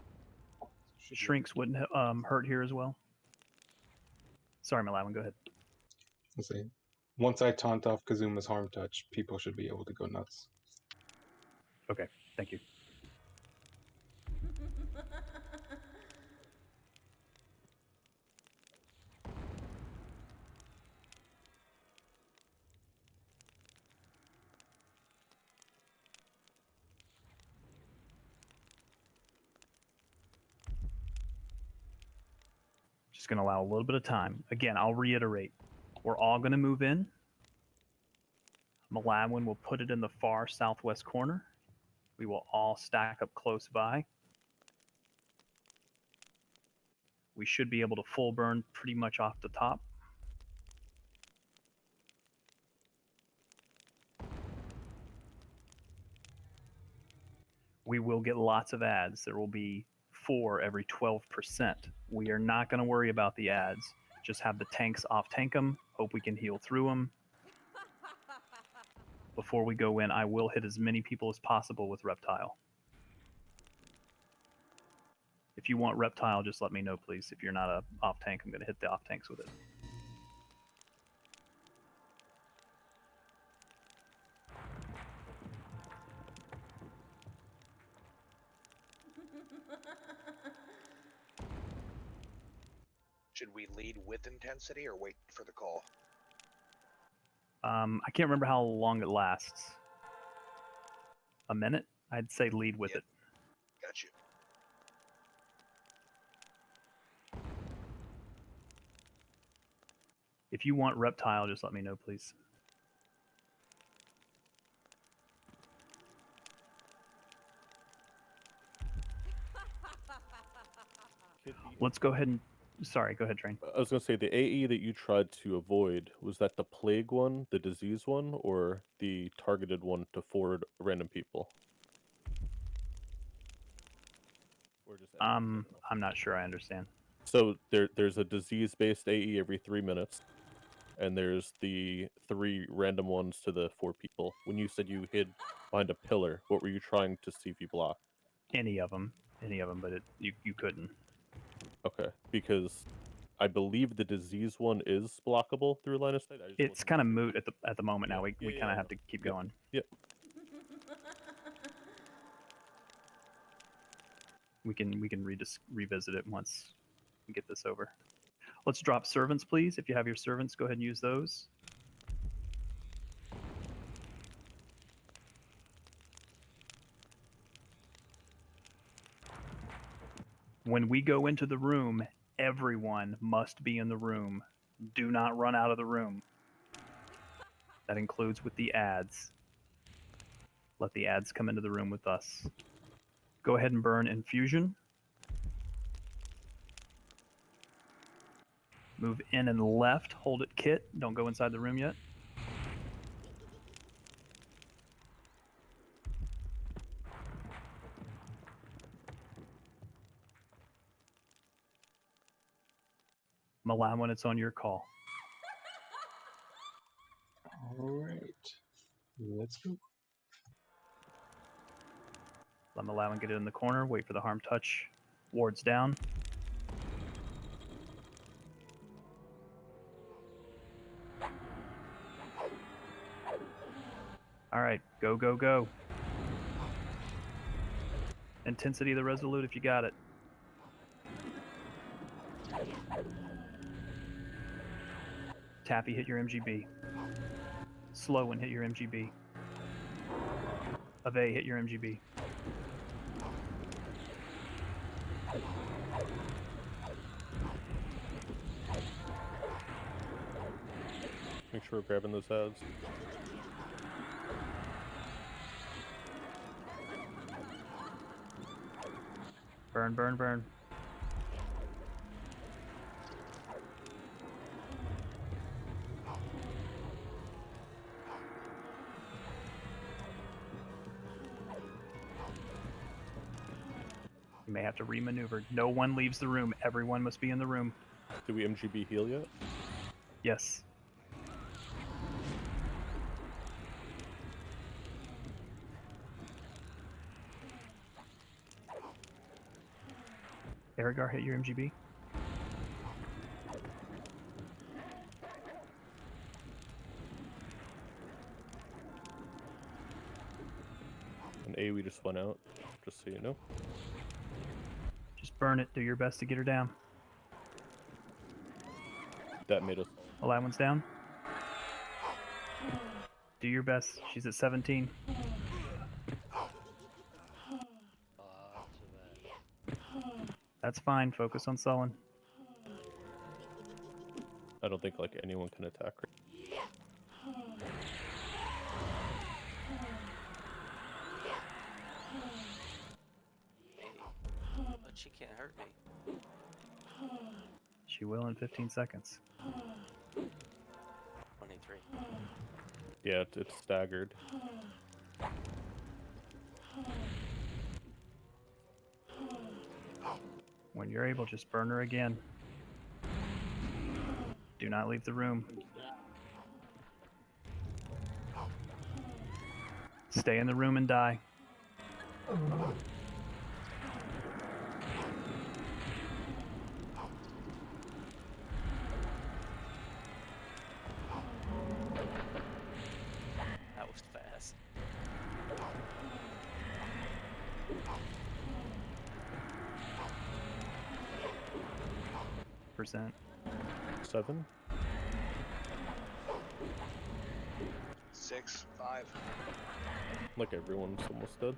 Shrinks wouldn't hurt here as well. Sorry, Malawin, go ahead. Let's see. Once I taunt off Kazuma's harm touch, people should be able to go nuts. Okay, thank you. Just going to allow a little bit of time. Again, I'll reiterate. We're all going to move in. Malawin will put it in the far southwest corner. We will all stack up close by. We should be able to full burn pretty much off the top. We will get lots of ads. There will be 4 every 12%. We are not going to worry about the ads. Just have the tanks off tank them. Hope we can heal through them. Before we go in, I will hit as many people as possible with Reptile. If you want Reptile, just let me know, please. If you're not a off tank, I'm going to hit the off tanks with it. Should we lead with intensity or wait for the call? I can't remember how long it lasts. A minute? I'd say lead with it. Got you. If you want reptile, just let me know, please. Let's go ahead and... Sorry, go ahead, Train. I was going to say, the AE that you tried to avoid, was that the plague one, the disease one, or the targeted one to forward random people? Or just I'm not sure I understand. So there's a disease-based AE every 3 minutes, and there's the 3 random ones to the 4 people. When you said you hid behind a pillar, what were you trying to see if you blocked? Any of them, but you couldn't. Okay, because I believe the disease one is blockable through line of sight. It's kind of moot at the moment now. We kind of have to keep Yep. going. Yep. We can revisit it once we get this over. Let's drop servants, please. If you have your servants, go ahead and use those. When we go into the room, everyone must be in the room. Do not run out of the room. That includes with the ads. Let the ads come into the room with us. Go ahead and burn infusion. Move in and left. Hold it, Kit. Don't go inside the room yet. Milan, when it's on your call. All right, let's go. Let Milan get it in the corner. Wait for the harm touch. Wards down. All right, go, go, go. Intensity of the Resolute if you got it. Taffy, hit your MGB. Slow and hit your MGB. Ave, hit your MGB. Make sure we're grabbing those ads. Burn, burn, burn. You may have to remaneuver. No one leaves the room. Everyone must be in the room. Did we MGB heal yet? Yes. Erigar, hit your MGB. And A, we just went out, just so you know. Just burn it. Do your best to get her down. That made us. The last one's down. Do your best. She's at 17. That's fine. Focus on Sullen. I don't think like anyone can attack her. But she can't hurt me. She will in 15 seconds. 23. Yeah, it's staggered. When you're able, just burn her again. Do not leave the room. Stay in the room and die. That was fast. 5%. 7. 6, 5. Like everyone's almost dead.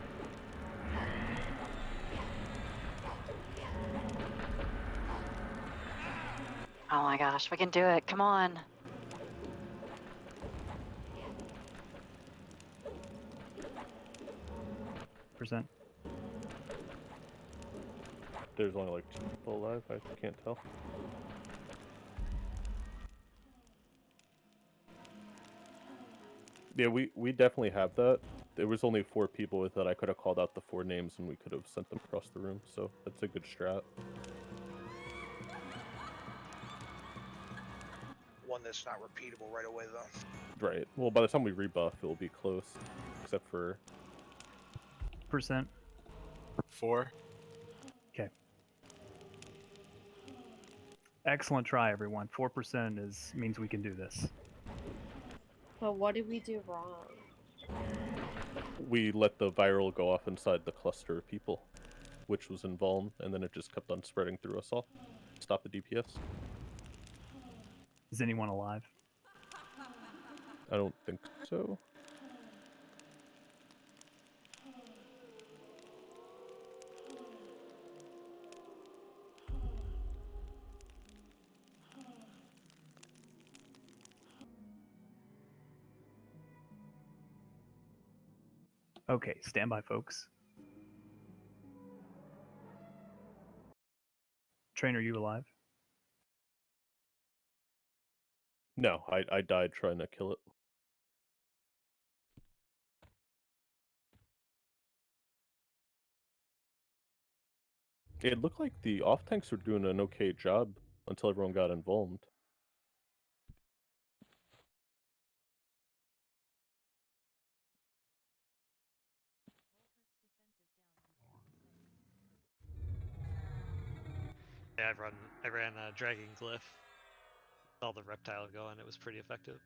Oh my gosh, we can do it. Come on. Percent. There's only like 2 people alive. I can't tell. Yeah, we definitely have that. There was only 4 people with it. I could have called out the 4 names and we could have sent them across the room. So that's a good strat. One that's not repeatable right away, though. Right. Well, by the time we rebuff, it will be close. Except for... Percent. 4. Okay. Excellent try, everyone. 4% means we can do this. But what did we do wrong? We let the viral go off inside the cluster of people, which was involved, and then it just kept on spreading through us all. Stop the DPS. Is anyone alive? I don't think so. Okay, stand by, folks. Train, are you alive? No, I died trying to kill it. It looked like the off-tanks were doing an okay job until everyone got involved. Yeah, I ran a Dragon Glyph. All the reptile going, it was pretty effective.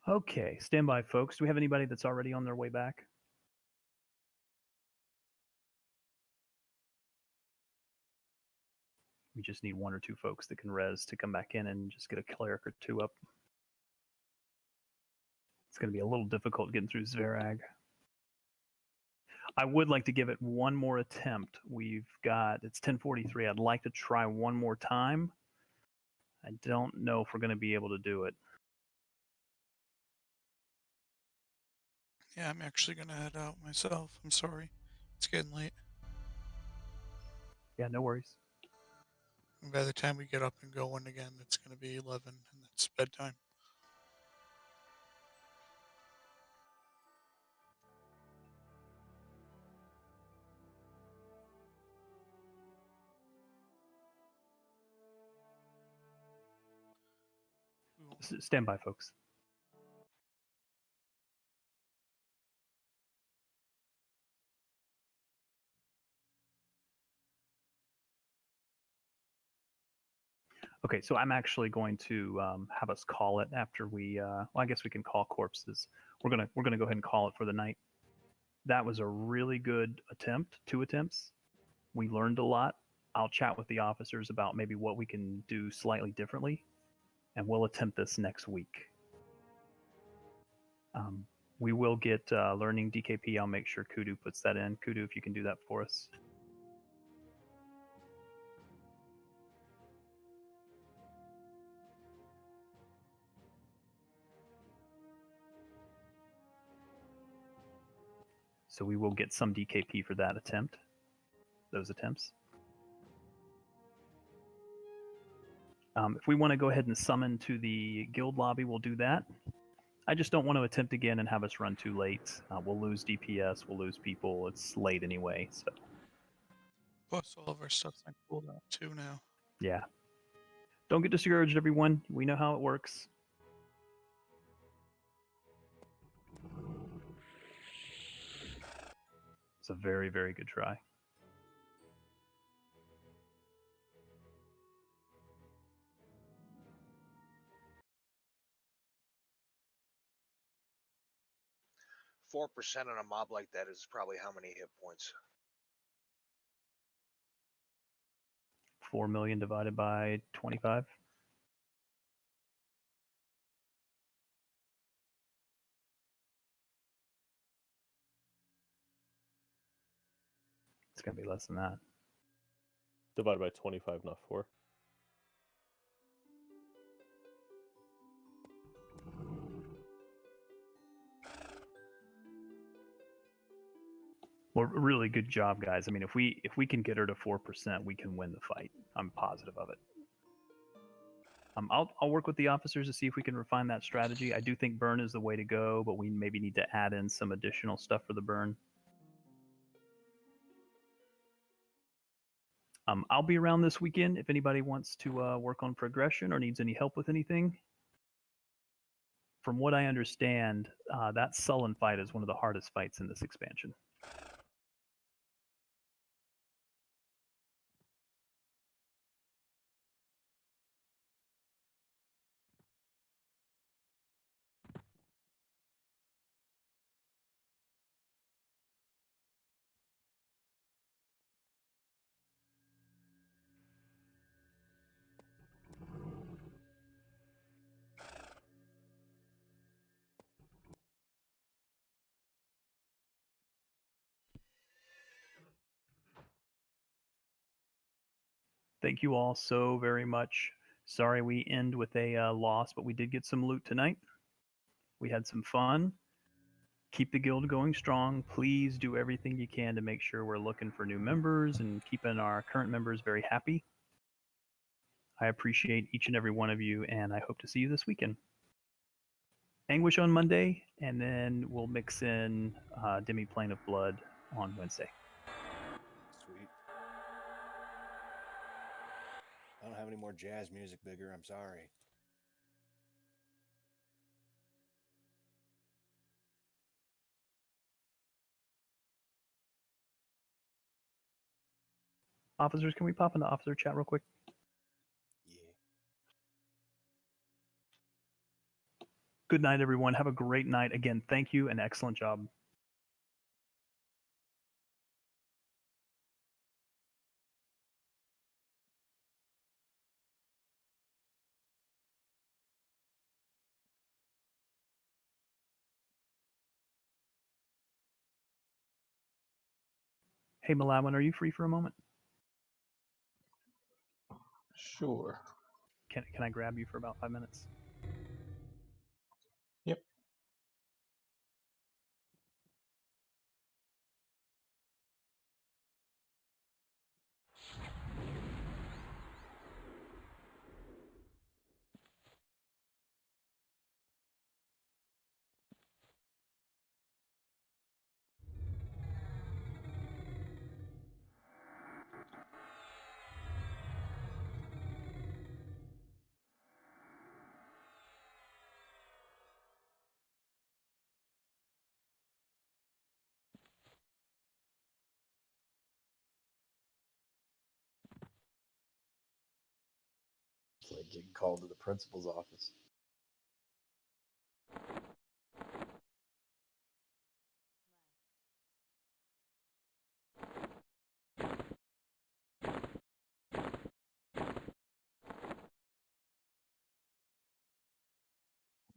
Okay, stand by, folks. Do we have anybody that's already on their way back? We just need 1 or 2 folks that can res to come back in and just get a cleric or 2 up. It's going to be a little difficult getting through Zverag. I would like to give it one more attempt. It's 10:43. I'd like to try one more time. I don't know if we're going to be able to do it. Yeah, I'm actually gonna head out myself. I'm sorry. It's getting late. Yeah, no worries. And by the time we get up and going again, it's gonna be 11, and that's bedtime. Stand by, folks. Okay, so I'm actually going to have us call it after we. Well, I guess we can call corpses. We're gonna go ahead and call it for the night. That was a really good attempt. 2 attempts. We learned a lot. I'll chat with the officers about maybe what we can do slightly differently, and we'll attempt this next week. We will get learning DKP. I'll make sure Kudu puts that in. Kudu, if you can do that for us. So we will get some DKP for that attempt, those attempts. If we want to go ahead and summon to the guild lobby, we'll do that. I just don't want to attempt again and have us run too late. We'll lose DPS, we'll lose people. It's late anyway, so. Plus, all of our stuff's on cooldown too now. Yeah. Don't get discouraged, everyone. We know how it works. It's a very, very good try. 4% on a mob like that is probably how many hit points? 4 million divided by 25. It's going to be less than that. Divided by 25, not 4. Well, really good job, guys. I mean, if we can get her to 4%, we can win the fight. I'm positive of it. I'll work with the officers to see if we can refine that strategy. I do think burn is the way to go, but we maybe need to add in some additional stuff for the burn. I'll be around this weekend if anybody wants to work on progression or needs any help with anything. From what I understand, that Sullen fight is one of the hardest fights in this expansion. Thank you all so very much. Sorry we end with a loss, but we did get some loot tonight. We had some fun. Keep the guild going strong. Please do everything you can to make sure we're looking for new members and keeping our current members very happy. I appreciate each and every one of you, and I hope to see you this weekend. Anguish on Monday, and then we'll mix in Demi-Plane of Blood on Wednesday. Sweet. I don't have any more jazz music, Bigger. I'm sorry. Officers, can we pop into officer chat real quick? Yeah. Good night, everyone. Have a great night. Again, thank you and excellent job. Hey, Malawin, are you free for a moment? Sure. Can I grab you for about 5 minutes? Yep. It's like getting called to the principal's office.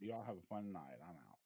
Y'all have a fun night. I'm out.